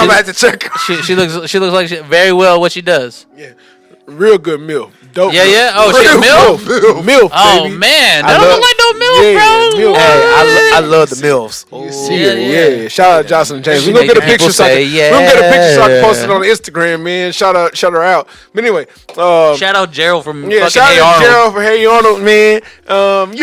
I'm about to check her. She looks like very well what she does. Yeah, real good milf. Dope. Yeah, milf. yeah. Oh, she a Real milf? Milf, Oh baby. man, I that don't love- look like no milk, yeah, bro. milk. Hey, What? I love the MILFs. You see Yeah, it, yeah. yeah. Shout out Jocelyn James. She We're gonna get a making picture people so I say, can, we're gonna get a picture so I can yeah. post it on Instagram, man. Shout her out. But anyway, Shout out Gerald from yeah, fucking shout Hey out to Arnold. Gerald for Hey Arnold, man. You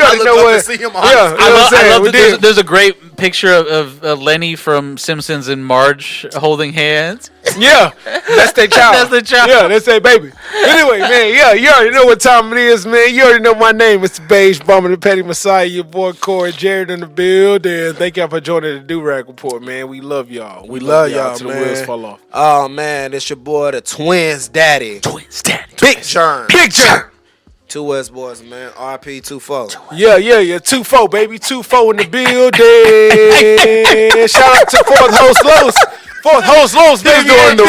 already looked know up what. to see him on- Yeah, you know what I'm I saying? love We that did. there's a great picture of Lenny from Simpsons and Marge holding hands. Yeah, that's their child. That's their child. Yeah, that's their baby. Anyway, man, yeah, you already know what time it is, man. You already know my name. It's the Beige Bomber, the Petty Messiah, your boy Corey, Jared in the building. Thank y'all for joining the Durag Report, man. We love y'all. We love y'all, till man. the wheels fall off. Oh man, it's your boy, the Twins Daddy. Big Churn. Big Churn. Two West boys, man. RP 2-4. Yeah, 2-4, baby. 2-4 in the building. Shout out to Fourth Host Los. Fourth Host Los, baby. I'm trying to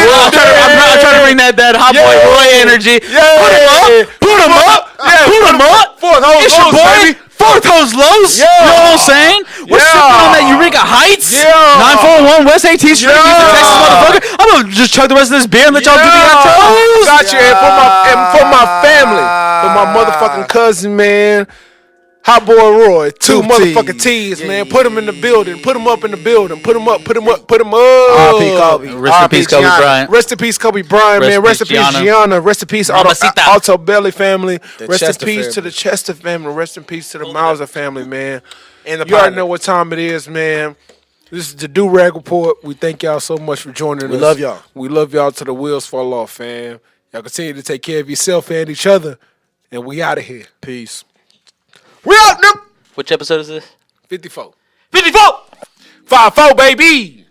bring that hot boy Roy energy. Yeah. Put him up. Yeah, Put him up. Fourth Host It's your Los, boy. baby. Fourth Host Los. Yeah. You know what I'm saying? We're Yeah. sipping on that Eureka Heights. Yeah. 941 West 18th Street, Yeah. Houston, Texas, motherfucker. I'm gonna just chug the rest of this beer and let y'all do the outros. Got you. And for my family, for my motherfucking cousin, man. Hot boy Roy, two motherfucking T's, man. Put him in the building. Put him up in the building. Put him up. RP Kobe. Rest in peace, Kobe Bryant. Rest in peace, Kobe Bryant, man. Rest in peace, Gianna. Rest in peace, Mamacita. Alto Belly family. The Rest in Chester peace family. to the Chester family. Rest in peace to the Mauser family, man. And the You already pilot. know what time it is, man. This is the Durag Report. We thank y'all so much for joining us. We love y'all. We love y'all till the wheels fall off, fam. Y'all continue to take care of yourself and each other. And we out of here. Peace. We out, nigga. Which episode is this? 54. 54! 5-4, baby.